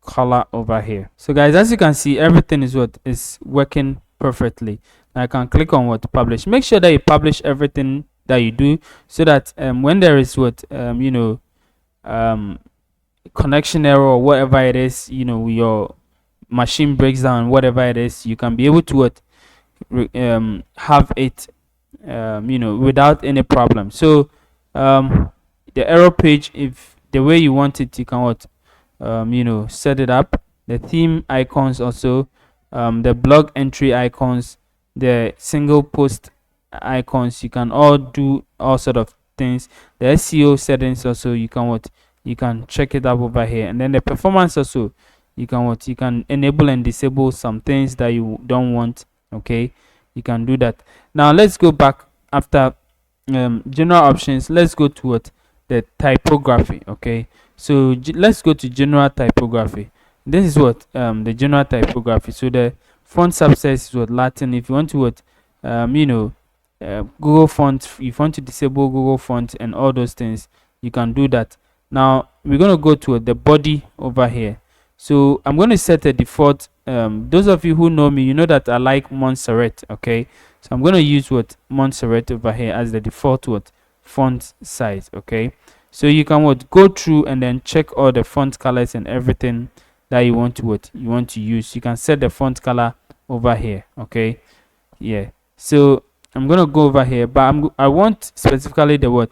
color over here. So guys, as you can see, everything is working perfectly. Now I can click on publish. Make sure that you publish everything that you do, so that when there is connection error or whatever it is, your machine breaks down, whatever it is, you can be able to have it without any problem. So the error page, if the way you want it, you can set it up. The theme icons also, the blog entry icons, the single post icons, you can all do all sort of things. The SEO settings also, you can check it up over here. And then the performance also, you can enable and disable some things that you don't want. Okay, you can do that. Now let's go back after general options. Let's go to the typography. Okay, so let's go to general typography. This is the general typography. So the font subset is Latin. If you want to Google font, if you want to disable Google font and all those things, you can do that. Now we're going to go to the body over here. So I'm going to set a default. Those of you who know me, you know that I like Montserrat. Okay, so I'm going to use Montserrat over here as the default font size. Okay, so you can go through and then check all the font colors and everything that you want to use. You can set the font color over here. Okay, yeah. So I'm gonna go over here, but I want specifically the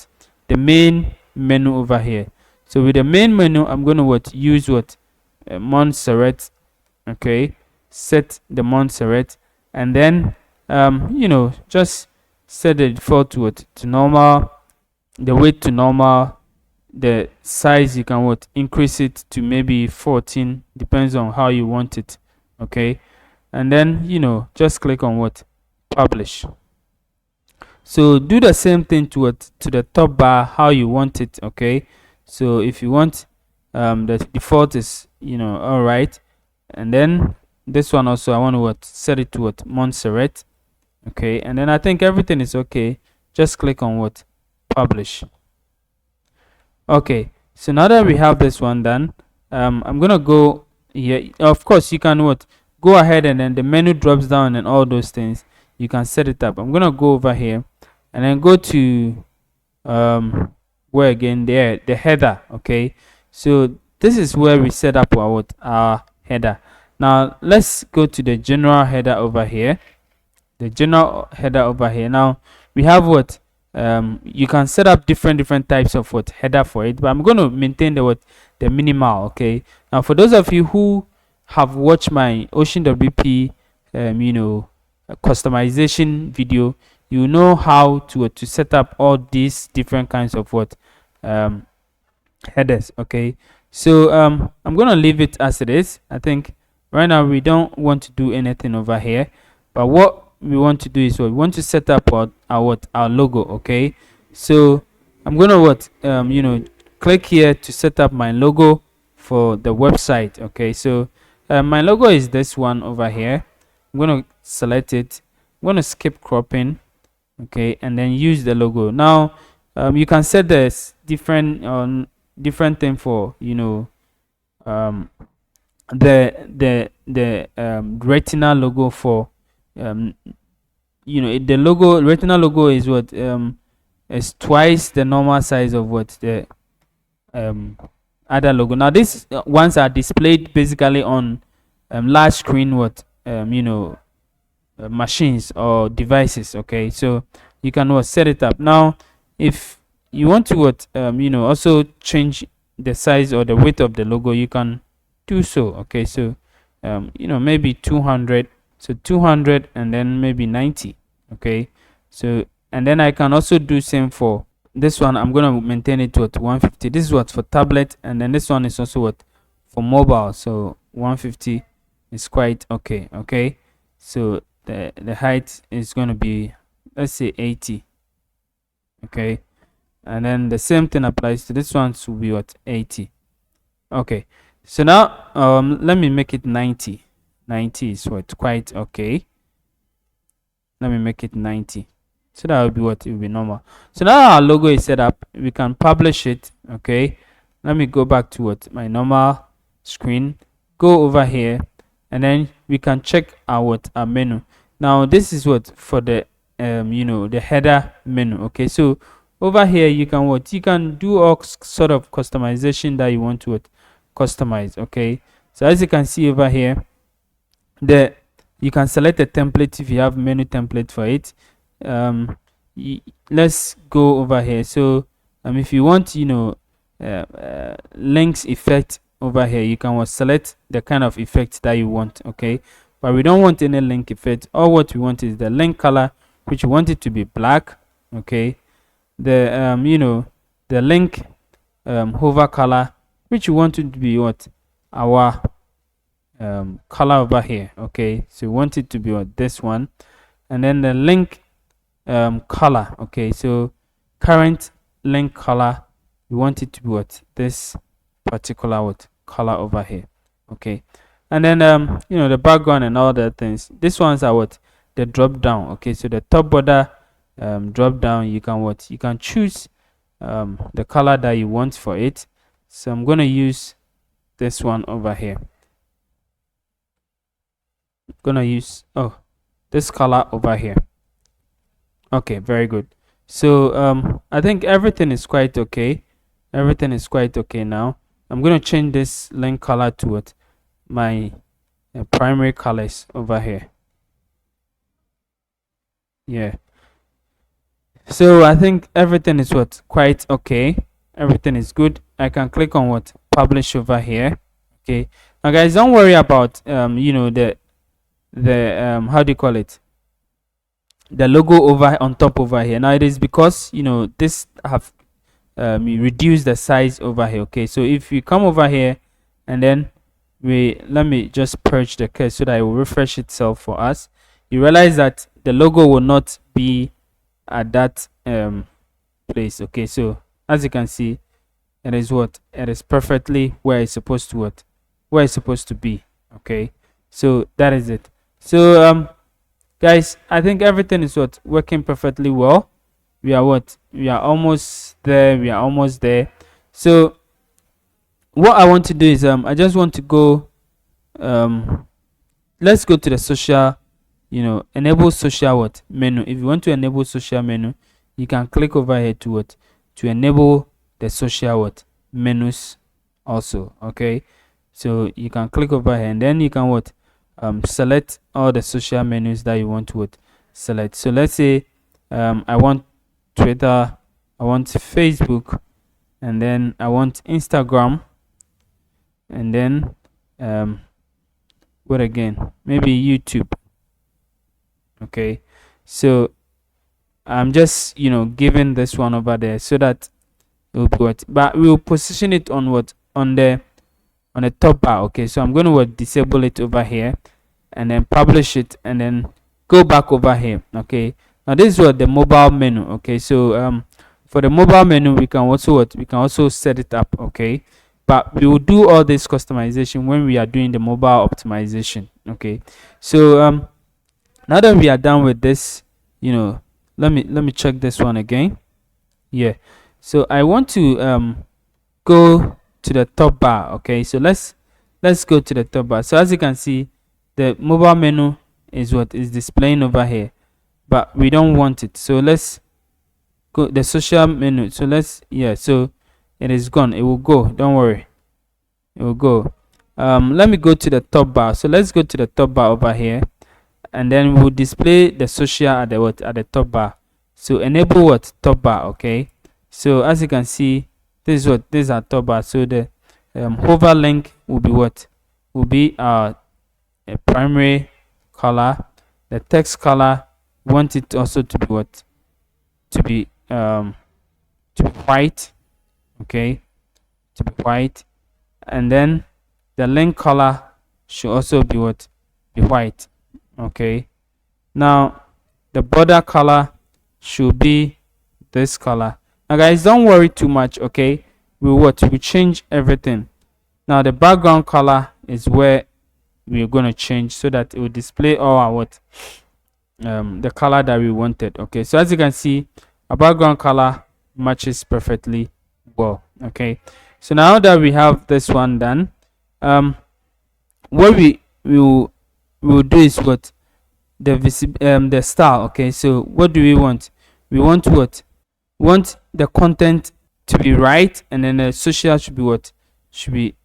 main menu over here. So with the main menu, I'm gonna use Montserrat. Okay, set the Montserrat, and then just set the default to normal, the weight to normal, the size you can increase it to maybe 14, depends on how you want it. Okay, and then just click on publish. So do the same thing to the top bar how you want it. Okay, so if you want the default is all right, and then this one also I want to set it to Montserrat. Okay, and then I think everything is okay. Just click on publish. Okay, so now that we have this one done, I'm gonna go here. Of course you can go ahead, and then the menu drops down and all those things, you can set it up. I'm gonna go over here and then go to where again, there, the header. Okay, so this is where we set up our header. Now let's go to the general header over here. The general header over here. Now we have you can set up different types of header for it, but I'm going to maintain the minimal. Okay, now for those of you who have watched my Ocean WP customization video, you know how to set up all these different kinds of headers. Okay, So I'm gonna leave it as it is. I think right now we don't want to do anything over here, but what we want to do is what we want to set up our logo. Okay, so I'm gonna click here to set up my logo for the website. Okay, so my logo is this one over here. I'm gonna select it. I'm gonna skip cropping. Okay, and then use the logo. Now you can set this different thing for um the retina logo for the logo retina logo is what is twice the normal size of what the um other logo. Now these ones are displayed basically on large screen machines or devices. Okay, so you can set it up. Now if you want to also change the size or the width of the logo, you can do so. Okay, so maybe 200, so 200 and then maybe 90. Okay, so and then I can also do same for this one. I'm going to maintain it to 150. This is what for tablet, and then this one is also what for mobile, so 150 is quite okay. Okay, so the height is going to be, let's say, 80. Okay, and then the same thing applies to this one, to be what 80. Okay, so now let me make it 90. 90 is what quite okay. Let me make it 90, so that will be what it will be normal. So now our logo is set up, we can publish it. Okay, let me go back to what my normal screen, go over here, and then we can check our menu. Now this is what for the the header menu. Okay, so over here you can do all sort of customization that you want to customize. Okay, so as you can see over here, you can select a template if you have menu template for it. Let's go over here. So if you want links effect over here, you can select the kind of effect that you want. Okay, but we don't want any link effect. All what we want is the link color, which we want it to be black. Okay, the the link hover color, which we want it to be what our color over here. Okay, so we want it to be what this one, and then the link color. Okay, so current link color, we want it to be what this particular color over here. Okay, and then the background and all the things, these ones are what the drop down. Okay, so the top border drop down, you can choose the color that you want for it. So I'm going to use this one over here. I'm going to use this color over here. Okay, very good. So I think everything is quite okay. Everything is quite okay now. I'm going to change this link color to what my primary colors over here. Yeah, so I think everything is quite okay. Everything is good. I can click on publish over here. Okay, now guys, don't worry about the how do you call it, the logo over on top over here. Now it is because this have reduce the size over here. Okay, so if you come over here and then let me just purge the cache so that it will refresh itself for us, you realize that the logo will not be at that place. Okay, so as you can see, it is perfectly where it's supposed to where it's supposed to be. Okay, so that is it. So guys, I think everything is working perfectly well. We are almost there. We are almost there. So what I want to do is I just want to go let's go to the social, enable social menu. If you want to enable social menu, you can click over here to enable the social menus also. Okay, so you can click over here and then you can select all the social menus that you want to select. So let's say I want Twitter, I want Facebook, and then I want Instagram, and then what again, maybe YouTube. Okay, so I'm just giving this one over there so that it will be but we will position it on on the top bar. Okay, so I'm going to disable it over here, and then publish it, and then go back over here. Okay, now this is what the mobile menu. Okay, so for the mobile menu, we can also set it up. Okay, but we will do all this customization when we are doing the mobile optimization. Okay, so now that we are done with this, let me check this one again. Yeah, so I want to go to the top bar. Okay, so let's go to the top bar. So as you can see, the mobile menu is what is displaying over here, but we don't want it. So let's go the social menu. So so it is gone. It will go, don't worry, it will go. Let me go to the top bar. So let's go to the top bar over here, and then we'll display the social at the top bar. So enable what top bar. Okay, so as you can see, this is our top bar. So the hover link will be what will be our primary color. The text color, we want it also to be what to be white. Okay, to be white. And then the link color should also be what be white. Okay, now the border color should be this color. Now guys, don't worry too much. Okay, we change everything. Now the background color is where we're going to change, so that it will display all our the color that we wanted. Okay, so as you can see, our background color matches perfectly well. Okay, so now that we have this one done, what we will do is what the style. Okay, so what do we want? We want what want the content to be right, and then the social should be what should be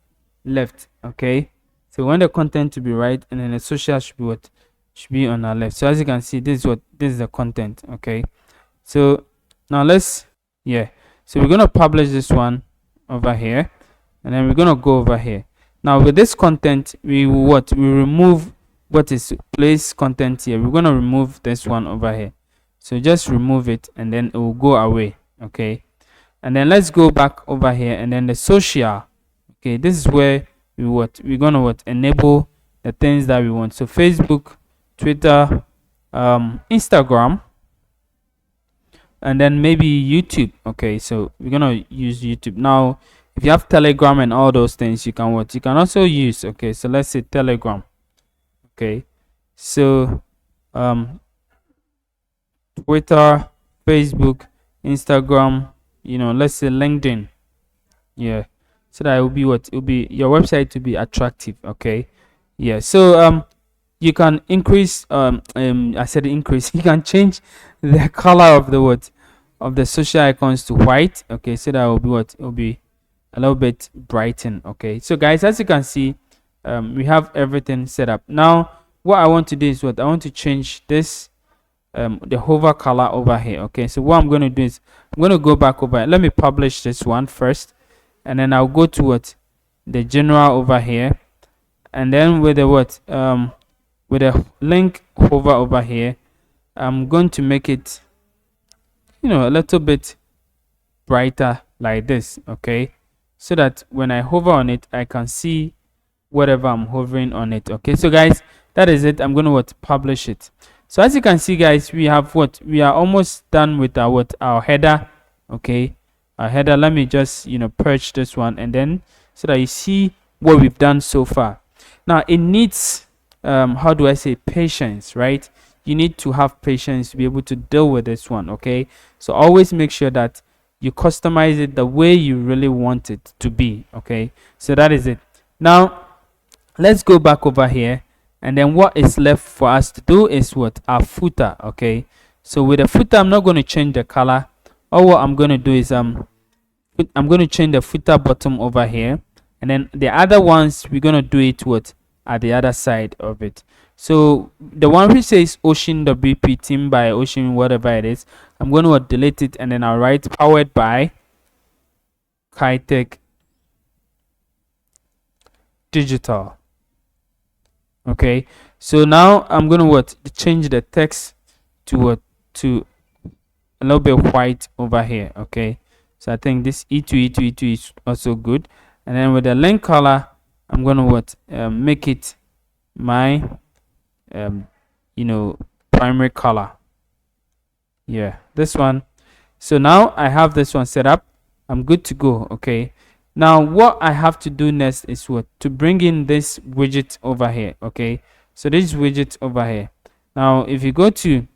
left. Okay, so we want the content to be right, and then the social should be what should be on our left. So as you can see, this is the content. Okay, so now so we're going to publish this one over here, and then we're going to go over here. Now with this content, we remove what is place content here. We're going to remove this one over here. So just remove it, and then it will go away. Okay, and then let's go back over here, and then the social. Okay, this is where we're going to enable the things that we want. So Facebook, Twitter, Instagram, and then maybe YouTube. Okay, so we're gonna use YouTube. Now if you have Telegram and all those things, you can also use. Okay, so let's say Telegram. Okay, so Twitter, Facebook, Instagram, let's say LinkedIn. Yeah, so that it will be your website to be attractive. Okay, yeah, so you can increase I said increase you can change the color of the social icons to white. Okay, so that will be it will be a little bit brighten. Okay, so guys, as you can see, we have everything set up. Now what I want to do is I want to change this the hover color over here. Okay, so what I'm going to do is I'm going to go back over. Let me publish this one first, and then I'll go to the general over here, and then with the with a link hover over here, I'm going to make it a little bit brighter like this. Okay, so that when I hover on it, I can see whatever I'm hovering on it. Okay, so guys, that is it. I'm going to publish it. So as you can see, guys, we have we are almost done with our header. Okay, our header. Let me just purge this one, and then so that you see what we've done so far. Now it needs how do I say patience, right? You need to have patience to be able to deal with this one. Okay, so always make sure that you customize it the way you really want it to be. Okay, so that is it. Now let's go back over here, and then what is left for us to do is our footer. Okay, so with the footer, I'm not going to change the color. All what I'm going to do is I'm going to change the footer bottom over here, and then the other ones we're going to do it at the other side of it. So the one which says Ocean WP Team by Ocean, whatever it is, I'm going to delete it, and then I'll write powered by Kitech Digital. Okay, so now I'm going to change the text to a little bit white over here. Okay, so I think this E2 is also good. and then with the link color, I'm gonna what make it my primary color. Yeah, this one. So now I have this one set up. I'm good to go. Okay, now what I have to do next is what, to bring in this widget over here. Okay, so this widget over here. Now if you go to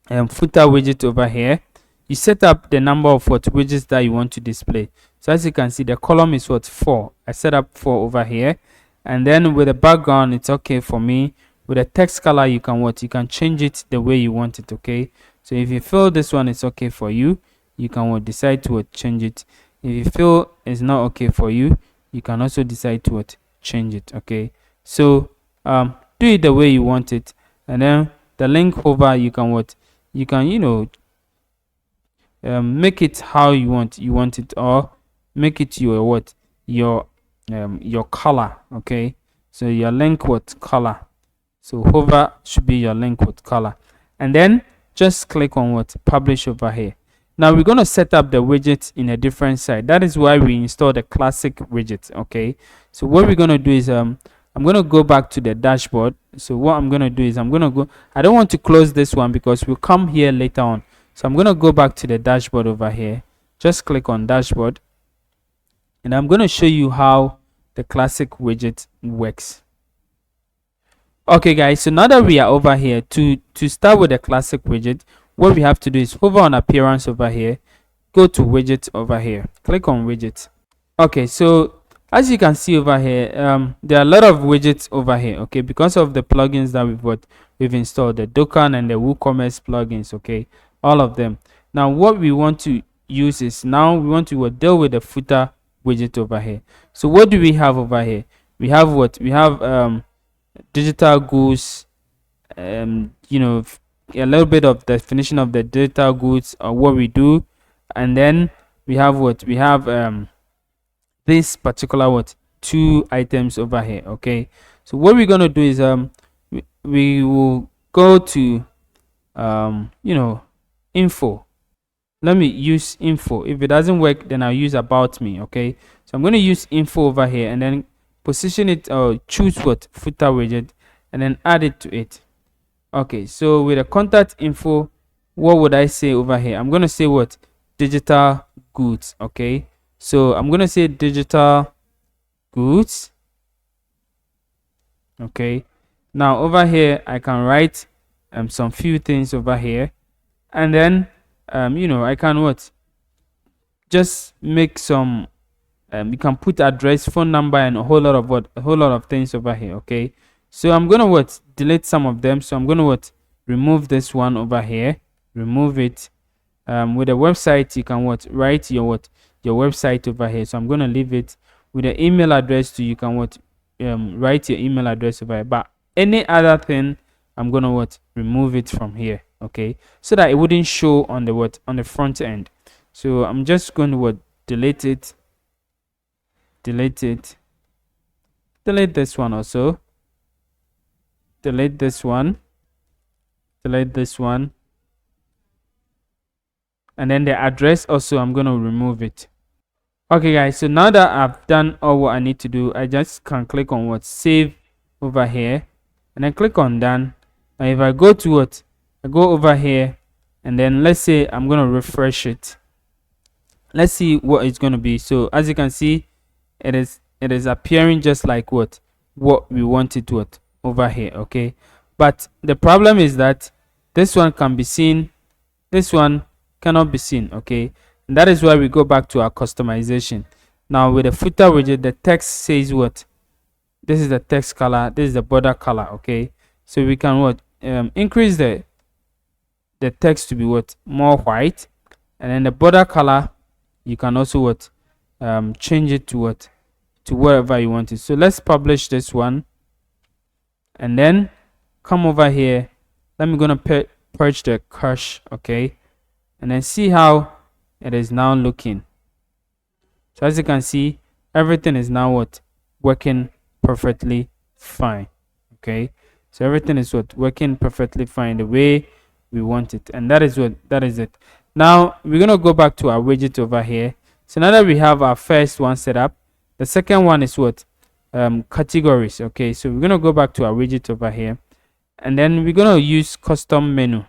footer widget over here, you set up the number of what widgets that you want to display. So as you can see, the column is what, 4. I set up 4 over here, and then with the background, it's okay for me. With the text color, you can change it the way you want it. Okay, so if you feel this one is okay for you, you can decide to change it. If you feel it's not okay for you, you can also decide to change it. Okay, so do it the way you want it, and then the link over, you can make it how you want it, or make it your your color. Okay, so your link color, so hover should be your link color, and then just click on publish over here. Now we're going to set up the widget in a different site. That is why we install the classic widget. Okay, so what we're going to do is I'm going to go back to the dashboard. So what I'm going to do is I don't want to close this one because we'll come here later on. So I'm going to go back to the dashboard over here. Just click on dashboard, and I'm going to show you how the classic widget works. Okay guys, so now that we are over here, to start with the classic widget, what we have to do is hover on appearance over here, go to widget over here, click on widget. Okay, so as you can see over here, there are a lot of widgets over here. Okay, because of the plugins that we've installed, the Docker and the WooCommerce plugins. Okay, all of them. Now what we want to use is, now we want to deal with the footer widget over here. So what do we have over here? We have digital goods, a little bit of definition of the digital goods, or what we do, and then we have this particular 2 items over here. Okay, so what we're going to do is we will go to info. Let me use info. If it doesn't work, then I'll use about me. Okay, so I'm going to use info over here, and then position it, or choose footer widget, and then add it to it. Okay, so with the contact info, what would I say over here? I'm going to say digital goods. Okay, so I'm going to say digital goods. Okay, now over here I can write some few things over here, and then I can just make some you can put address, phone number, and a whole lot of things over here. Okay, so I'm gonna delete some of them. So I'm gonna remove this one over here, remove it. With a website, you can write your website over here. So I'm gonna leave it. With the email address too, you can write your email address over here. But any other thing, I'm gonna remove it from here. Okay, so that it wouldn't show on the front end. So I'm just going to delete it, delete this one also, delete this one, and then the address also, I'm going to remove it. Okay guys, so now that I've done all what I need to do, I just can click on save over here, and then click on done. Now if I go to I go over here, and then let's say I'm going to refresh it. Let's see what it's going to be. So as you can see, it is appearing just like what we wanted over here. Okay, but the problem is that this one can be seen, this one cannot be seen. Okay, and that is why we go back to our customization. Now with the footer widget, the text says this is the text color, this is the border color. Okay, so we can increase the text to be more white, and then the border color, you can also change it to wherever you want it. So let's publish this one, and then come over here. I'm gonna purge the cache. Okay, and then see how it is now looking. So as you can see, everything is now working perfectly fine. Okay, so everything is working perfectly fine the way we want it, and that is it. Now we're gonna go back to our widget over here. So now that we have our first one set up, The second one is what? Categories. Okay, so we're gonna go back to our widget over here, and then we're gonna use custom menu.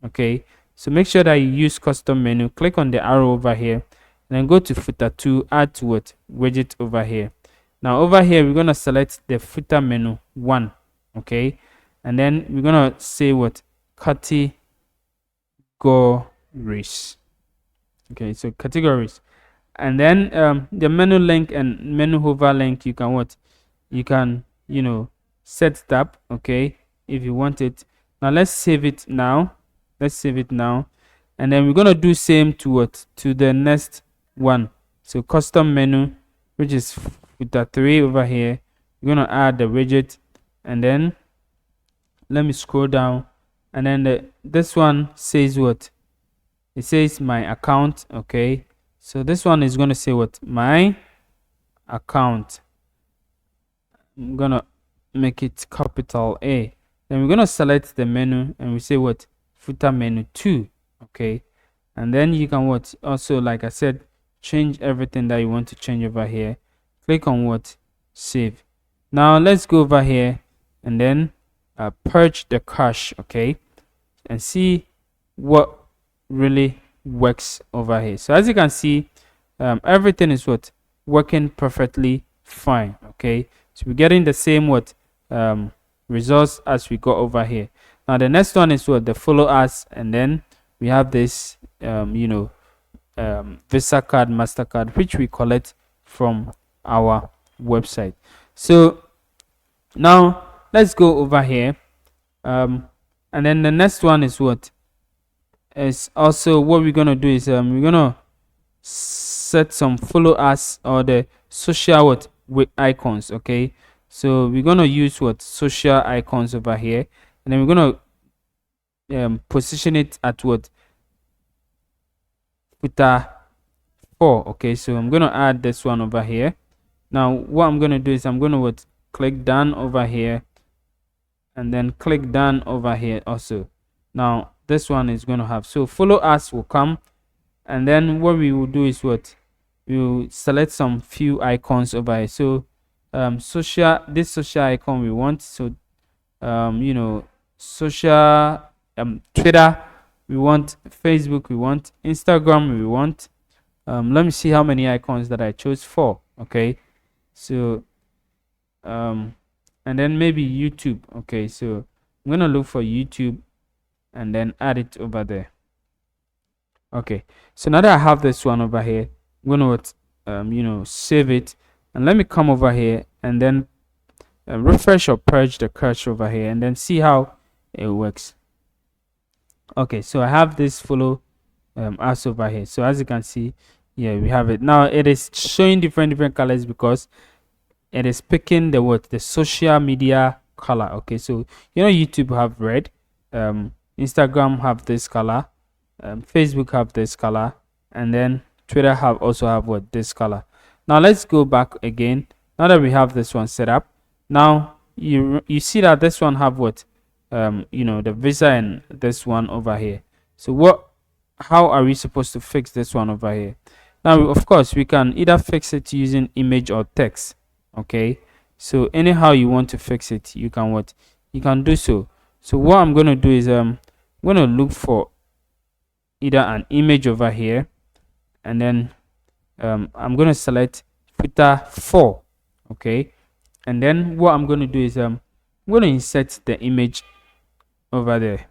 Okay, so make sure that you use custom menu. Click on the arrow over here, and then go to footer 2, add to what? Widget over here. Now over here we're gonna select the footer menu 1. Okay, and then we're gonna say what? Categories. Okay, so categories. And then the menu link and menu hover link, you can what? You can, set that. Okay, if you want it. Now let's save it now. Let's save it now, and then we're gonna do same to what? To the next one. So custom menu, which is footer 3 over here. We're gonna add the widget, and then let me scroll down, and then this one says what? It says my account. Okay, so this one is gonna say what? My account. I'm gonna make it capital A. Then we're gonna select the menu, and we say what? Footer menu 2. Okay, and then you can what? Also, like I said, change everything that you want to change over here. Click on what? Save. Now let's go over here and then purge the cache. Okay, and see what really works over here. So as you can see, everything is what? Working perfectly fine. Okay, so we're getting the same what? Results as we got over here. Now the next one is what? The follow us, and then we have this Visa card, MasterCard, which we collect from our website. So now let's go over here, and then the next one is what? Is also what we're gonna do is we're gonna set some follow us or the social what? With icons. Okay, so we're gonna use what? Social icons over here, and then we're gonna position it at what? Footer 4. Okay, so I'm gonna add this one over here. Now what I'm gonna do is I'm gonna what? Click done over here, and then click done over here also. Now this one is gonna have, so follow us will come, and then what we will do is what? We will select some few icons over here. So this social icon we want. So social, Twitter we want, Facebook we want, Instagram we want. Let me see how many icons that I chose. 4. Okay, so and then maybe YouTube. Okay, so I'm gonna look for YouTube and then add it over there. Okay, so now that I have this one over here, I'm gonna save it, and let me come over here and then refresh or purge the cache over here, and then see how it works. Okay, so I have this follow us over here. So as you can see, yeah, we have it. Now it is showing different colors because it is picking the what? The social media color. Okay, so YouTube have red, Instagram have this color, Facebook have this color, and then Twitter also have what? This color. Now let's go back again. Now that we have this one set up, now you see that this one have what? The Visa and this one over here. So how are we supposed to fix this one over here? Now of course we can either fix it using image or text. Okay, so anyhow you want to fix it, you can do so. So what I'm going to do is I'm going to look for either an image over here, and then I'm going to select footer 4. Okay, and then what I'm going to do is I'm going to insert the image over there,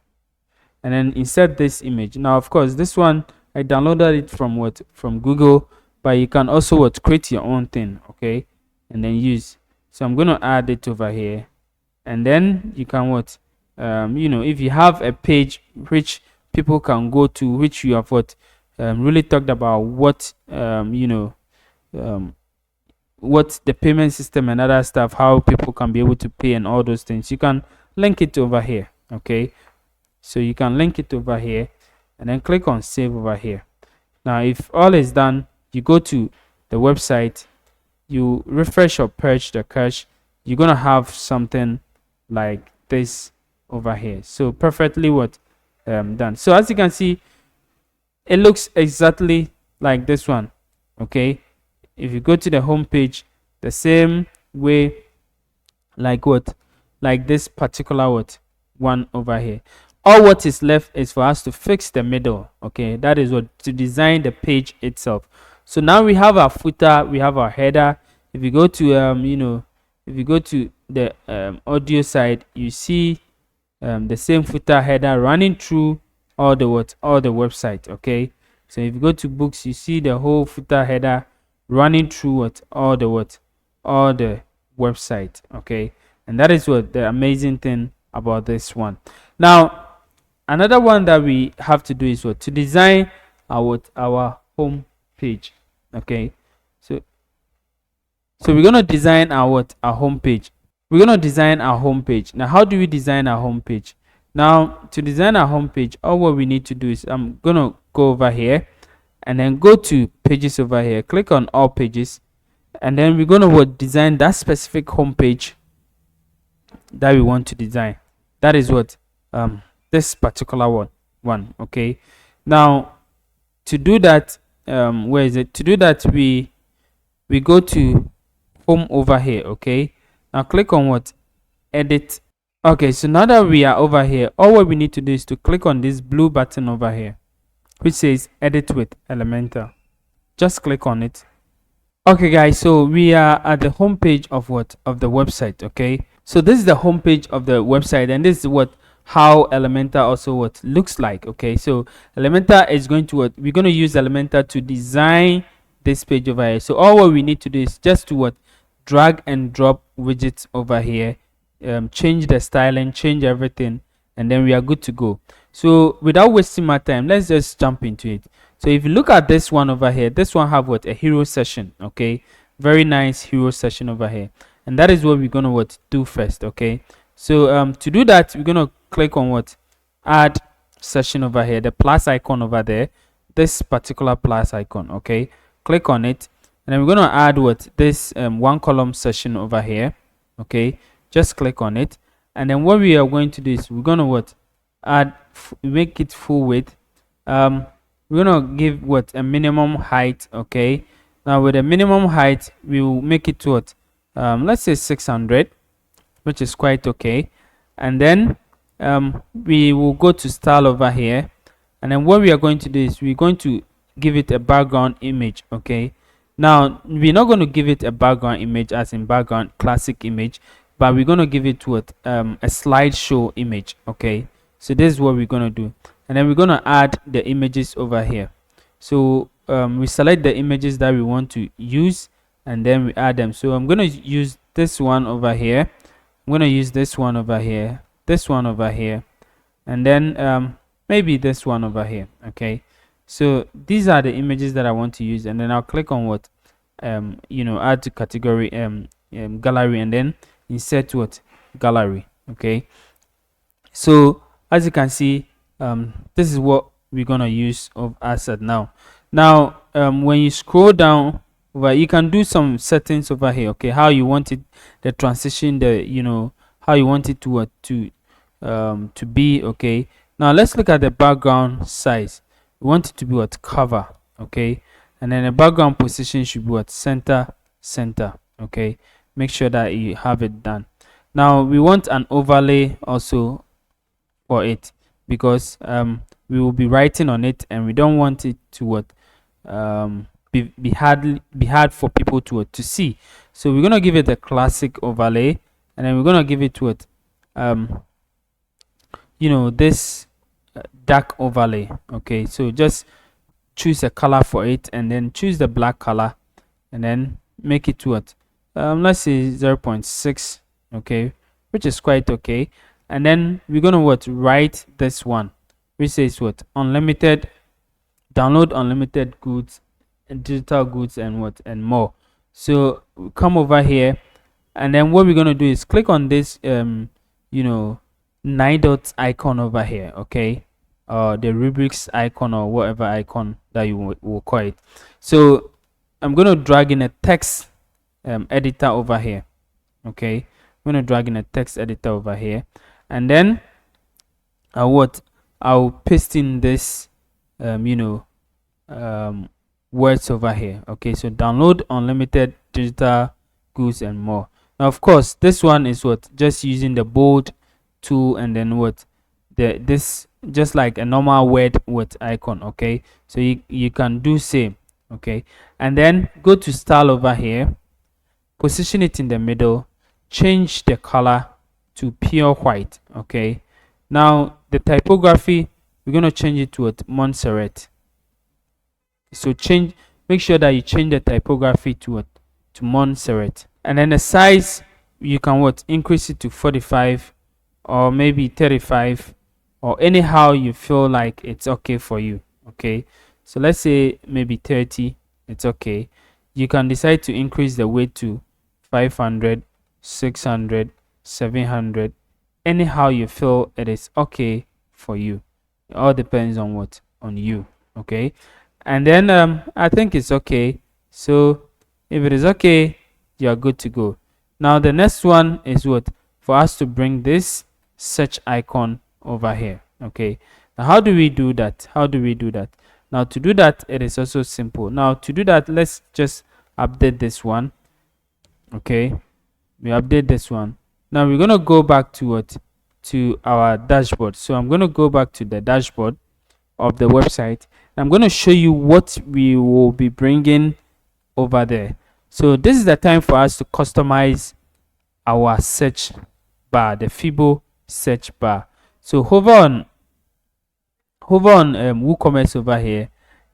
and then insert this image. Now of course this one I downloaded it from Google, but you can also create your own thing. Okay, and then use. So I'm going to add it over here, and then you can if you have a page which people can go to, which you have really talked about what the payment system and other stuff, how people can be able to pay and all those things, you can link it over here. Okay, so you can link it over here and then click on save over here. Now if all is done, you go to the website, you refresh or purge the cache, you're gonna have something like this over here. So perfectly done. So as you can see, it looks exactly like this one. Okay, if you go to the home page, the same way like what, like this particular one over here. All what is left is for us to fix the middle. Okay, that is what, to design the page itself. So now we have our footer, we have our header. If you go to if you go to the audio side, you see the same footer header running through all the website. Okay, so if you go to books, you see the whole footer header running through all the website. Okay, and that is what the amazing thing about this one. Now another one that we have to do is what, to design our home page. Okay, so we're gonna design our home page. We're gonna design our home page. Now how do we design our home page? Now to design our home page, all what we need to do is, I'm gonna go over here and then go to pages over here, click on all pages, and then we're gonna design that specific home page that we want to design. That is what this particular one. Okay, now to do that, where is it? To do that, we go to home over here. Okay, now click on what, edit. Okay, so now that we are over here, all what we need to do is to click on this blue button over here which says edit with Elementor. Just click on it. Okay guys, so we are at the home page of the website. Okay, so this is the home page of the website, and this is how Elementor also looks like. Okay, so Elementor is going to we're going to use Elementor to design this page over here. So all what we need to do is just to drag and drop widgets over here, change the styling, change everything, and then we are good to go. So without wasting my time, let's just jump into it. So if you look at this one over here, this one have a hero session. Okay, very nice hero session over here, and that is what we're gonna do first. Okay, so to do that, we're gonna click on add session over here, the plus icon over there, this particular plus icon. Okay, click on it, and then we're gonna add this one column session over here. Okay, just click on it, and then what we are going to do is we're gonna add, make it full width. We're gonna give a minimum height. Okay, now with a minimum height, we will make it to let's say 600, which is quite okay. And then we will go to style over here, and then what we are going to do is we're going to give it a background image. Okay, now we're not going to give it a background image as in background classic image, but we're going to give it a slideshow image. Okay, so this is what we're going to do, and then we're going to add the images over here. So we select the images that we want to use, and then we add them. So I'm going to use this one over here, I'm going to use this one over here, this one over here, and then maybe this one over here. Okay, so these are the images that I want to use, and then I'll click on add to category gallery, and then insert gallery. Okay, so as you can see, this is what we're gonna use of asset now. When you scroll down over, you can do some settings over here. Okay, how you want it, the transition, how you want it to be. Okay, now let's look at the background size. We want it to be cover. Okay, and then the background position should be center. Okay, make sure that you have it done. Now we want an overlay also for it, because we will be writing on it, and we don't want it to be hard for people to see. So we're gonna give it a classic overlay, and then we're gonna give it this dark overlay. Okay, so just choose a color for it, and then choose the black color, and then make it let's say 0.6. okay, which is quite okay. And then we're gonna write this one, which says unlimited, download unlimited goods and digital goods and more. So we come over here, and then what we're gonna do is click on this 9 dots icon over here. Okay, the rubrics icon, or whatever icon that you will call it. So I'm gonna drag in a text editor over here. Okay, I'm gonna drag in a text editor over here, and then I'll paste in this words over here. Okay, so download unlimited digital goods and more. Now of course this one is what, just using the bold tool, and then what, this just like a normal word with icon. Okay, so you can do same. Okay, and then go to style over here, position it in the middle, change the color to pure white. Okay, now the typography, we're going to change it to what, Montserrat. So make sure that you change the typography to what, to Montserrat. And then the size, you can what, increase it to 45 or maybe 35, or anyhow you feel like it's okay for you. Okay, so let's say maybe 30, it's okay. You can decide to increase the weight to 500, 600, 700, anyhow you feel it is okay for you. It all depends on what, on you. Okay, and then I think it's okay. So if it is okay, you are good to go. Now the next one is what, for us to bring this search icon over here. Okay, now how do we do that? Now to do that, it is also simple. Now to do that, let's just update this one. Okay, we update this one. Now we're going to go back to what, to our dashboard. So I'm going to go back to the dashboard of the website. I'm going to show you what we will be bringing over there. So this is the time for us to customize our search bar, the Fibo search bar. So hover on WooCommerce over here,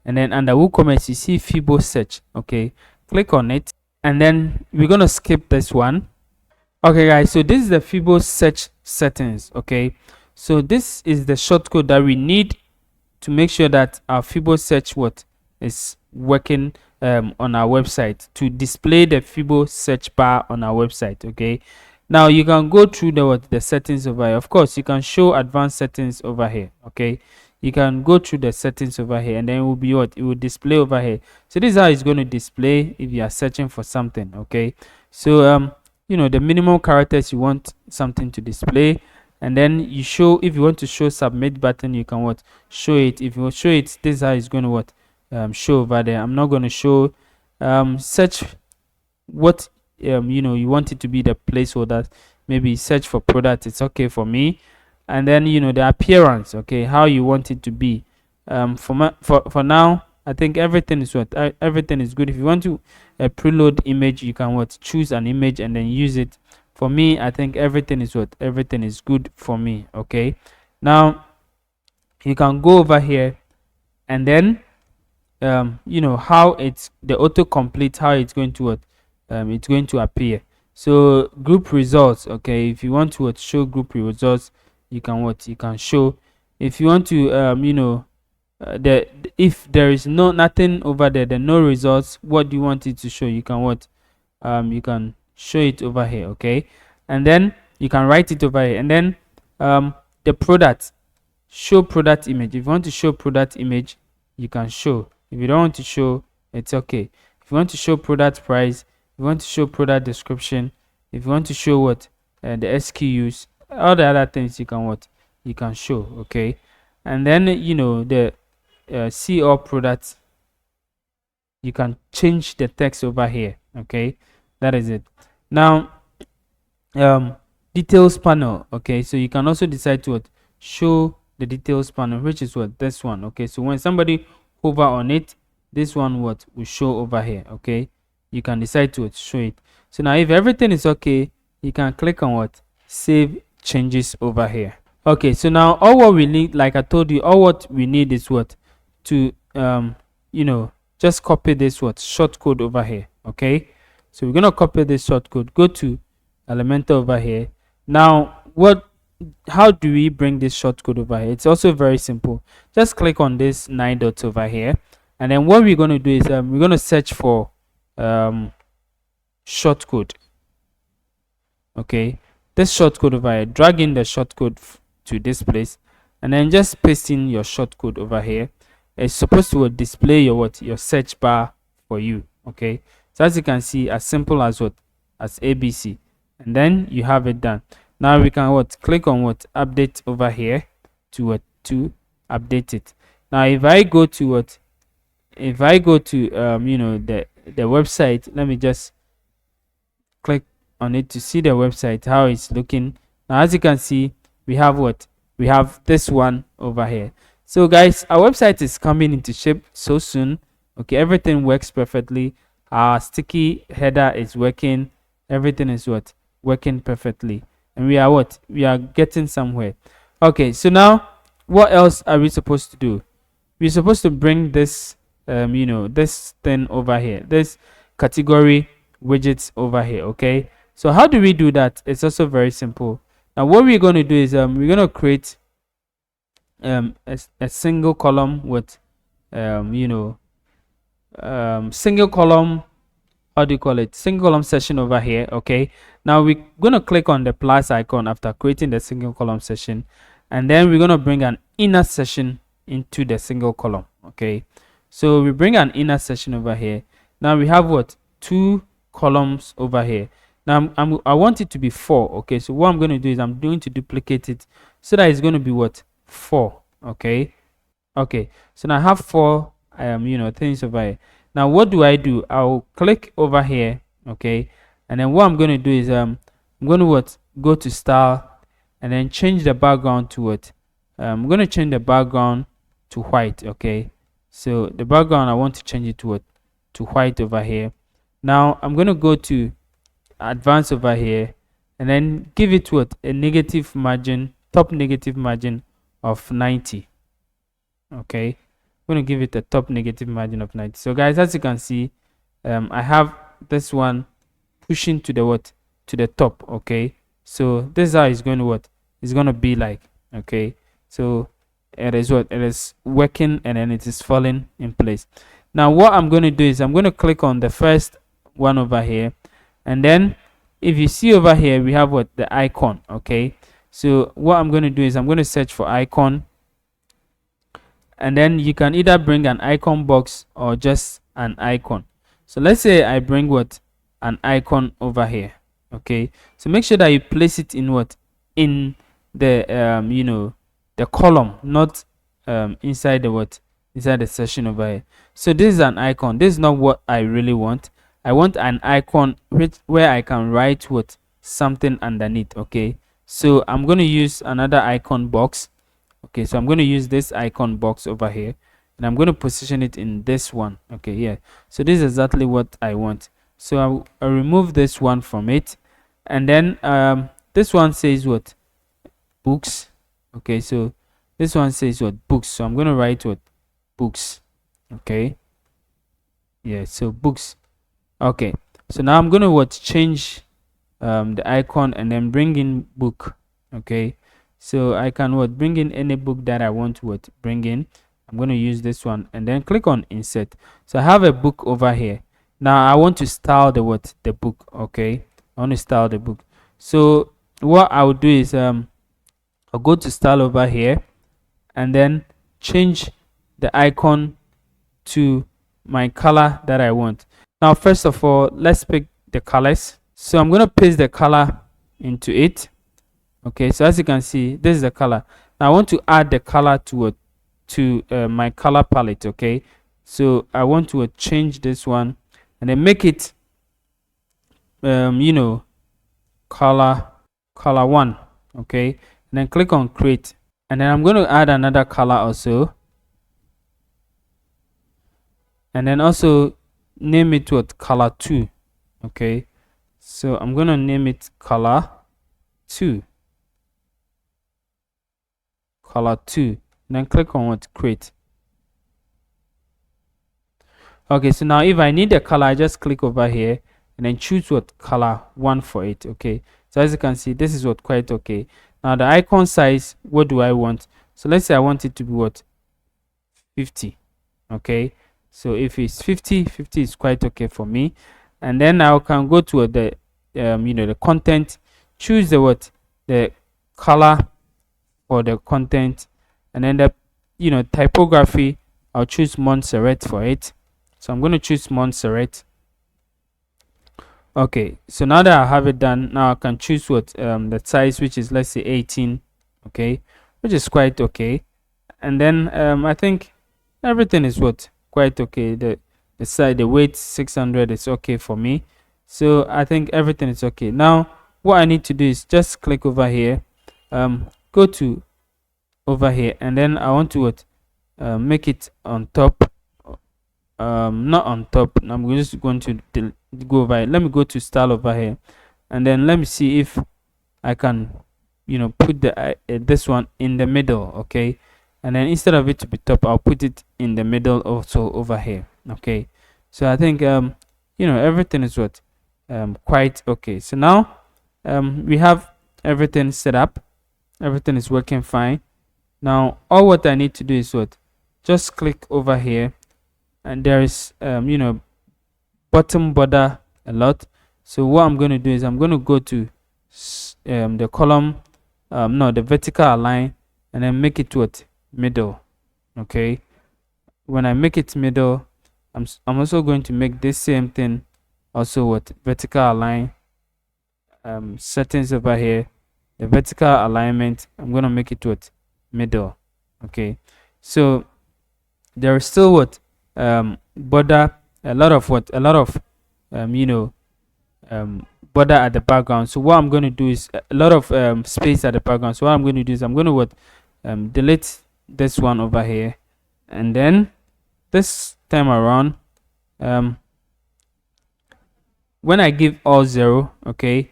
and then under WooCommerce you see Fibo search. Okay, click on it, and then we're going to skip this one. Okay guys, so this is the Fibo search settings. Okay, so this is the shortcode that we need to make sure that our Fibo search what is working on our website, to display the Fibo search bar on our website. Okay, now you can go through the settings over here. Of course you can show advanced settings over here. Okay, you can go through the settings over here, and then it will be what, it will display over here. So this is how it's going to display if you are searching for something. Okay, so you know, the minimum characters you want something to display, and then you show, if you want to show submit button, you can what, show it. If you show it, this is how it's going to what, show over there. I'm not going to show search what you know, you want it to be the placeholder. Maybe search for product, it's okay for me. And then you know, the appearance, okay, how you want it to be. For now, I think everything is what, everything is good. If you want to preload image, you can what, choose an image and then use it. For me, I think everything is what, everything is good for me. Okay, now you can go over here, and then you know, how it's the autocomplete, how it's going to what, it's going to appear. So group results, okay, if you want to what, show group results, you can what, you can show. If you want to you know, if there is nothing over there, the no results, what do you want it to show, you can what, you can show it over here. Okay, and then you can write it over here, and then the product, show product image. If you want to show product image, you can show. If you don't want to show, it's okay. If you want to show product price, if you want to show product description, if you want to show what, the SKUs, all the other things, you can what, you can show. Okay, and then you know, the see all products, you can change the text over here. Okay, that is it. Now details panel. Okay, so you can also decide to what, show the details panel, which is what, this one. Okay, so when somebody hover on it, this one what, will show over here. Okay, you can decide to show it. So now if everything is okay, you can click on what, save changes over here. Okay, so now all what we need, like I told you, all what we need is what, to you know, just copy this what, short code over here. Okay, so we're gonna copy this short code, go to Elementor over here. Now how do we bring this short code over here? It's also very simple. Just click on this 9 dots over here, and then what we're going to do is we're going to search for short code. Okay, this short code over here, drag in the short code to this place, and then just paste in your short code over here. It's supposed to display your what, your search bar for you. Okay, so as you can see, as simple as what, as ABC, and then you have it done. Now we can what, click on what, update over here to what, to update it. Now if I go to what, if I go to you know, the website, let me just click on it to see the website, how it's looking. Now as you can see, we have what? We have this one over here. So guys, our website is coming into shape so soon. Okay, everything works perfectly. Our sticky header is working. Everything is what? Working perfectly. And we are what? We are getting somewhere. Okay, so now what else are we supposed to do? We're supposed to bring this this thing over here, this category widgets over here. Okay, so how do we do that? It's also very simple. Now what we're going to do is we're going to create a single column with single column, how do you call it, single column session over here. Okay, now we're going to click on the plus icon after creating the single column session, and then we're going to bring an inner session into the single column. Okay, so we bring an inner session over here. Now we have what? 2 columns over here. Now I want it to be 4. Okay, so what I'm going to do is I'm going to duplicate it so that it's going to be what? 4. Okay, so now I have 4 things over here. Now what do? I'll click over here. Okay, and then what I'm going to do is I'm going to what? Go to style and then change the background to what? I'm going to change the background to white. Okay, so the background I want to change it to what? To white over here. Now I'm going to go to advanced over here and then give it what? A negative margin, top negative margin of 90. Okay, I'm going to give it a top negative margin of 90. So guys, as you can see, I have this one pushing to the what? To the top. Okay, so this is how it's going to what? It's going to be like. Okay, so it is what? It is working and then it is falling in place. Now what I'm going to do is I'm going to click on the first one over here, and then if you see over here we have what? The icon. Okay, so what I'm going to do is I'm going to search for icon, and then you can either bring an icon box or just an icon. So let's say I bring what? An icon over here. Okay, so make sure that you place it in what? In the the column, not inside the what? Inside the session over here. So this is an icon. This is not what I really want. I want an icon where I can write what? Something underneath. Okay, so I'm going to use another icon box. Okay, so I'm going to use this icon box over here and I'm going to position it in this one. Okay, yeah, so this is exactly what I want. So I'll remove this one from it, and then this one says what? Books. Okay, so this one says what? Books. So I'm going to write what? Books. Okay, yeah, so books. Okay, so now I'm going to what? Change the icon and then bring in book. Okay, so I can what? Bring in any book that I want to what? Bring in. I'm going to use this one and then click on insert. So I have a book over here. Now I want to style the what? The book. Okay, I want to style the book. So what I will do is I'll go to style over here and then change the icon to my color that I want. Now first of all, let's pick the colors. So I'm going to paste the color into it. Okay, so as you can see, this is the color. Now I want to add the color to my color palette. Okay, so I want to change this one and then make it color 1. Okay, and then click on create, and then I'm going to add another color also, and then also name it what? Color 2. Okay, so I'm going to name it color 2. Color 2, and then click on what? Create. Okay, so now if I need a color, I just click over here and then choose what? Color 1 for it. Okay, so as you can see, this is what? Quite okay. Now the icon size, what do I want? So let's say I want it to be what? 50. Okay, so if it's 50 is quite okay for me. And then I can go to the the content, choose the what? The color for the content, and then the typography, I'll choose Montserrat for it. So I'm going to choose Montserrat. Okay, so now that I have it done, now I can choose what? The size, which is, let's say, 18. Okay, which is quite okay. And then I think everything is what? Quite okay. The size, the weight 600 is okay for me. So I think everything is okay. Now what I need to do is just click over here, go to over here, and then I want to what, make it on top, not on top. I'm just going to go over here. Let me go to style over here, and then let me see if I can, put the this one in the middle. Okay, and then instead of it to be top, I'll put it in the middle also over here. Okay, so I think everything is what, quite okay. So now we have everything set up, everything is working fine. Now all what I need to do is what, just click over here, and there is bottom border a lot. So what I'm going to do is I'm going to go to the column, no, the vertical align, and then make it what, middle. Okay, when I make it middle, I'm also going to make this same thing also what, vertical align, settings over here, the vertical alignment, I'm going to make it what, middle. Okay, so there is still what, border, a lot of what, a lot of border at the background. So what I'm going to do is a lot of space at the background. So what I'm going to do is I'm going to what, delete this one over here, and then this time around, when I give all 0, okay,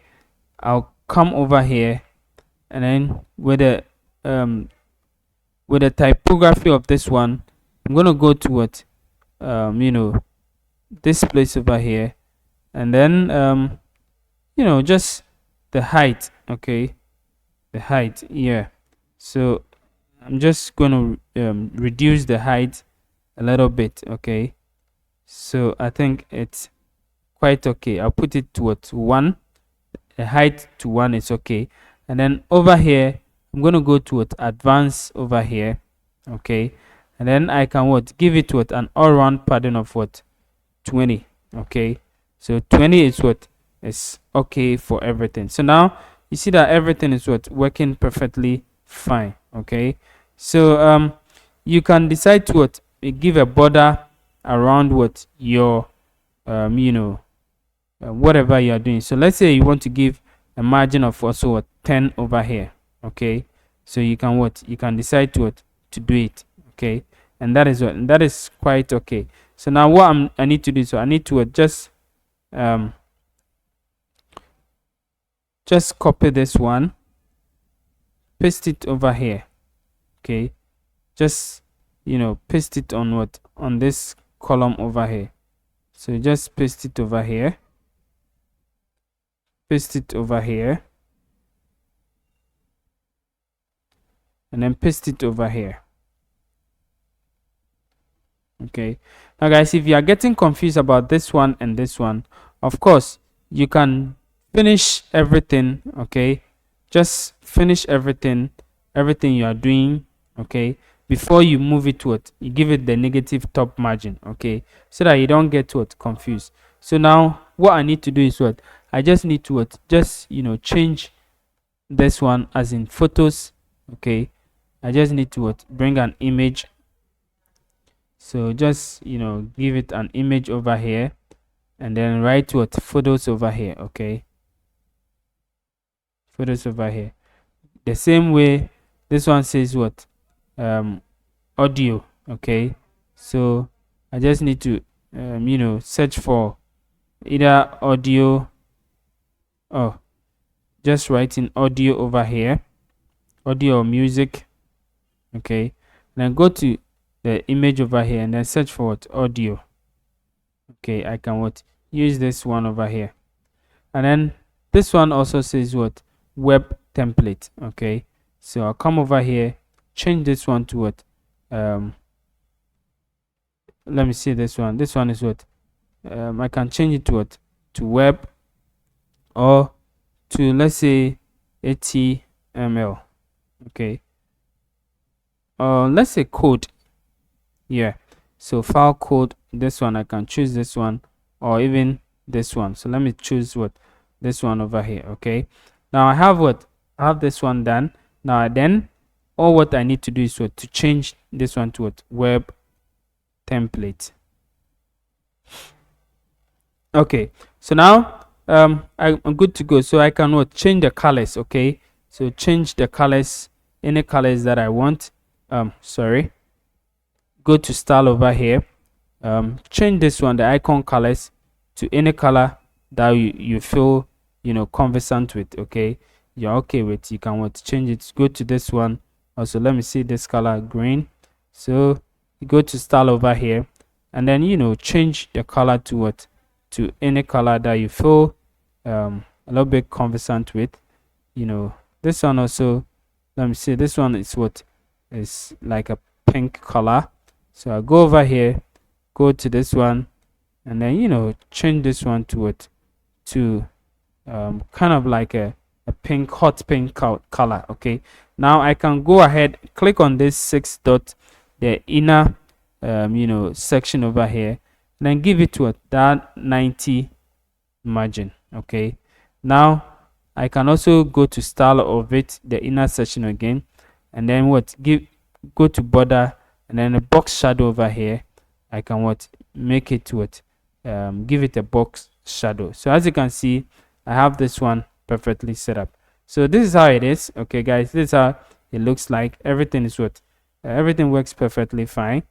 I'll come over here, and then with the typography of this one, I'm going to go to what, this place over here, and then just the height. Okay, the height, yeah. So I'm just going to reduce the height a little bit. Okay, so I think it's quite okay. I'll put it to what, 1, the height to 1 is okay. And then over here I'm going to go to what, advanced over here. Okay, and then I can what, give it what, an all-round padding of what, 20. Okay, so 20 is what, is okay for everything. So now you see that everything is what, working perfectly fine. Okay, so you can decide to what, give a border around what, your whatever you are doing. So let's say you want to give a margin of also what, 10 over here. Okay, so you can what, you can decide to what, to do it. Okay, and that is what, and that is quite okay. So now what I need to do, so I need to just copy this one, paste it over here. Okay, just paste it on what, on this column over here. So just paste it over here, paste it over here, and then paste it over here. Okay, now guys, if you are getting confused about this one and this one, of course you can finish everything. Okay, just finish everything you are doing. Okay, before you move it to what, you give it the negative top margin. Okay, so that you don't get what, confused. So now what I need to do is what, I just need to what, just change this one as in photos. Okay, I just need to what, bring an image. So just give it an image over here, and then write what, photos over here. Okay, photos over here. The same way this one says what, audio. Okay, so I just need to search for either audio, or just write in audio over here, audio or music. Okay, then go to the image over here, and then search for what, audio. Okay, I can what, use this one over here, and then this one also says what, web template. Okay, so I'll come over here, change this one to what, let me see this one is what, I can change it to what, to web, or to, let's say, HTML. Okay, let's say code. Yeah, so file code, this one I can choose this one, or even this one. So let me choose what, this one over here. Okay, now I have what, I have this one done. Now then all what I need to do is what, to change this one to what, web template. Okay, so now I'm good to go. So I can what, change the colors. Okay, so change the colors, any colors that I want. Sorry, go to style over here. Change this one, the icon colors, to any color that you feel, conversant with. Okay, you're okay with, you can what, change it. Go to this one also. Let me see this color, green. So you go to style over here, and then change the color to what, to any color that you feel a little bit conversant with. This one also, let me see, this one is what, is like a pink color. So I go over here, go to this one, and then change this one to what, to kind of like a pink, hot pink color. Okay, now I can go ahead, click on this 6 dot, the inner section over here, and then give it what, that 90 margin. Okay, now I can also go to style of it, the inner section again, and then what, go to border, and then a box shadow over here. I can what, make it what, give it a box shadow. So as you can see, I have this one perfectly set up. So this is how it is. Okay guys, this is how it looks like. Everything is what, everything works perfectly fine.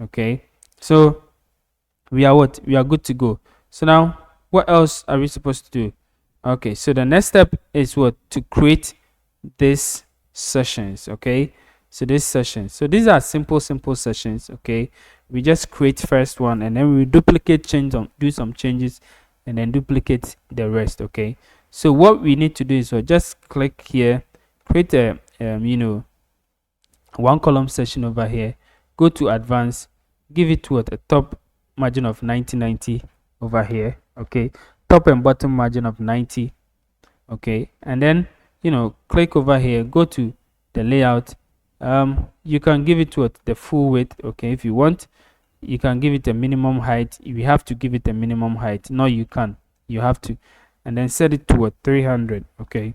Okay, so we are what, we are good to go. So now what else are we supposed to do? Okay, so the next step is what, to create these sessions. Okay, so these sessions, so these are simple sessions. Okay, we just create first one, and then we duplicate, change them, do some changes, and then duplicate the rest. Okay, so what we need to do is, so just click here, create a one column session over here, go to advanced, give it to a top margin of 90 over here. Okay, top and bottom margin of 90. Okay, and then click over here, go to the layout. You can give it to the full width. Okay, if you want, you can give it a minimum height. You have to give it a minimum height. No, you can, you have to, and then set it to 300. Okay,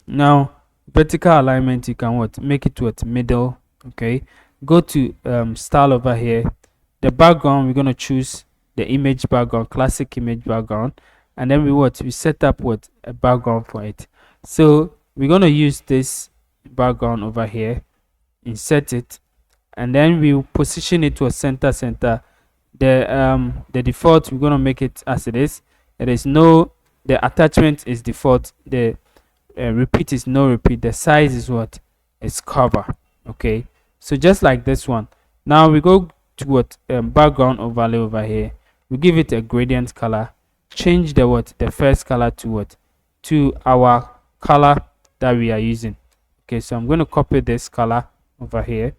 now vertical alignment, you can what, make it to middle. Okay, go to style over here. The background, we're going to choose the image background, classic image background, and then we set up what, a background for it. So we're going to use this background over here, insert it, and then we position it to a center. The default, we're going to make it as it is. It is no, the attachment is default, the repeat is no repeat, the size is what, is cover. Okay, so just like this one. Now we go to what, background overlay over here. We give it a gradient color, change the what, the first color to what, to our color that we are using. Okay, so I'm going to copy this color over here,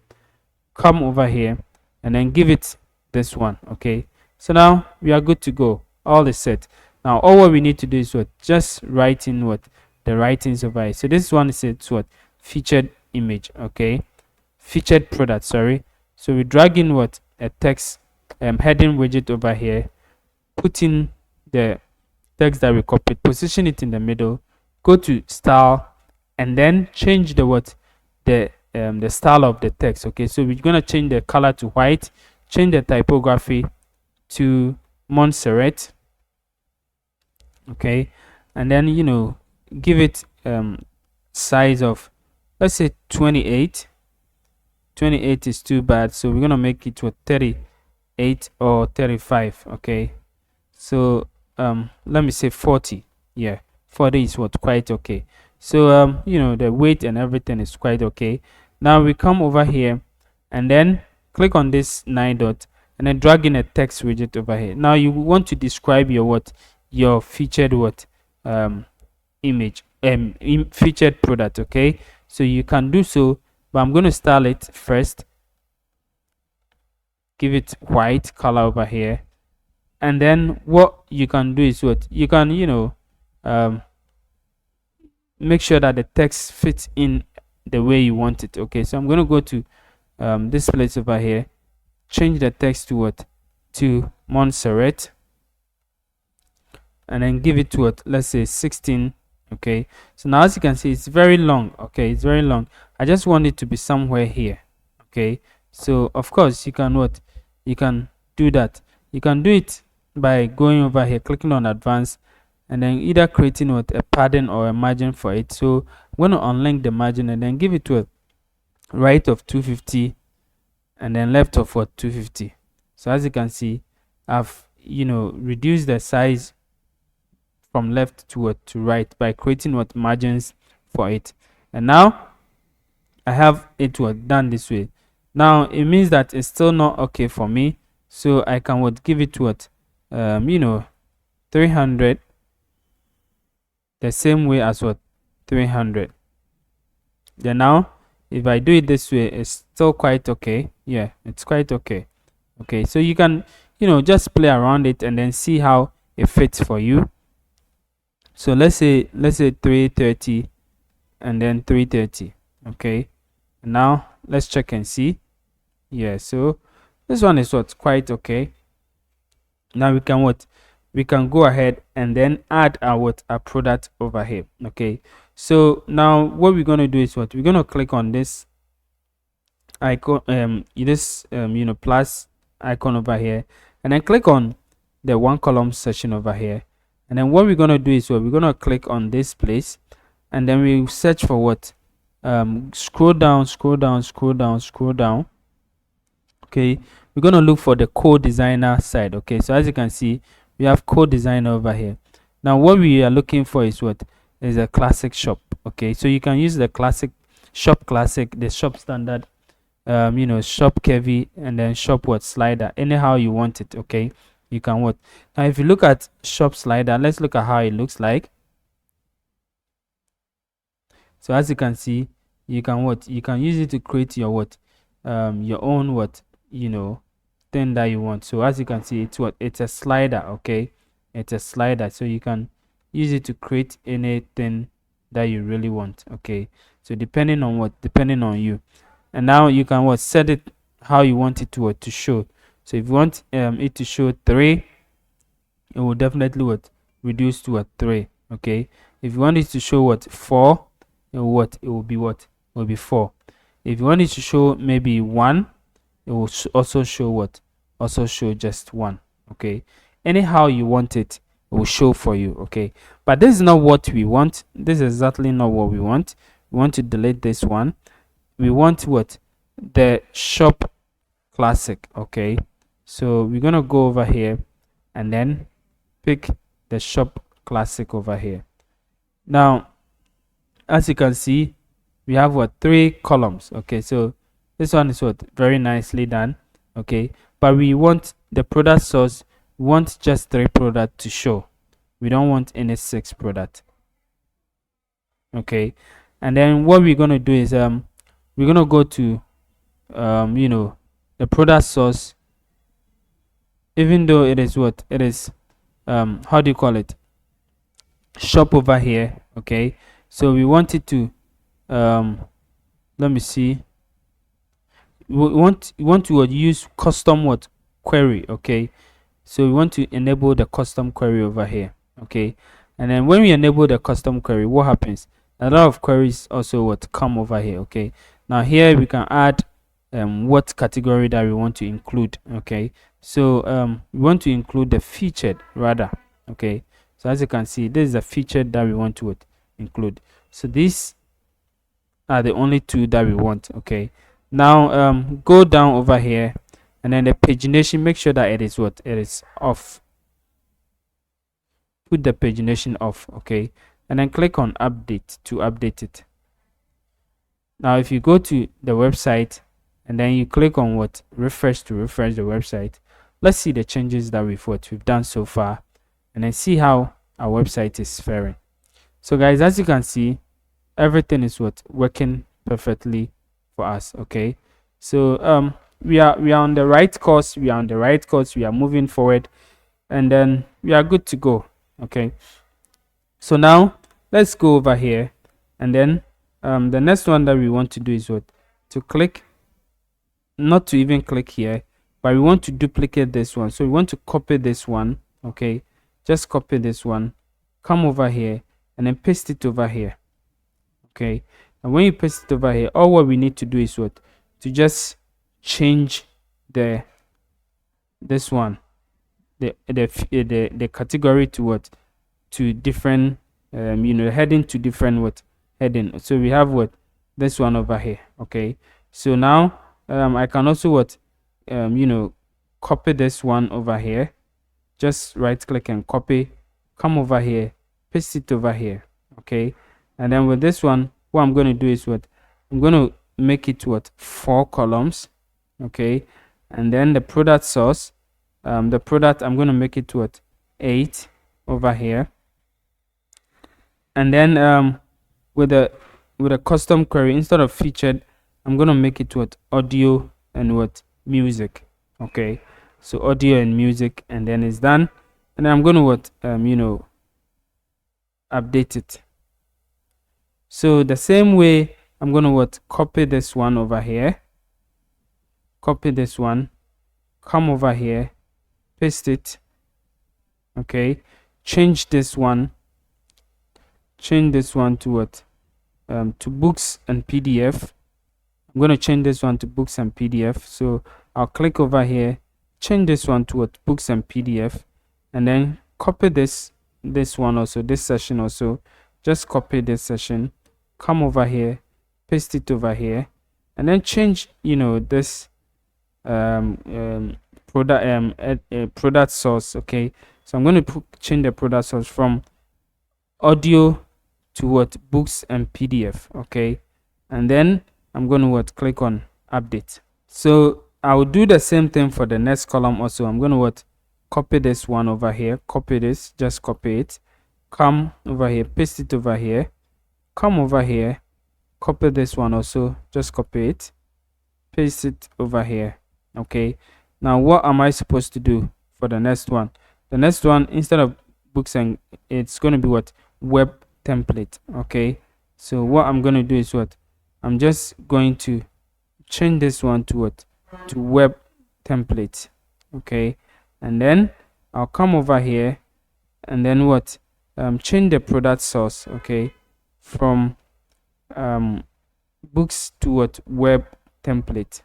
come over here, and then give it this one. Okay, so now we are good to go, all is set. Now all what we need to do is what, just write in what, the writings over here. So this one is it's what, featured image. Okay, featured product, sorry. So we drag in what, a text heading widget over here, put in the text that we copied, position it in the middle, go to style, and then change the what, the style of the text. Okay, so we're gonna change the color to white, change the typography to Montserrat. Okay, and then give it size of, let's say 28. 28 is too bad, so we're gonna make it to 38 or 35. Okay, so let me say 40. Yeah, 40 is what, quite okay. So the weight and everything is quite okay. Now we come over here and then click on this 9 dot and then drag in a text widget over here. Now you want to describe your what, your featured what, image, featured product. Okay, so you can do so, but I'm going to style it first, give it white color over here, and then what you can do is what, you can make sure that the text fits in the way you want it. Okay, so I'm going to go to this place over here, change the text to what, to Montserrat, and then give it to what, let's say 16. Okay, so now as you can see, it's very long. Okay, it's very long. I just want it to be somewhere here. Okay, so of course you can what, you can do that. You can do it by going over here, clicking on advanced, and then either creating what a padding or a margin for it. So I'm going to unlink the margin and then give it to a right of 250 and then left of what 250. So as you can see, I've reduced the size from left to what to right by creating what margins for it. And now I have it what done this way. Now it means that it's still not okay for me, so I can what give it what 300, the same way as what 300. Then now if I do it this way, it's still quite okay. Yeah, it's quite okay. Okay, so you can just play around it and then see how it fits for you. So let's say 330 and then 330. Okay, now let's check and see. Yeah, so this one is what quite okay. Now we can go ahead and then add our product over here. Okay, so now what we're going to do is what we're going to click on this icon, plus icon over here, and then click on the one column section over here. And then what we're going to do is what we're going to click on this place, and then we search for what scroll down. Okay, we're going to look for the code designer side. Okay, so as you can see, we have code designer over here. Now what we are looking for is what is a classic shop. Okay, so you can use the classic shop, the shop standard, shop curvy, and then shop slider, anyhow you want it. Okay, you can now if you look at shop slider, let's look at how it looks like. So as you can see, you can use it to create your your own thing that you want. So as you can see, it's a slider. Okay, it's a slider, so you can use it to create anything that you really want. Okay, so depending on you. And now you can set it how you want it to show. So if you want it to show 3, it will definitely reduce to 3. Okay, if you want it to show 4, it will be 4. If you want it to show maybe 1, it will also show just 1. Okay, anyhow you want it, it will show for you. Okay, but this is not what we want. This is exactly not what we want. We want to delete this one. We want the shop classic. Okay, so we're gonna go over here and then pick the shop classic over here. Now as you can see, we have 3 columns. Okay, so this one is very nicely done. Okay, but we want the product source, we want just 3 product to show. We don't want any 6 product. Okay, and then what we're gonna do is we're gonna go to the product source, even though it is how do you call it, shop over here. Okay, so we want it to let me see, we want to use custom query. Okay, so we want to enable the custom query over here. Okay, and then when we enable the custom query, what happens? A lot of queries also come over here. Okay, now here we can add what category that we want to include. Okay, so we want to include the featured rather. Okay, so as you can see, this is a featured that we want to include. So these are the only 2 that we want. Okay, now go down over here, and then the pagination, make sure that it is off. Put the pagination off. Okay, and then click on update to update it. Now if you go to the website and then you click on refresh to refresh the website, let's see the changes that we've done so far, and then see how our website is faring. So guys, as you can see, everything is working perfectly for us. Okay, so we are on the right course. We are moving forward, and then we are good to go. Okay, so now let's go over here, and then the next one that we want to do is to click, not to even click here, but we want to duplicate this one. So we want to copy this one. Okay, just copy this one, come over here, and then paste it over here. Okay, and when you paste it over here, all what we need to do is to just change this one, the category to to different heading to different what heading. So we have what this one over here. Okay, so now I can also what copy this one over here. Just right click and copy, come over here, paste it over here. Okay, and then with this one, what I'm going to do is what I'm going to make it what 4 columns. Okay, and then the product source, the product, I'm going to make it what 8 over here. And then with a custom query, instead of featured, I'm going to make it what audio and what music. Okay, so audio and music, and then it's done. And then I'm going to what update it. So the same way, I'm going to what copy this one over here, copy this one, come over here, paste it. Okay, change this one to what to books and PDF. I'm going to change this one to books and PDF. So I'll click over here, change this one to what books and PDF, and then copy this one also, this section also. Just copy this section, come over here, paste it over here, and then change this product source. Okay, so I'm going to change the product source from audio to what books and PDF. Okay, and then I'm going to what click on update. So I will do the same thing for the next column also. I'm going to what copy this one over here, copy this, just copy it, come over here, paste it over here, come over here, copy this one also, just copy it, paste it over here. Okay, now what am I supposed to do for the next one? The next one, instead of books, and it's going to be what web template. Okay, so what I'm going to do is what I'm just going to change this one to what to web template. Okay, and then I'll come over here and then what change the product source. Okay, from books to what web template,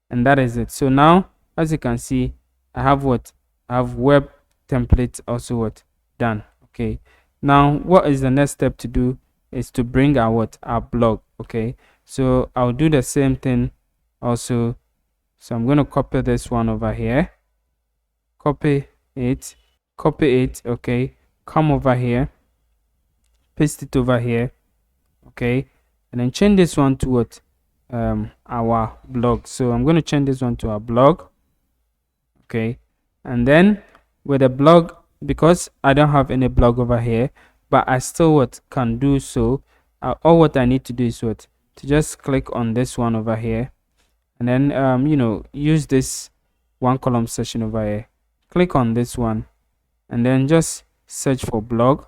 and that is it. So now, as you can see, I have web template also what done. Okay, now what is the next step to do is to bring our blog. Okay, so I'll do the same thing also. So I'm going to copy this one over here, copy it, okay, come over here, paste it over here. Okay, and then change this one to what our blog. So I'm going to change this one to our blog. Okay, and then with the blog, because I don't have any blog over here, but I still can do so, all what I need to do is to just click on this one over here, and then use this one column section over here, click on this one, and then just search for blog.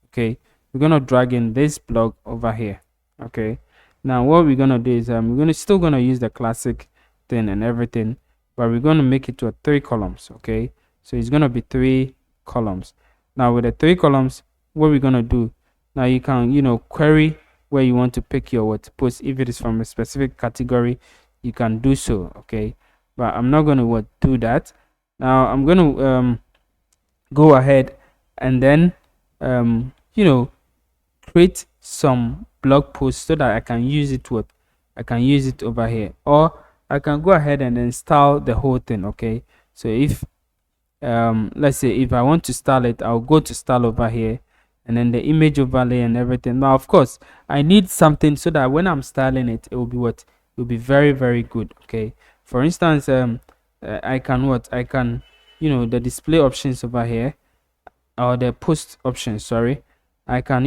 Okay, we're gonna drag in this blog over here. Okay, now what we're gonna do is we're still gonna use the classic thing and everything, but we're gonna make it to 3 columns. Okay, so it's gonna be 3 columns. Now with the 3 columns, what we're gonna do now, you can query where you want to pick your post. If it is from a specific category, you can do so. Okay, but I'm not gonna do that. Now I'm gonna go ahead and then create some blog posts so that I can use it over here, or I can go ahead and install the whole thing. Okay, so if let's say if I want to style it, I'll go to style over here, and then the image overlay and everything. Now of course I need something so that when I'm styling it, it will be it will be very, very good. Okay, for instance, I can the display options over here, or the post options, sorry, I can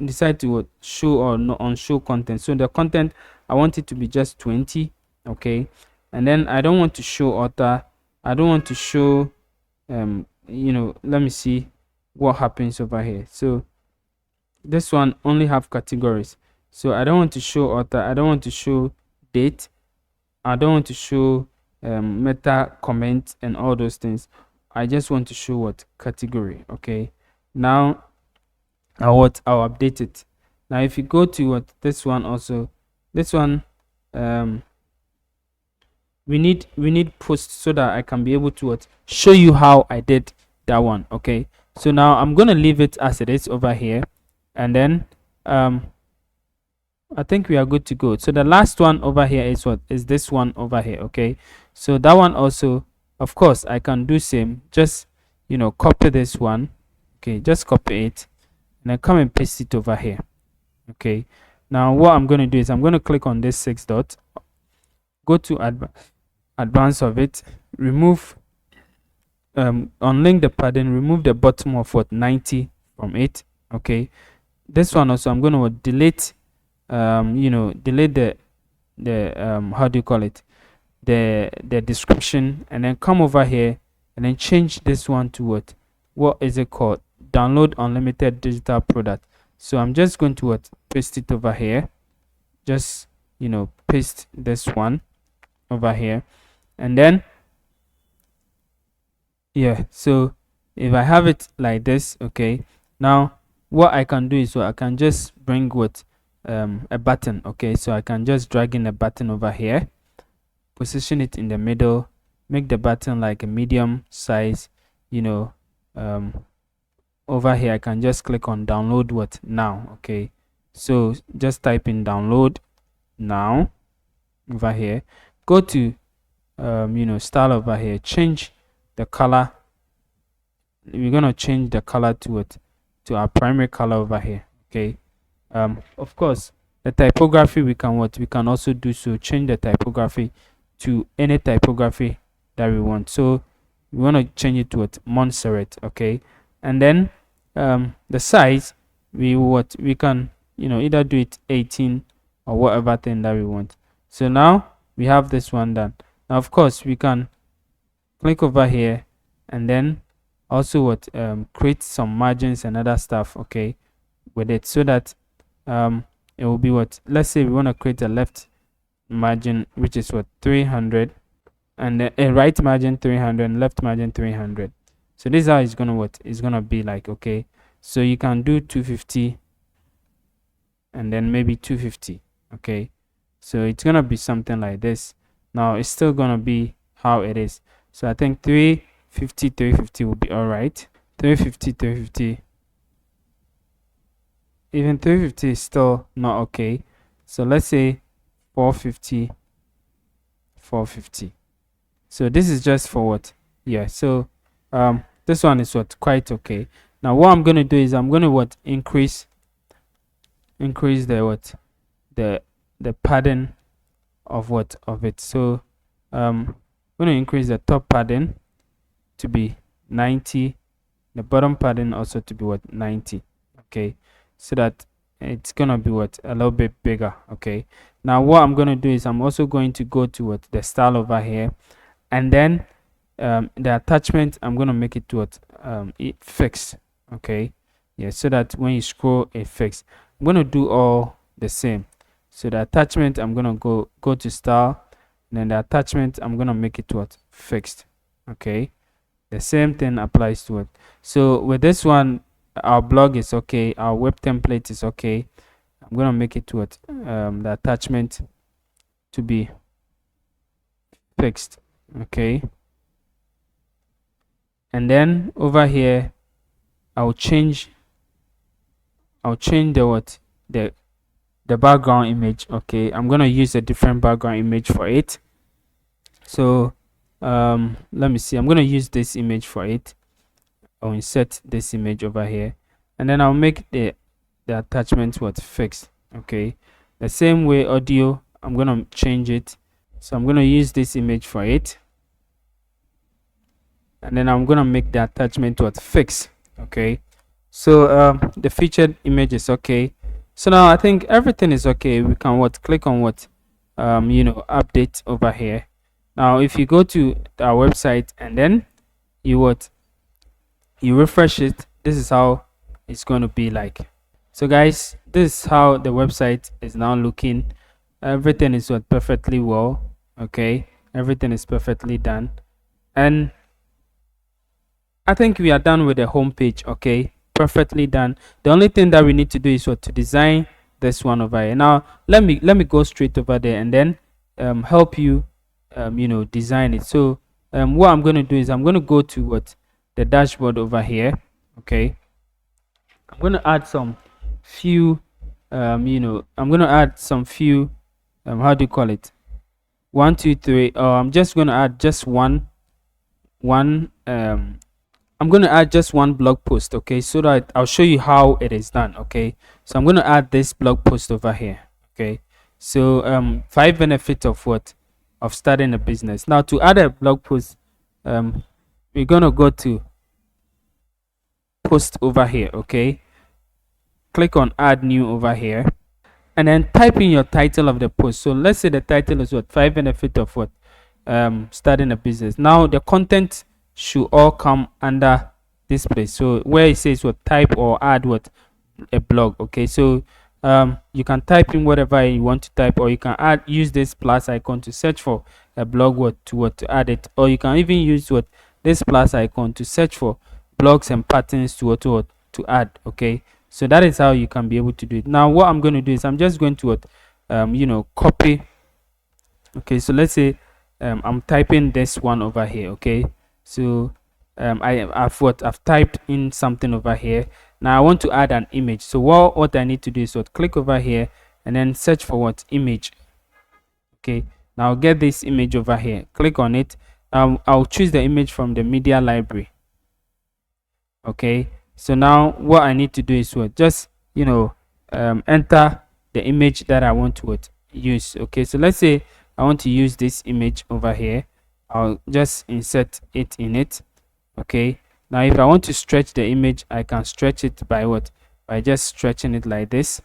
decide to show or not on show content. So the content, I want it to be just 20. Okay, and then I don't want to show author, I don't want to show let me see what happens over here. So this one only have categories, so I don't want to show author, I don't want to show date, I don't want to show meta comment and all those things. I just want to show category. Okay, now I'll update it. Now if you go to this one also, this one we need post, so that I can be able to show you how I did that one. Okay, so now I'm going to leave it as it is over here, and then I think we are good to go. So the last one over here is what is this one over here. Okay, so that one also, of course, I can do same. Just copy this one. Okay, just copy it and then come and paste it over here. Okay, now what I'm going to do is I'm going to click on this 6 dot, go to advanced of it, remove unlink the padding, remove the bottom of what 90 from it. Okay, this one also I'm going to delete delete the how do you call it, the description, and then come over here and then change this one to what is it called, download unlimited digital product. So I'm just going to paste it over here, just paste this one over here, and then yeah, so if I have it like this, okay, now what I can do is I can just bring a button. Okay, so I can just drag in a button over here, position it in the middle, make the button like a medium size. Over here I can just click on download now. Okay, so just type in download now over here, go to style over here, change the color. We're gonna change the color to our primary color over here. Okay, of course the typography we can also do, so change the typography to any typography that we want. So we want to change it to Montserrat. Okay, and then the size we can either do it 18 or whatever thing that we want. So now we have this one done. Now of course we can click over here and then also create some margins and other stuff, okay, with it, so that it will be let's say we want to create a left margin which is 300, and a right margin 300 and left margin 300. So this is how it's gonna be like. Okay, so you can do 250 and then maybe 250. Okay, so it's gonna be something like this. Now it's still gonna be how it is. So I think 350 will be all right. 350, even 350 is still not okay. So let's say 450. So this is just for yeah, so this one is quite okay. Now what I'm going to do is I'm going to increase the padding of it. So I'm going to increase the top padding to be 90, the bottom padding also to be 90. Okay, so that it's gonna be a little bit bigger. Okay, now what I'm gonna do is I'm also going to go to the style over here, and then the attachment I'm gonna make it to it fixed. Okay, yeah, so that when you scroll it fixed. I'm gonna do all the same. So the attachment I'm gonna go to style, and then the attachment I'm gonna make it to fixed. Okay, the same thing applies to it. So with this one, our blog is okay, our web template is okay. I'm gonna make it to the attachment to be fixed. Okay, and then over here I'll change the background image. Okay, I'm gonna use a different background image for it. So let me see, I'm gonna use this image for it. I'll insert this image over here, and then I'll make the attachment fixed. Okay, the same way audio, I'm gonna change it. So I'm gonna use this image for it, and then I'm gonna make the attachment fixed. Okay, so the featured image is okay. So now I think everything is okay. We can click on update over here. Now if you go to our website and then you refresh it, this is how it's going to be like. So guys, this is how the website is now looking. Everything is perfectly well. Okay, everything is perfectly done, and I think we are done with the home page. Okay, perfectly done. The only thing that we need to do is to design this one over here. Now let me go straight over there and then help you design it. So what I'm going to do is I'm going to go to the dashboard over here. Okay, I'm going to add some few I'm going to add some few how do you call it, 1 2 3, I'm just going to add just one I'm going to add just one blog post, okay, so that I'll show you how it is done. Okay, so I'm going to add this blog post over here. Okay, so 5 benefits of what, of starting a business. Now to add a blog post, we're going to go to post over here. Okay, click on add new over here, and then type in your title of the post. So let's say the title is what, 5 benefits of what, starting a business. Now the content should all come under this place, so where it says what, type or add what, a blog. Okay, so you can type in whatever you want to type, or you can use this plus icon to search for a blog, to add it, or you can even use what, this plus icon to search for blogs and patterns to add. Okay, so that is how you can be able to do it. Now what I'm going to do is I'm just going to copy. Okay, so let's say I'm typing this one over here. Okay, so I've typed in something over here. Now I want to add an image. So what I need to do is click over here and then search for what, image. Okay, now I'll get this image over here, click on it. I'll choose the image from the media library. Okay, so now what I need to do is just enter the image that I want to use. Okay, so let's say I want to use this image over here. I'll just insert it in it. Okay, now if I want to stretch the image, I can stretch it by by just stretching it like this.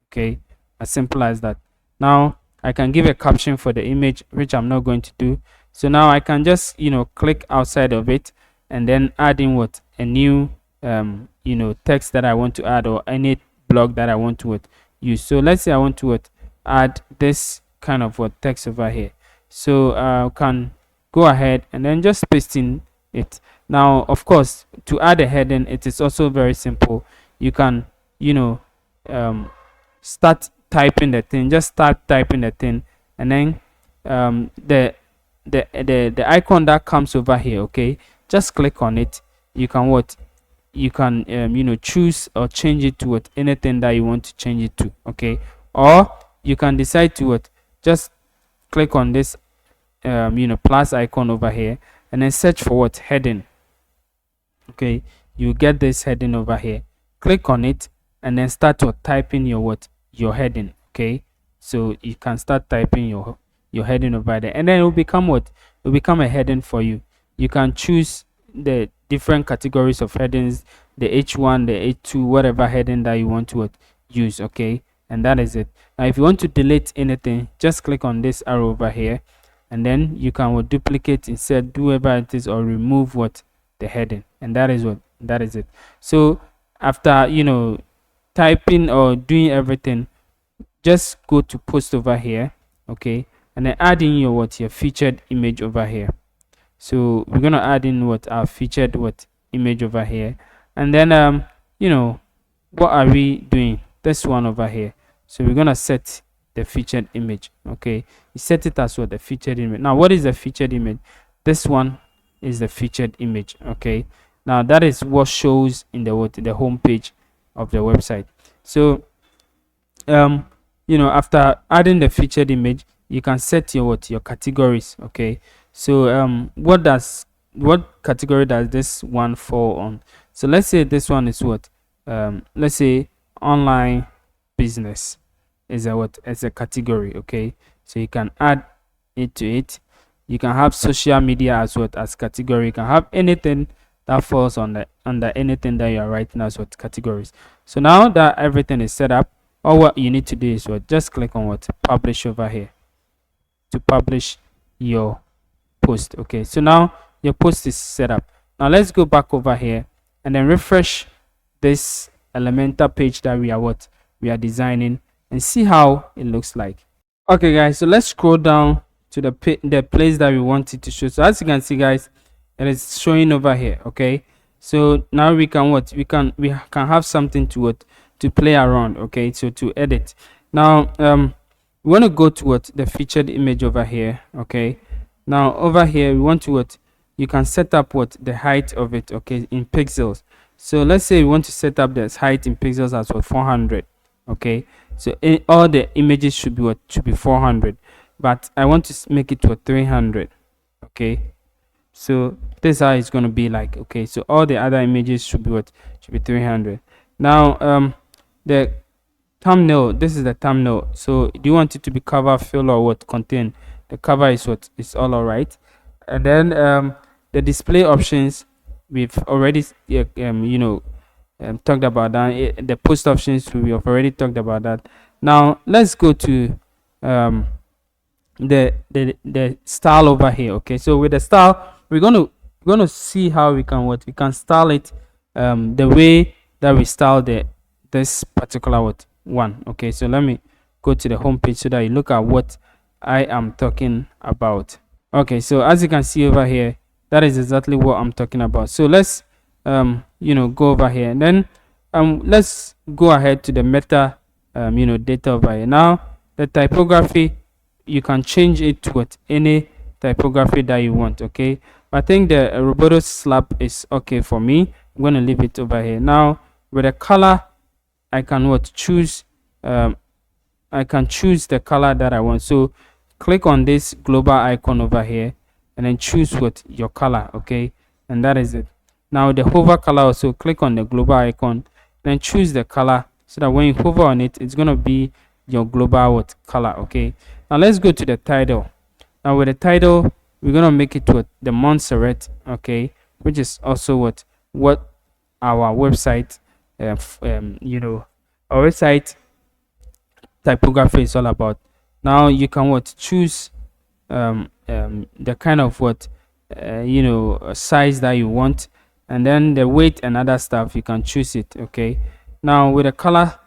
Okay, as simple as that. Now I can give a caption for the image, which I'm not going to do. So now I can just click outside of it and then add in a new text that I want to add, or any blog that I want to use. So let's say I want to add this kind of text over here. So I can go ahead and then just paste in it. Now of course, to add a heading, it is also very simple. You can start typing the thing, just start typing the thing, and then the icon that comes over here, okay, just click on it. You can choose or change it to anything that you want to change it to. Okay, or you can decide to just click on this plus icon over here and then search for heading. Okay, you get this heading over here, click on it and then start typing your heading. Okay, so you can start typing your heading over there, and then it will become it will become a heading for you. You can choose the different categories of headings, the H1, the H2, whatever heading that you want to use. Okay, and that is it. Now if you want to delete anything, just click on this arrow over here, and then you can duplicate, insert, do whatever it is, or remove the heading, and that is it. So after typing or doing everything, just go to post over here. Okay, and then add in your featured image over here. So we're gonna add in our featured image over here, and then what are we doing, this one over here. So we're gonna set the featured image. Okay, you set it as the featured image. Now what is the featured image? This one is the featured image. Okay, now that is what shows in the home page of the website. So after adding the featured image, you can set your categories. Okay, so what category does this one fall on? So let's say this one is let's say online business is as a category. Okay, so you can add it to it. You can have social media as category. You can have anything that falls under anything that you are writing as categories. So now that everything is set up, all what you need to do is just click on publish over here to publish your post. Okay, so now your post is set up. Now let's go back over here and then refresh this Elementor page that we are designing, and see how it looks like. Okay guys, so let's scroll down to the place that we want it to show. So as you can see guys, it is showing over here. Okay, so now we can we can have something to play around. Okay, so to edit. Now we want to go to the featured image over here. Okay, now over here we want to you can set up what the height of it, okay, in pixels. So let's say we want to set up this height in pixels as what 400. Okay, so all the images should be what should be 400, but I want to make it to a 300. Okay, so this is how it's going to be like. Okay, so all the other images should be what should be 300. Now the thumbnail, this is the thumbnail. So do you want it to be cover, fill, or what contain? The cover is what is all right. And then the display options, we've already talked about that. The post options, we have already talked about that. Now let's go to the style over here. Okay, so with the style, we're gonna see how we can style it the way that we style this particular one. Okay, so let me go to the home page so that you look at what I am talking about. Okay, so as you can see over here, that is exactly what I'm talking about. So let's go over here, and then let's go ahead to the meta data over here. Now the typography, you can change it to any typography that you want. Okay, I think the Roboto slab is okay for me. I'm going to leave it over here. Now with the color, I can choose I can choose the color that I want. So click on this global icon over here and then choose your color. Okay, and that is it. Now the hover color, also click on the global icon, then choose the color, so that when you hover on it, it's going to be your global color. Okay, now let's go to the title. Now with the title, we're going to make it the Montserrat. Okay, which is also what our website our website typography is all about. Now you can choose the kind of size that you want, and then the weight and other stuff, you can choose it. Okay, now with the color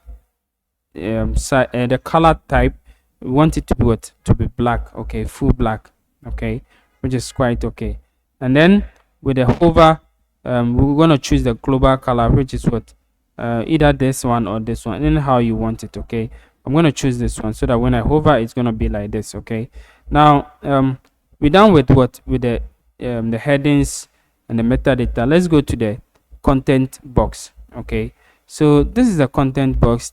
the color type, we want it to be to be black. Okay, full black. Okay, which is quite okay. And then with the hover, we're going to choose the global color, which is either this one or this one, and how you want it. Okay, I'm going to choose this one, so that when I hover, it's going to be like this. Okay, now we're done with the headings and the metadata. Let's go to the content box. Okay, so this is the content box.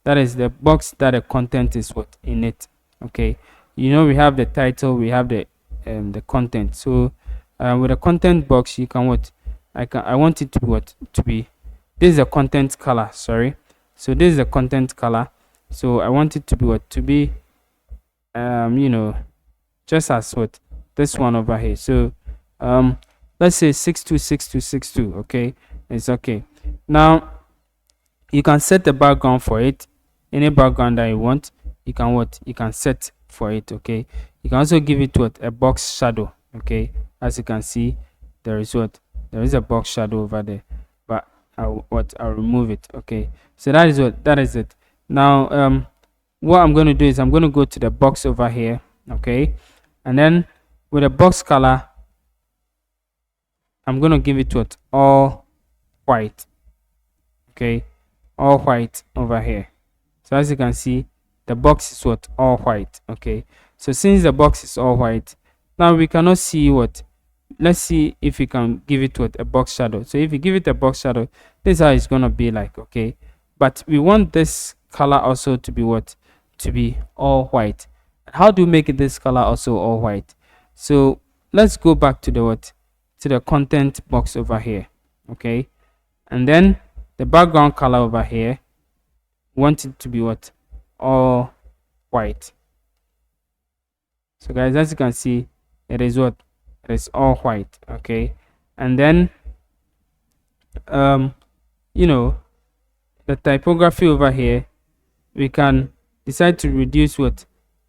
That is the box that the content is in it. Okay, we have the title, we have the content. So with the content box, you can I want it to be to be, this is the content color, sorry. So this is the content color. So I want it to be to be just as this one over here. So let's say 626262. Okay, it's okay. Now you can set the background for it, any background that you want. You can you can set for it. Okay, you can also give it a box shadow. Okay, as you can see, there is a box shadow over there, but I'll remove it. Okay, so that is it. Now what I'm going to do is I'm going to go to the box over here. Okay, and then with the box color, I'm going to give it all white. Okay, all white over here. So as you can see, the box is all white. Okay, so since the box is all white, now we cannot see let's see if we can give it a box shadow. So if you give it a box shadow, this is how it's gonna be like. Okay, but we want this color also to be to be all white. How do you make this color also all white? So let's go back to the content box over here. Okay, and then the background color over here, want it to be all white. So guys, as you can see, it is it is all white. Okay, and then the typography over here, we can decide to reduce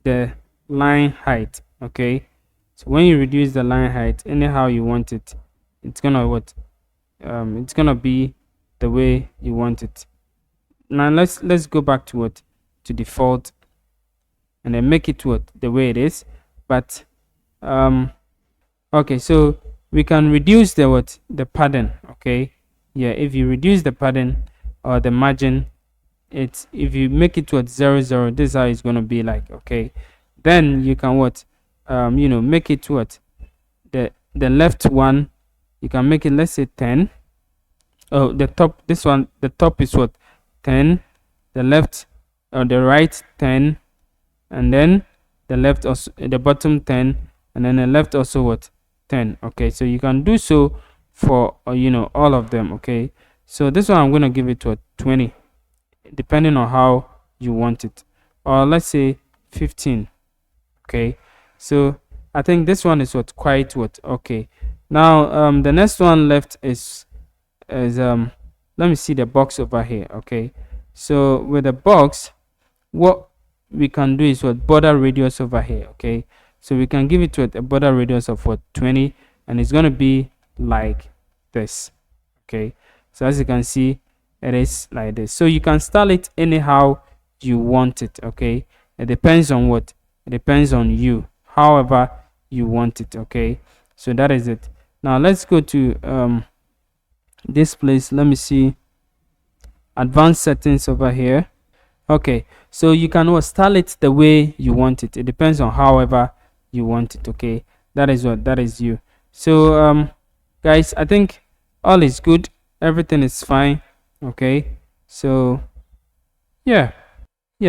the line height. Okay, so when you reduce the line height anyhow you want it, it's gonna it's gonna be the way you want it. Now let's go back to to default, and then make it the way it is. But okay, so we can reduce the padding. Okay, yeah, if you reduce the padding or the margin, it's, if you make it 0 0, this is how it's going to be like. Okay, then you can make it the left one, you can make it, let's say 10. Oh, the top, this one, the top is what, 10, the left or the right 10, and then the left also, the bottom 10, and then the left also what, 10. Okay, so you can do so for all of them. Okay, so this one I'm going to give it to a 20, depending on how you want it, or let's say 15. Okay, so I think this one is what, quite what. Okay, now the next one left is let me see the box over here. Okay, so with the box, what we can do is what, border radius over here. Okay, so we can give it to a border radius of what, 20, and it's going to be like this. Okay, so as you can see, it is like this. So you can style it anyhow you want it. Okay, it depends on what, it depends on you, however you want it. Okay, so that is it. Now let's go to this place. Let me see, advanced settings over here. Okay, so you can style it the way you want it. It depends on however you want it. Okay, that is what, that is you. So guys, I think all is good, everything is fine. Okay, so yeah,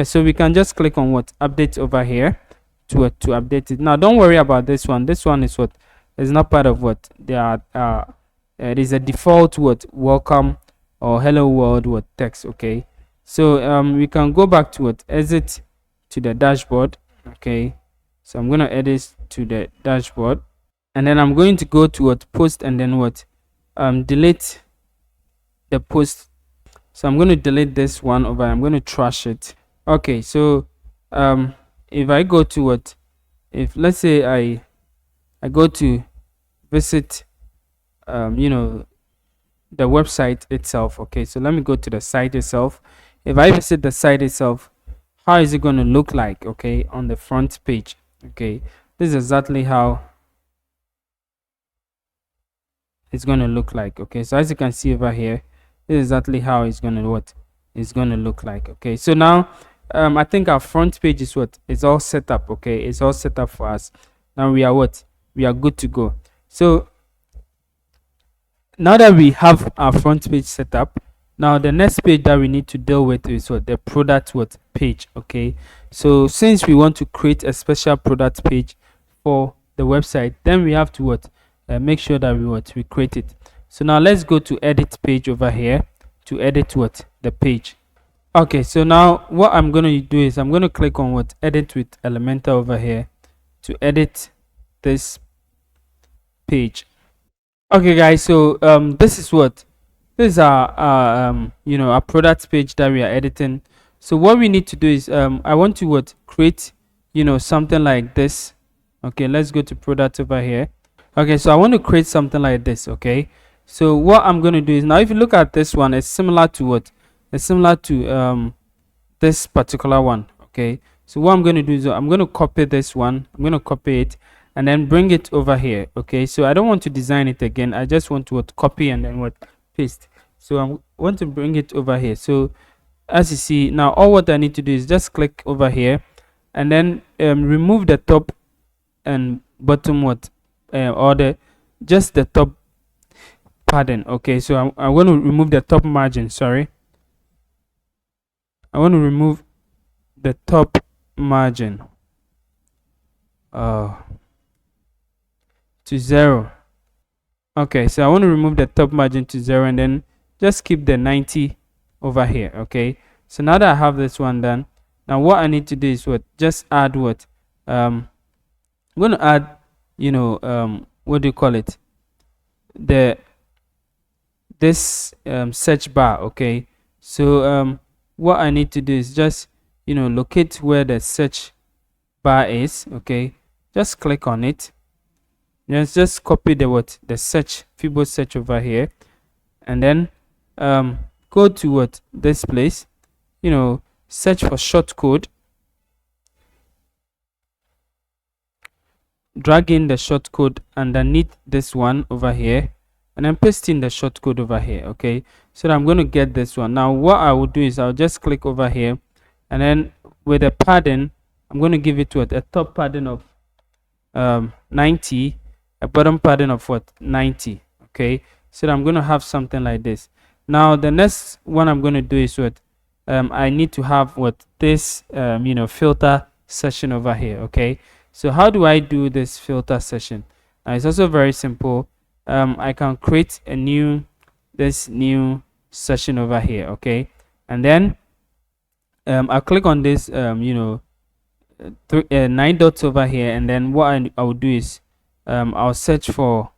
so we can just click on what, update over here to update it. Now don't worry about this one. This one is what, is not part of what they are. It is a default what, welcome or hello world what text. Okay, so we can go back to what, exit to the dashboard. Okay, so I'm going to edit to the dashboard, and then I'm going to go to what, post, and then what, delete the post. So I'm going to delete this one over, I'm going to trash it. Okay, so if I go to what, if let's say I go to visit the website itself. Okay, so let me go to the site itself. If I visit the site itself, how is it going to look like? Okay, on the front page. Okay, this is exactly how it's going to look like. Okay, so as you can see over here, this is exactly how it's going to look like. Okay, so now I think our front page is what, it's all set up. Okay, it's all set up for us. Now we are what, we are good to go. So now that we have our front page set up, now the next page that we need to deal with is what, the product what page. Okay, so since we want to create a special product page for the website, then we have to what, make sure that we create it. So now let's go to edit page over here to edit what, the page. Okay, so now what I'm going to do is I'm going to click on what, edit with Elementor over here to edit this page. Okay guys, so this is what, this is our our product page that we are editing. So what we need to do is I want to what, create something like this. Okay, let's go to product over here. Okay, so I want to create something like this. Okay, so what I'm going to do is, now if you look at this one, it's similar to what, it's similar to this particular one. Okay, so what I'm going to do is I'm going to copy this one, I'm going to copy it and then bring it over here. Okay, so I don't want to design it again, I just want to what, copy and then what, paste. So I want to bring it over here. So as you see now, all what I need to do is just click over here and then remove the top and bottom what, or just the top padding. Okay, so I'm going to remove the top margin. Sorry, I want to remove the top margin to 0. Okay, so I want to remove the top margin to 0 and then just keep the 90 over here. Okay, so now that I have this one done, now what I need to do is what, just add what, I'm going to add what do you call it, this search bar. Okay, so what I need to do is just locate where the search bar is. Okay, just click on it, just copy the search, Fibo search over here, and then go to what, this place, search for short code, drag in the short code underneath this one over here and then paste in the short code over here. Okay, so I'm going to get this one. Now what I will do is I'll just click over here and then with the padding I'm going to give it to a top padding of 90, a bottom padding of what, 90. Okay, so I'm going to have something like this. Now the next one I'm going to do is what, I need to have what, this filter session over here. Okay, so how do I do this filter session? It's also very simple. I can create a new session over here. Okay, and then I'll click on this 9 dots over here, and then what I will do is I'll search for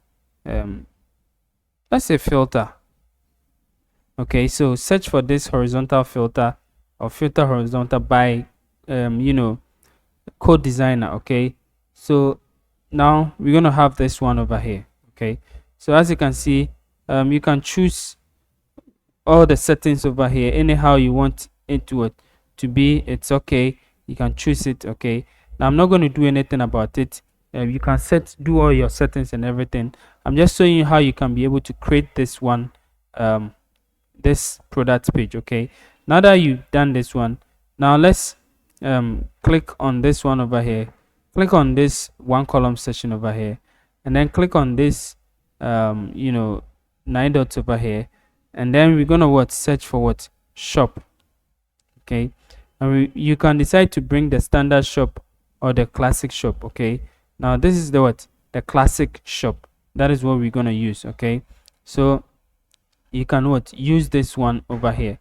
let's say filter. Okay, so search for this horizontal filter, or filter horizontal by code designer. Okay, so now we're going to have this one over here. Okay, so as you can see, you can choose all the settings over here anyhow you want it to be. It's okay, you can choose it. Okay, now I'm not going to do anything about it. You can do all your settings and everything. I'm just showing you how you can be able to create this one, this product page. Okay, now that you've done this one, now let's click on this one over here, click on this one column section over here, and then click on this 9 dots over here, and then we're gonna search for what, shop. Okay, and you can decide to bring the standard shop or the classic shop. Okay, now this is the classic shop. That is what we're gonna use. Okay, so you can use this one over here,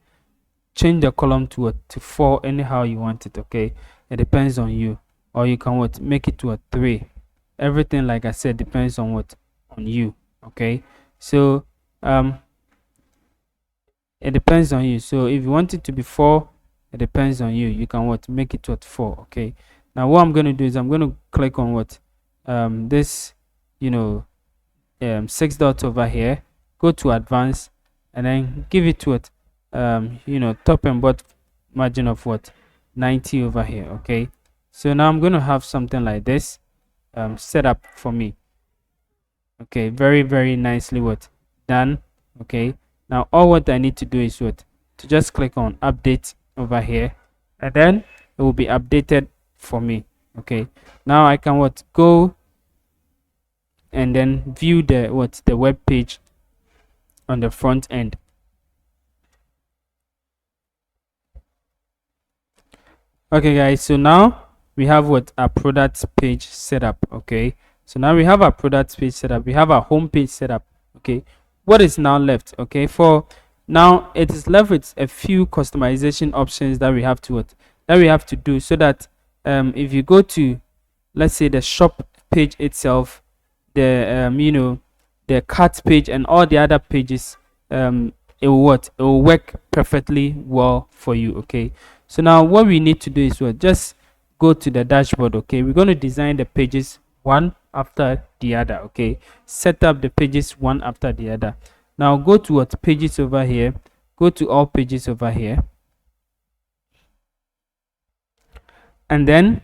change the column to 4 anyhow you want it. Okay, it depends on you, or you can make it to a 3. Everything, like I said, depends on on you. Okay, so it depends on you. So if you want it to be 4, it depends on you, you can make it to 4. Okay, now what I'm going to do is I'm going to click on this 6 dots over here, go to advanced, and then give it to top and bottom margin of 90 over here. Okay, so now I'm going to have something like this set up for me. Okay, very, very nicely done. Okay, now all what I need to do is to just click on update over here, and then it will be updated for me. Okay, now I can go and then view the web page on the front end. Okay guys, so now we have our product page set up. Okay, so now we have our product page set up, we have our home page set up. Okay, what is now left? Okay, for now it is left with a few customization options that we have to do, so that if you go to, let's say, the shop page itself, the the cart page and all the other pages, it will work perfectly well for you. Okay, so now what we need to do is just go to the dashboard. Okay, we're going to design the pages one after the other. Okay, set up the pages one after the other. Now go to pages over here, go to all pages over here, and then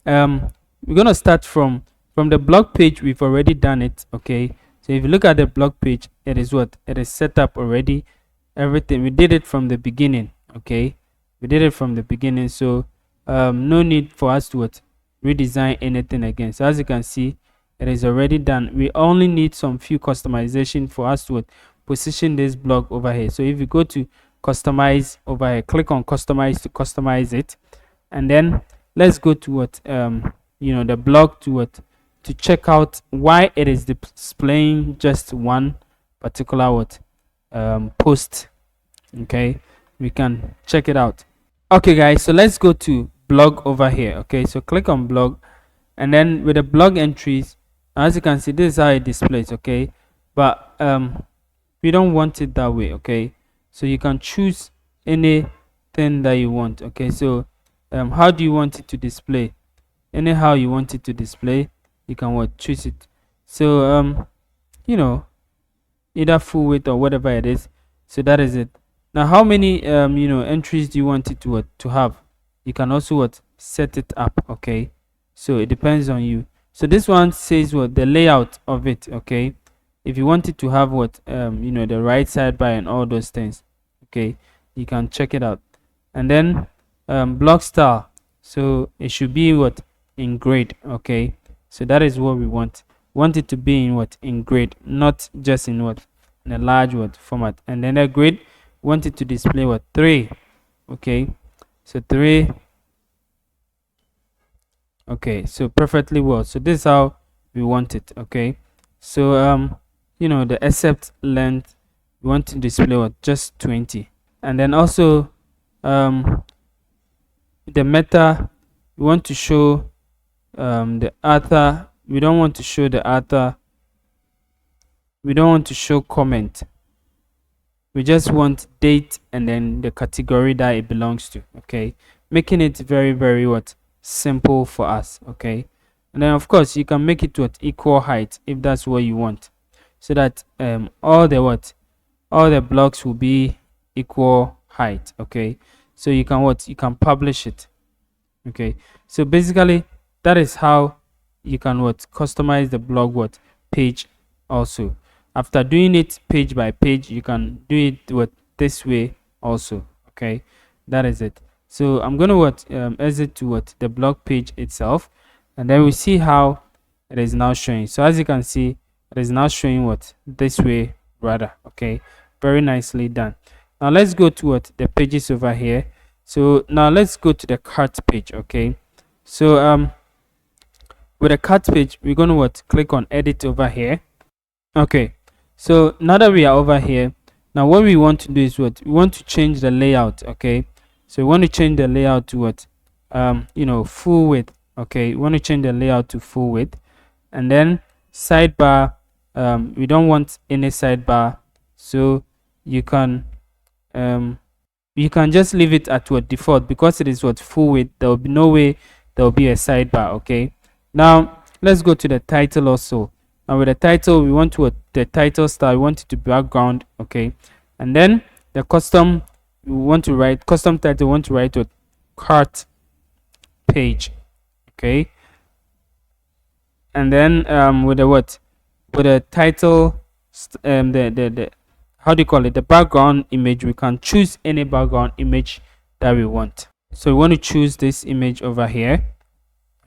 we're going to start from the blog page. We've already done it. Okay, so if you look at the blog page, it is it is set up already. Everything, we did it from the beginning. Okay, we did it from the beginning, so no need for us to redesign anything again. So as you can see, it is already done. We only need some few customization for us to position this blog over here. So if you go to customize over here, click on customize to customize it, and then let's go to the blog to check out why it is displaying just one particular post. Okay, we can check it out. Okay guys, so let's go to blog over here. Okay, so click on blog, and then with the blog entries, as you can see, this is how it displays. Okay, but we don't want it that way. Okay, so you can choose anything that you want. Okay, so how do you want it to display? Anyhow you want it to display, you can choose it. So either full width or whatever it is. So that is it. Now how many entries do you want it to have? You can also set it up. Okay, so it depends on you. So this one says the layout of it. Okay, if you want it to have the right sidebar and all those things, okay, you can check it out. And then block style, so it should be in grade. Okay, so that is what we want. want it to be in what, in grid, not just in what, in a large what format. And then the grid, want it to display what, 3. Okay, so 3. Okay, so perfectly well. So this is how we want it. Okay, so the accept length, we want to display what, just 20. And then also the meta, we want to show the author. We don't want to show the author, we don't want to show comment, we just want date and then the category that it belongs to. Okay, making it very, very what, simple for us. Okay, and then of course you can make it what, equal height if that's what you want, so that all the blocks will be equal height. Okay, so you can what, you can publish it. Okay, so basically that is how you can what, customize the blog what, page. Also, after doing it page by page, you can do it what, this way also. Okay, that is it. So I'm gonna what, exit to what, the blog page itself, and then we see how it is now showing. So as you can see, it is now showing what, this way rather. Okay, very nicely done. Now let's go to what, the pages over here. So now let's go to the cart page. Okay, so with the cart page, we're going to what, click on edit over here. Okay, so now that we are over here, now what we want to do is what, we want to change the layout. Okay, so we want to change the layout to what, full width. Okay, we want to change the layout to full width. And then sidebar, we don't want any sidebar, so you can just leave it at what, default, because it is what, full width. There will be no way there will be a sidebar. Okay, now let's go to the title also. And with the title, we want to the title style, we want it to be background. Okay, and then the custom, we want to write custom title, we want to write what, cart page. Okay, and then with the what, with the title, the how do you call it, the background image, we can choose any background image that we want. So we want to choose this image over here.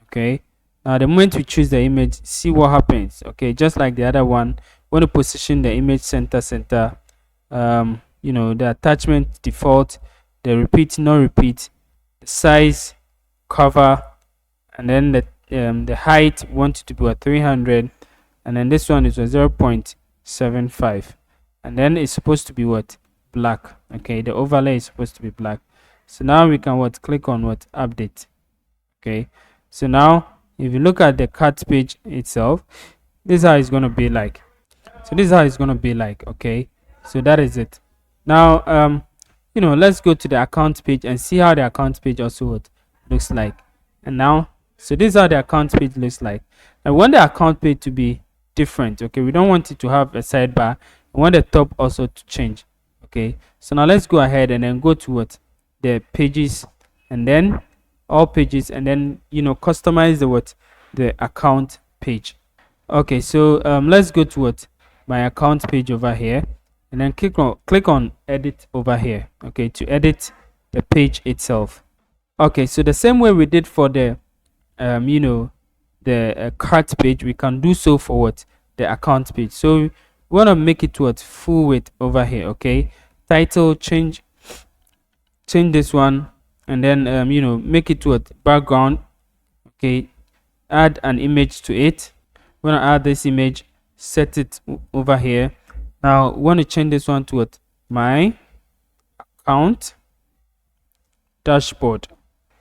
Okay, now the moment we choose the image, see what happens. Okay, just like the other one, we want to position the image center. The attachment default, the repeat, no repeat, the size, cover, and then the height, want it to be 300, and then this one is 0.75, and then it's supposed to be what, black. Okay, the overlay is supposed to be black. So now we can what, click on what, update. Okay, so now if you look at the cart page itself, this is how it's going to be like. Okay, so that is it. Now let's go to the account page and see how the account page also what, looks like. And now, so this is how the account page looks like. I want the account page to be different. Okay, we don't want it to have a sidebar. We want the top also to change. Okay, so now let's go ahead and then go to what, the pages, and then all pages, and then customize the account page. Okay, so let's go to what, my account page over here, and then click on edit over here. Okay, to edit the page itself. Okay, so the same way we did for the cart page, we can do so for what, the account page. So we want to make it what, full width over here. Okay, title, change this one, and then make it what, background. Okay, add an image to it. We want to add this image, set it over here. Now we want to change this one to what, my account dashboard.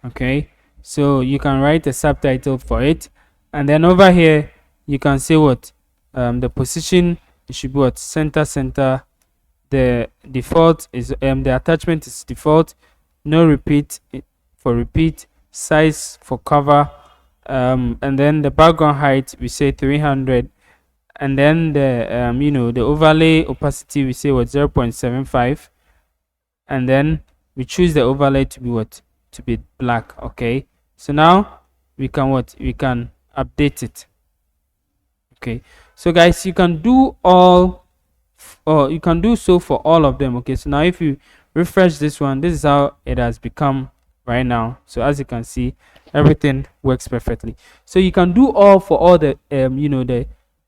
Okay, so you can write a subtitle for it, and then over here you can say what, the position, it should be what, center. The default is the attachment is default, no repeat for repeat, size for cover, and then the background height we say 300, and then the the overlay opacity we say what, 0.75, and then we choose the overlay to be what, to be black. Okay, so now we can update it. Okay, so guys, you can do you can do so for all of them. Okay, so now if you refresh this one, this is how it has become right now. So as you can see, everything works perfectly. So you can do all for all the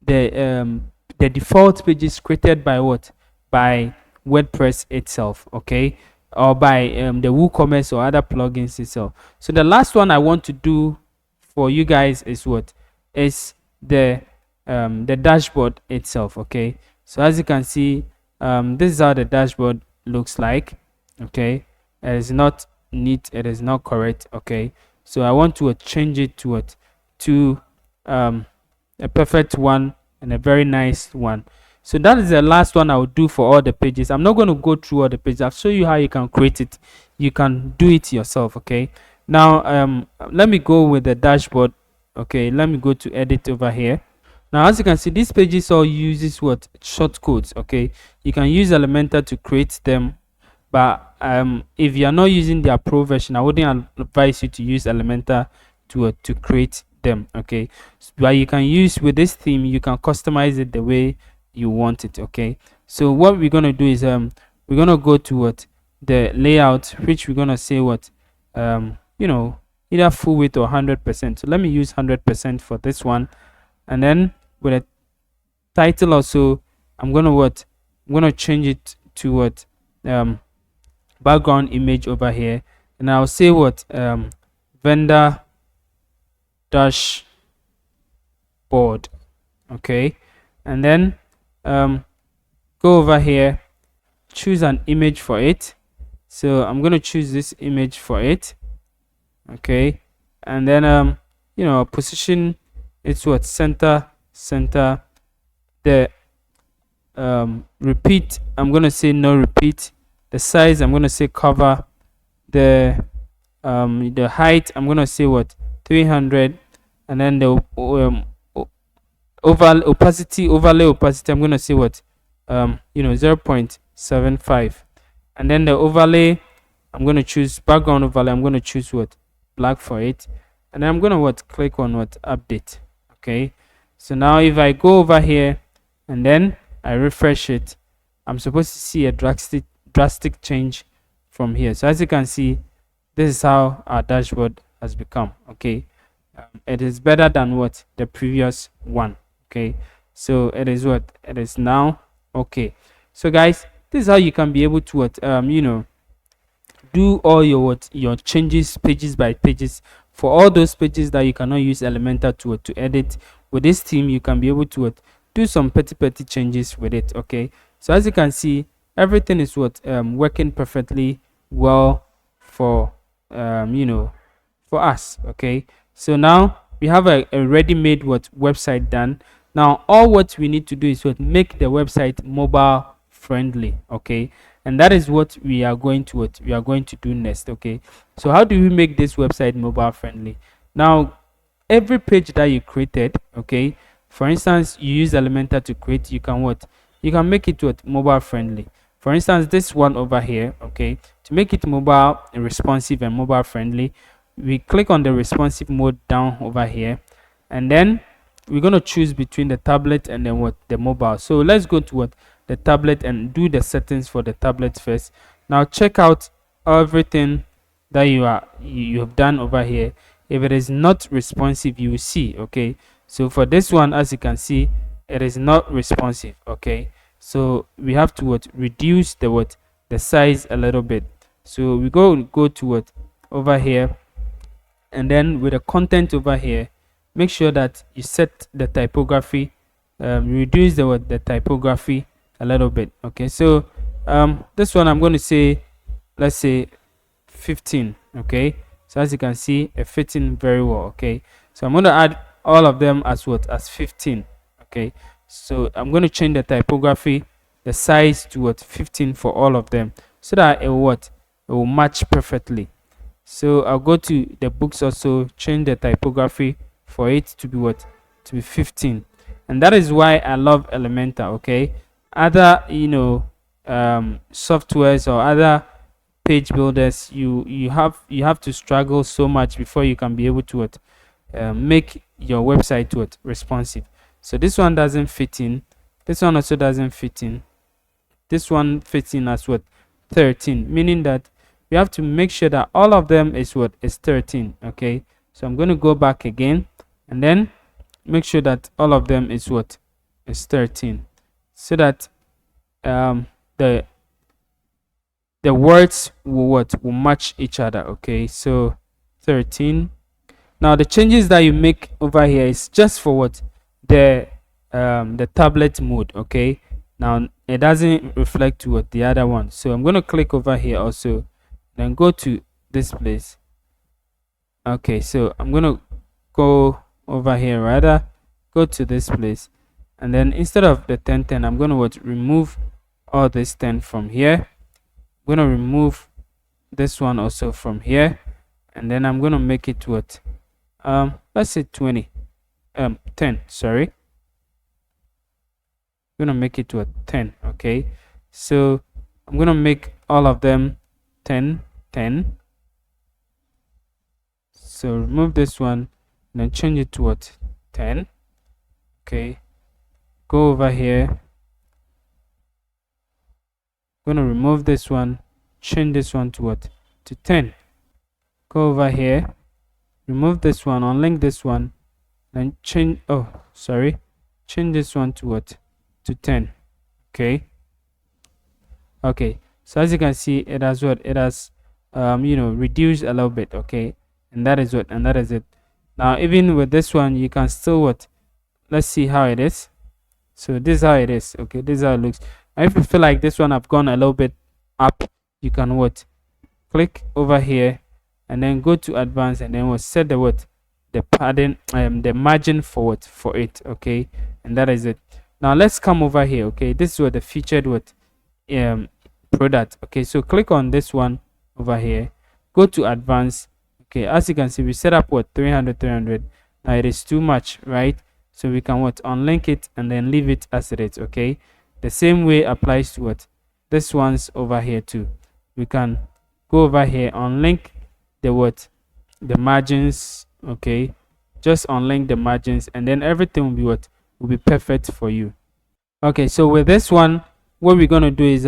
the default pages created by what, by WordPress itself, okay, or by the WooCommerce or other plugins itself. So the last one I want to do for you guys is what, is the dashboard itself, okay. So as you can see, this is how the dashboard looks like, okay. It is not neat, it is not correct, okay. So I want to change it to what, to a perfect one and a very nice one. So that is the last one I will do for all the pages. I'm not going to go through all the pages. I'll show you how you can create it. You can do it yourself, okay. Now let me go with the dashboard, okay. Let me go to edit over here. Now as you can see, this pages all uses what, shortcodes, okay. You can use Elementor to create them, but if you are not using their pro version, I wouldn't advise you to use Elementor to create them, okay. But you can use with this theme, you can customize it the way you want it, okay. So what we're going to do is we're going to go to what, the layout, which we're going to say what, you know, either full width or 100%. So let me use 100% for this one, and then with a title also, I'm going to what, I'm going to change it to what, background image over here, and I'll say what, vendor dashboard, okay. And then go over here, choose an image for it. So I'm going to choose this image for it, okay. And then you know, position it's what, center. The repeat, I'm going to say no repeat. The size, I'm going to say cover. The height, I'm going to say what, 300. And then the overlay opacity, I'm going to say what, you know, 0.75. And then the overlay, I'm going to choose background overlay. I'm going to choose what, black for it. And then I'm going to what, click on what, update, okay. So now if I go over here and then I refresh it, I'm supposed to see a drastic change from here. So as you can see, this is how our dashboard has become, okay. It is better than what, the previous one, okay. So it is what, it is now okay. So guys, this is how you can be able to what, you know, do all your what, your changes pages by pages. For all those pages that you cannot use Elementor to edit, with this theme you can be able to what, do some petty changes with it, okay. So as you can see, everything is what, working perfectly well for you know, for us, okay. So now we have a ready-made what, website done. Now all what we need to do is what, make the website mobile friendly, okay. And that is what we are going to do next, okay. So how do we make this website mobile friendly? Now every page that you created, okay, for instance, you use Elementor to create, you can what, you can make it what, mobile friendly. For instance, this one over here, okay, to make it mobile responsive and mobile friendly, we click on the responsive mode down over here, and then we're going to choose between the tablet and then what, the mobile. So let's go to what, the tablet, and do the settings for the tablet first. Now check out everything that you have done over here. If it is not responsive, you will see, okay. So for this one, as you can see, it is not responsive, okay. So we have to what, reduce the size a little bit. So we go to what, over here, and then with the content over here, make sure that you set the typography, reduce the typography a little bit, okay. So this one I'm going to say, let's say 15, okay. So as you can see, it fits in very well, okay. So I'm going to add all of them as what, as 15, okay. So I'm going to change the typography, the size to what, 15 for all of them, so that it will match perfectly. So I'll go to the books, also change the typography for it to be what, to be 15. And that is why I love Elementor, okay. Other, you know, softwares or other page builders, you have to struggle so much before you can be able to what, make your website what, responsive. So this one doesn't fit in, this one also doesn't fit in, this one fits in as what, 13, meaning that we have to make sure that all of them is what, is 13, okay. So I'm going to go back again and then make sure that all of them is what, is 13, so that the words will match each other. Okay, so 13. Now the changes that you make over here is just for what the tablet mode. Okay, now it doesn't reflect to what the other one, so I'm going to click over here also, then go to this place. Okay, so I'm going to go over here, rather go to this place, and then instead of the 1010, I'm going to remove all this 10 from here. I'm going to remove this one also from here, and then I'm going to make it what let's say 20 10, sorry. I'm going to make it to a 10. Okay, so I'm going to make all of them 10 10. So remove this one and then change it to what 10. Okay, go over here, I'm going to remove this one, change this one to what to 10. Go over here, remove this one, unlink this one, and change change this one to what to 10. Okay, so as you can see, it has reduced a little bit. Okay, and that is it. Now even with this one, you can still let's see how it is. So this is how it is. Okay, this is how it looks. Now if you feel like this one I've gone a little bit up, you can click over here and then go to advanced, and then set the padding, the margin for it. Okay, and that is it. Now let's come over here. Okay, this is what the featured product. Okay, so click on this one over here, go to advanced. Okay, as you can see, we set up 300. Now it is too much, right? So we can unlink it and then leave it as it is. Okay, the same way applies to this one's over here too. We can go over here, unlink the margins. Okay, just unlink the margins, and then everything will be perfect for you. Okay, so with this one, what we're gonna do is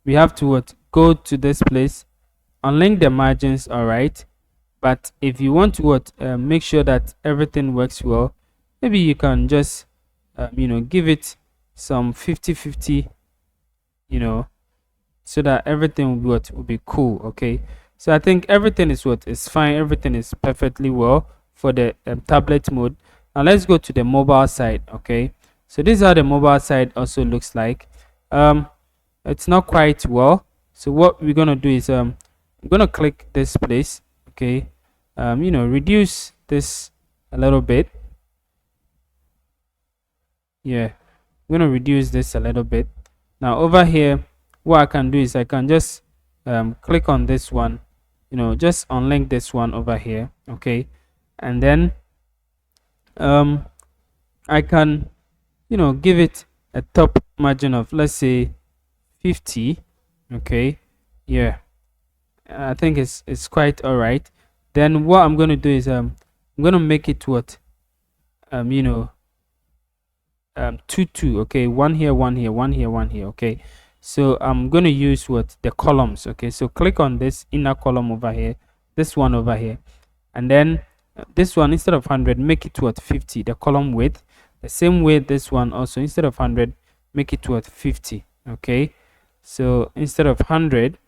we have to go to this place, unlink the margins. All right, but if you want to make sure that everything works well, maybe you can just give it some 50-50, so that everything will be cool. Okay, so I think everything is fine, everything is perfectly well for the tablet mode. Now let's go to the mobile side. Okay, so this is how the mobile side also looks like. It's not quite well, so what we're gonna do is I'm gonna click this place. Okay, reduce this a little bit. Yeah, I'm gonna reduce this a little bit. Now over here, what I can do is I can just click on this one, just unlink this one over here. Okay, and then I can give it a top margin of, let's say, 50. Okay, yeah, I think it's quite all right. Then what I'm going to do is I'm going to make it 2 okay, one here, one here, one here, one here. Okay, so I'm going to use the columns. Okay, so click on this inner column over here, this one over here, and then this one, instead of 100, make it 50, the column width. The same way this one also, instead of 100, make it 50. Okay, so instead of 100,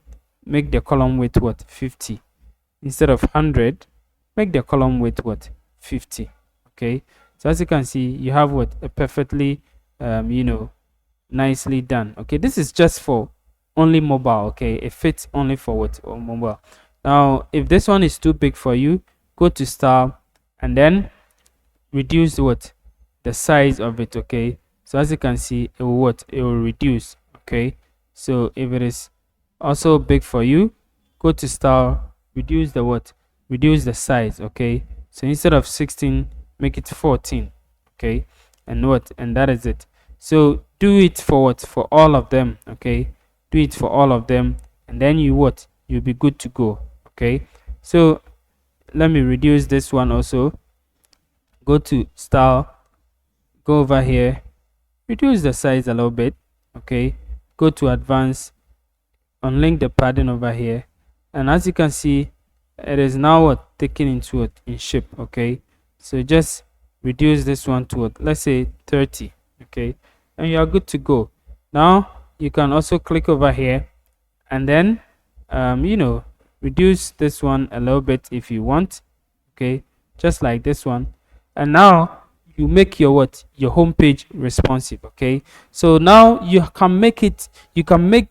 make the column width 50. Instead of 100, make the column width 50. Okay, so as you can see, you have a perfectly nicely done. Okay, this is just for only mobile. Okay, it fits only for mobile. Now if this one is too big for you, go to style and then reduce the size of it. Okay, so as you can see, it will reduce. Okay, so if it is also big for you, go to style, reduce the size. Okay, so instead of 16, make it 14. Okay, and that is it. So do it for all of them. Okay, do it for all of them, and then you'll be good to go. Okay, so let me reduce this one also. Go to style, go over here, reduce the size a little bit. Okay, go to advanced, unlink the padding over here, and as you can see, it is now taken into in shape. Okay, so just reduce this one to let's say 30. okay, and you are good to go. Now you can also click over here and then reduce this one a little bit if you want, okay, just like this one. And now you make your your home page responsive, okay. So now you can make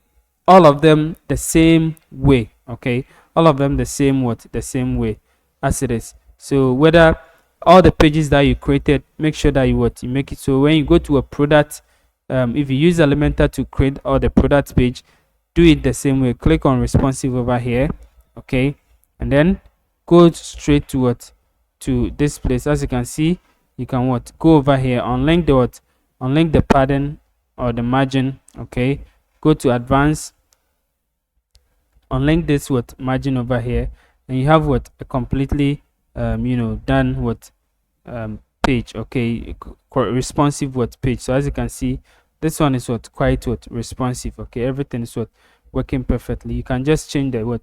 all of them the same way, okay, all of them the same way as it is. So whether all the pages that you created, make sure that you make it so when you go to a product, if you use Elementor to create all the product page, do it the same way. Click on responsive over here, okay, and then go straight to to this place. As you can see, you can go over here, unlink the padding or the margin, okay, go to advanced, unlink this margin over here, and you have a completely done page, okay, responsive page. So as you can see, this one is quite responsive, okay, everything is working perfectly. You can just change the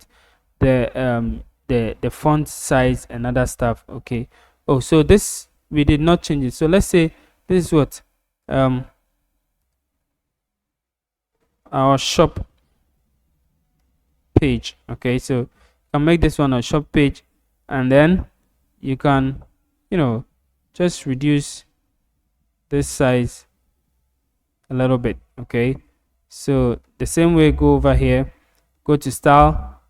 font size and other stuff, okay. Oh, so this we did not change it. So let's say this is our shop page, okay. So you can make this one a shop page, and then you can just reduce this size a little bit, okay. So the same way, go over here, go to style,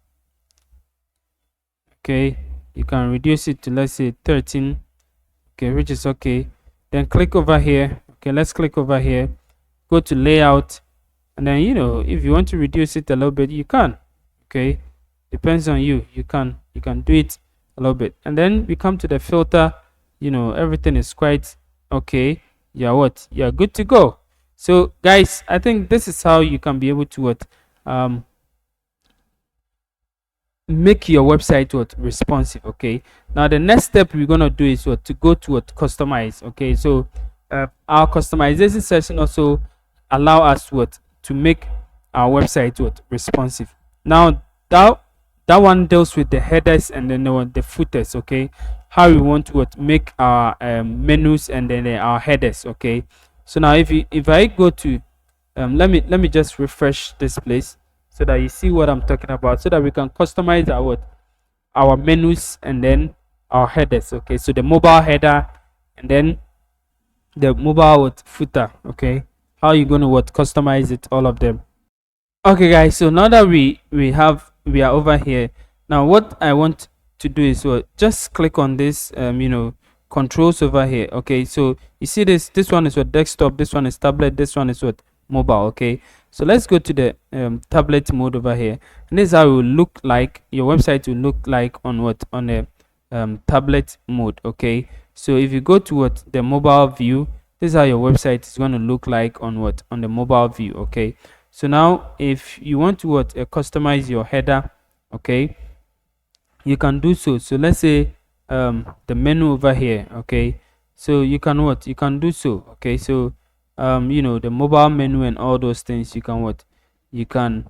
okay, you can reduce it to, let's say, 13, okay, which is okay. Then click over here, okay, let's click over here, go to layout, and then if you want to reduce it a little bit, you can, okay, depends on you. You can do it a little bit. And then we come to the filter, everything is quite okay. You're good to go. So guys, I think this is how you can be able to make your website responsive, okay. Now the next step we're gonna do is to go to customize, okay. So our customization section also allow us to make our website responsive. Now that one deals with the headers and then the footers, okay, how we want to make our menus and then our headers, okay. So now if I go to let me just refresh this place so that you see what I'm talking about, so that we can customize our menus and then our headers, okay. So the mobile header and then the mobile footer, okay, how you going to customize it, all of them. Okay guys, so now that we are over here, now what I want to do is just click on this controls over here, okay. So you see this one is desktop, this one is tablet, this one is mobile, okay. So let's go to the tablet mode over here, and this is how it will look like. Your website will look like on a tablet mode, okay. So if you go to the mobile view, this is how your website is going to look like on the mobile view, okay. So now if you want to customize your header, okay, you can do so. So let's say the menu over here, okay, so you can you can do so, okay. So the mobile menu and all those things, you can you can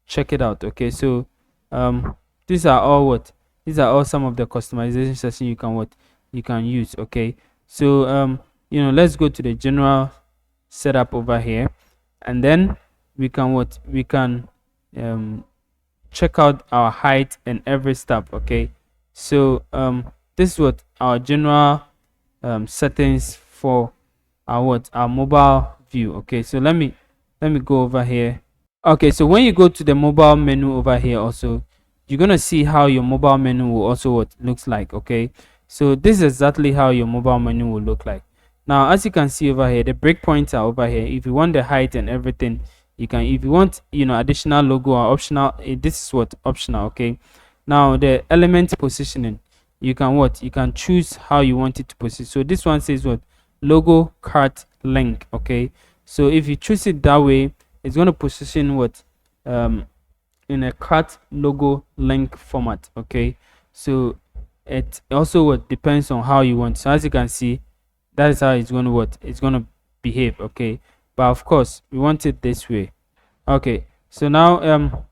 check it out, okay. So these are all some of the customization section you can use, okay. So let's go to the general setup over here, and then we can check out our height and every stuff, okay. So this is our general settings for our mobile view, okay. So let me go over here. Okay, so when you go to the mobile menu over here, also you're gonna see how your mobile menu will also looks like, okay. So this is exactly how your mobile menu will look like. Now as you can see over here, the breakpoints are over here. If you want the height and everything, you can. If you want additional logo or optional, this is optional, okay. Now the element positioning, you can choose how you want it to position. So this one says logo cart link, okay. So if you choose it that way, it's going to position in a cart logo link format, okay. So it also depends on how you want. So as you can see, that is how it's going to it's going to behave, okay. But of course we want it this way, okay. So now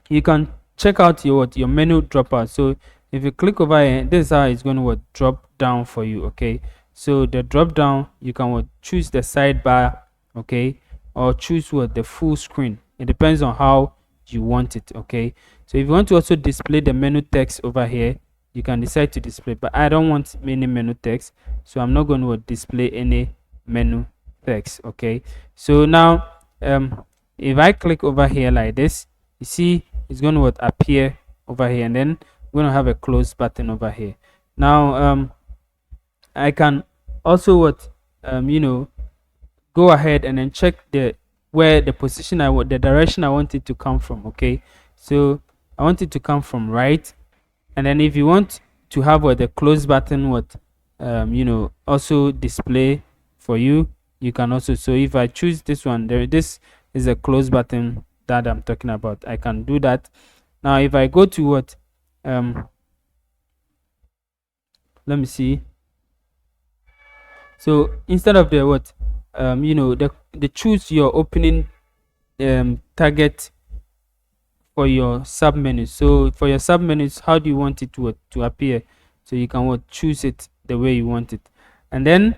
you can check out your menu dropper. So if you click over here, this is how it's going to drop down for you, okay. So the drop down, you can what, choose the sidebar, okay, or choose what, the full screen. It depends on how you want it, okay. So if you want to also display the menu text over here, you can decide to display, but I don't want any menu text, so I'm not going to display any menu text, okay. So now if I click over here like this, you see it's going to what, appear over here, and then we're going to have a close button over here. Now I can also what, go ahead and then check the where the position I want, the direction I want it to come from, okay. So I want it to come from right, and then if you want to have what, the close button what, also display for you, you can also, so if I choose this one there, this is a close button that I'm talking about, I can do that. Now if I go to what, let me see. So instead of the what, the choose your opening target for your sub menus. So for your sub menus, how do you want it to appear? So you can what, choose it the way you want it. And then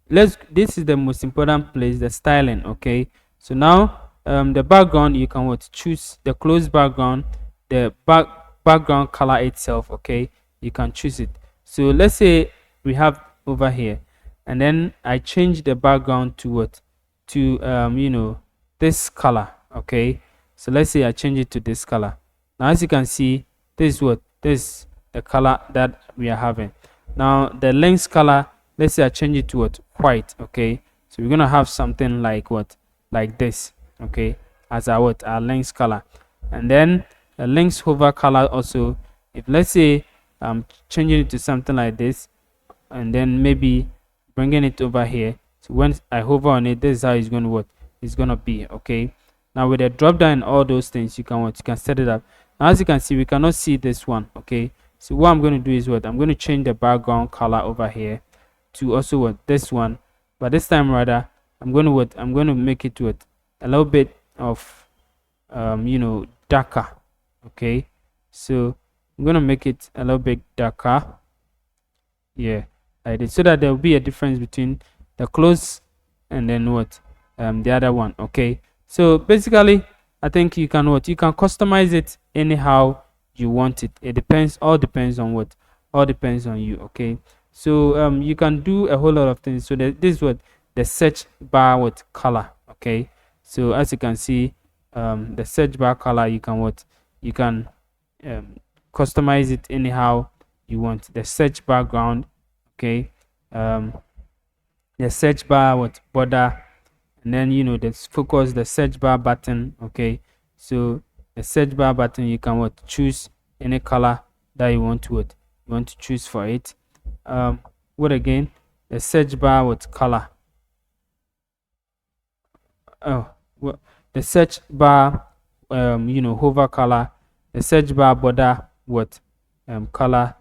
this is the most important place, the styling, okay. So now the background, you can what, choose the close background, the background color itself, okay. You can choose it. So let's say we have over here, and then I change the background to what, to this color, okay. So let's say I change it to this color. Now as you can see, this is what, this the color that we are having. Now the lens color, let's say I change it to what, white, okay. So we're gonna have something like what, like this, okay, as our what, our lens color. And then the lens hover color also, if let's say I'm changing it to something like this, and then maybe bringing it over here, so when I hover on it, this is how it's going to what, it's going to be, okay. Now with the drop down and all those things, you can what, you can set it up. Now as you can see, we cannot see this one, okay. So what I'm going to do is what, I'm going to change the background color over here to also what, this one, but this time rather I'm going to what, I'm going to make it what, a little bit of darker, okay. So I'm going to make it a little bit darker, yeah, like this, so that there will be a difference between the close and then what, the other one, okay. So basically I think you can what, you can customize it anyhow you want it. It depends, all depends on what, all depends on you, okay. So you can do a whole lot of things. So this is what, the search bar what color, okay. So as you can see, the search bar color, you can what, you can customize it anyhow you want. The search background, okay, the search bar what, border, and then the focus, the search bar button, okay. So the search bar button, you can what, choose any color that you want to what, you want to choose for it. What again, the search bar what color, well, the search bar hover color, the search bar border what color,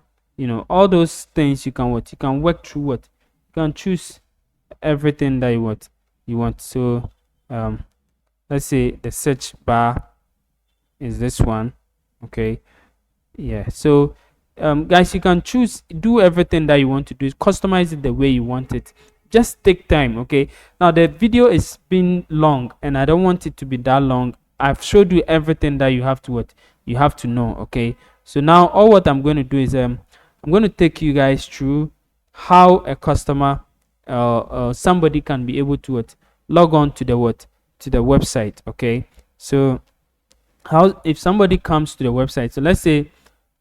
all those things you can what, you can work through what, you can choose everything that you want. So let's say the search bar is this one, okay. Yeah, so guys, you can choose, do everything that you want to do, customize it the way you want it. Just take time, okay. Now the video is been long and I don't want it to be that long. I've showed you everything that you have to what, you have to know, okay. So now all what I'm going to do is I'm going to take you guys through how a customer somebody can be able to what, log on to the what, to the website, okay. So how, if somebody comes to the website, so let's say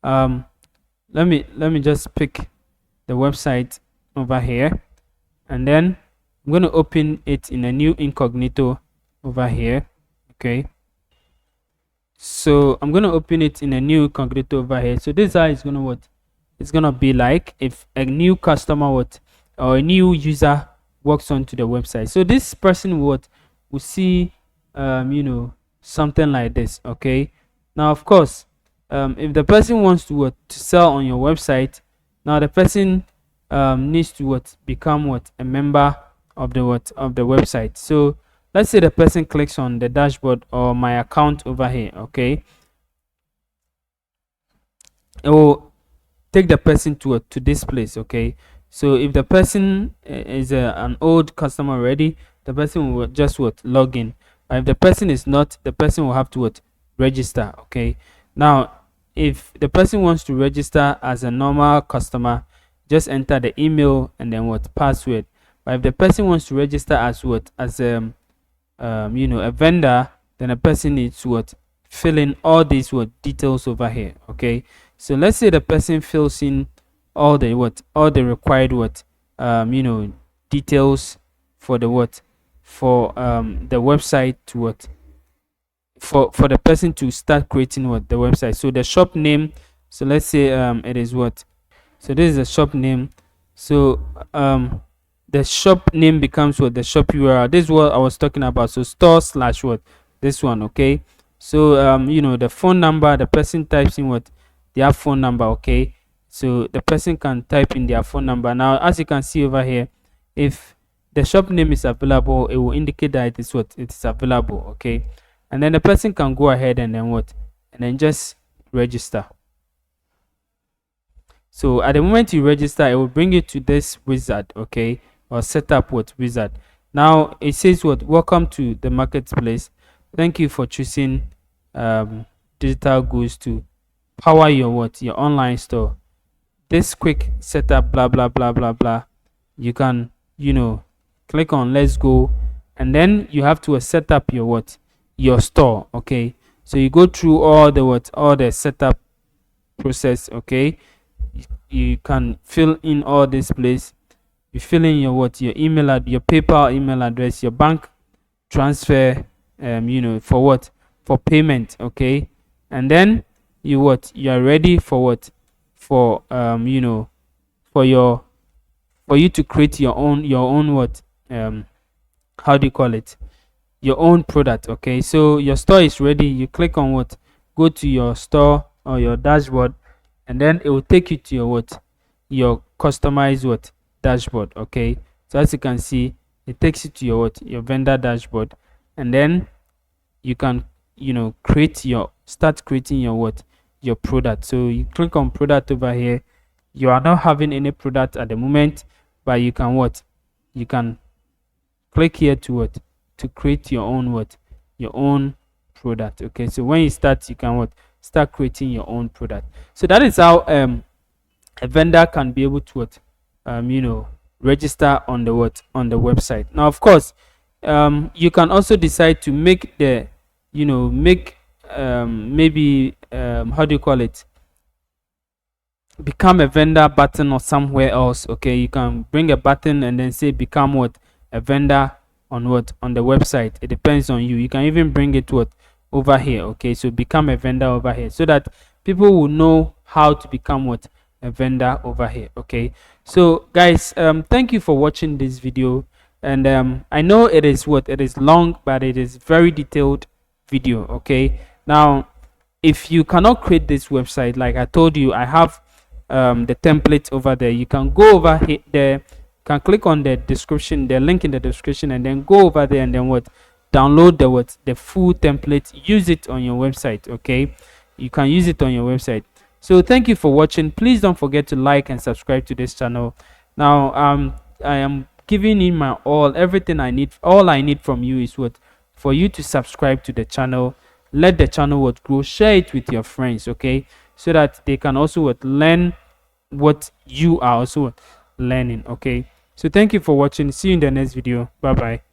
let me just pick the website over here, and then I'm going to open it in a new incognito over here, okay. So I'm going to open it in a new incognito over here. So this is how it's going to what, it's going to be like if a new customer what, or a new user walks onto the website. So this person will see something like this, okay. Now of course, if the person wants to what, to sell on your website, now the person needs to what, become what, a member of the what, of the website. So let's say the person clicks on the dashboard or my account over here, okay. It will take the person to this place, okay. So if the person is an old customer already, the person will just what log in. But if the person is not, the person will have to what register. Okay. Now, if the person wants to register as a normal customer, just enter the email and then what password. But if the person wants to register as what as a vendor, then a person needs to what fill in all these what details over here. Okay. So let's say the person fills in all the required details for the the website to for the person to start creating the website. So the shop name, so let's say it is what so this is the shop name. So the shop name becomes what the shop URL. This is what I was talking about. So store slash what this one. Okay. So the phone number, the person types in what their phone number. Okay. So the person can type in their phone number. Now, as you can see over here, if the shop name is available, it will indicate that it is what it is available. Okay. And then the person can go ahead and then and then just register. So at the moment you register, it will bring you to this wizard. Okay. Or setup wizard. Now it says welcome to the marketplace. Thank you for choosing digital goods to power your online store. This quick setup, blah blah blah blah blah. You can click on let's go, and then you have to set up your store. Okay. So you go through all the setup process. Okay. You can fill in all this place. You fill in your email your PayPal email address, your bank transfer, for payment. Okay. And then you are ready for for you to create your own how do you call it, your own product. Okay. So your store is ready. You click on go to your store or your dashboard, and then it will take you to your customized dashboard. Okay. So as you can see, it takes you to your vendor dashboard, and then you can start creating your product. So you click on product over here. You are not having any product at the moment, but you can click here to create your own product. Okay. So when you start, you can start creating your own product. So that is how a vendor can be able to register on the website. Now, of course, you can also decide to make the maybe how do you call it, become a vendor button or somewhere else. Okay. You can bring a button and then say become a vendor on the website. It depends on you. You can even bring it over here. Okay. So become a vendor over here, so that people will know how to become a vendor over here. Okay. So guys, thank you for watching this video, and I know it is long, but it is very detailed video. Okay. Now, if you cannot create this website, like I told you, I have the template over there. You can go over here there, can click on the description, the link in the description, and then go over there and then download the full template. Use it on your website. Okay. You can use it on your website. So thank you for watching. Please don't forget to like and subscribe to this channel. Now I am giving in my everything I need. All I need from you is for you to subscribe to the channel. Let the channel grow. Share it with your friends. Okay. So that they can also learn what you are also learning. Okay. So thank you for watching. See you in the next video. Bye bye.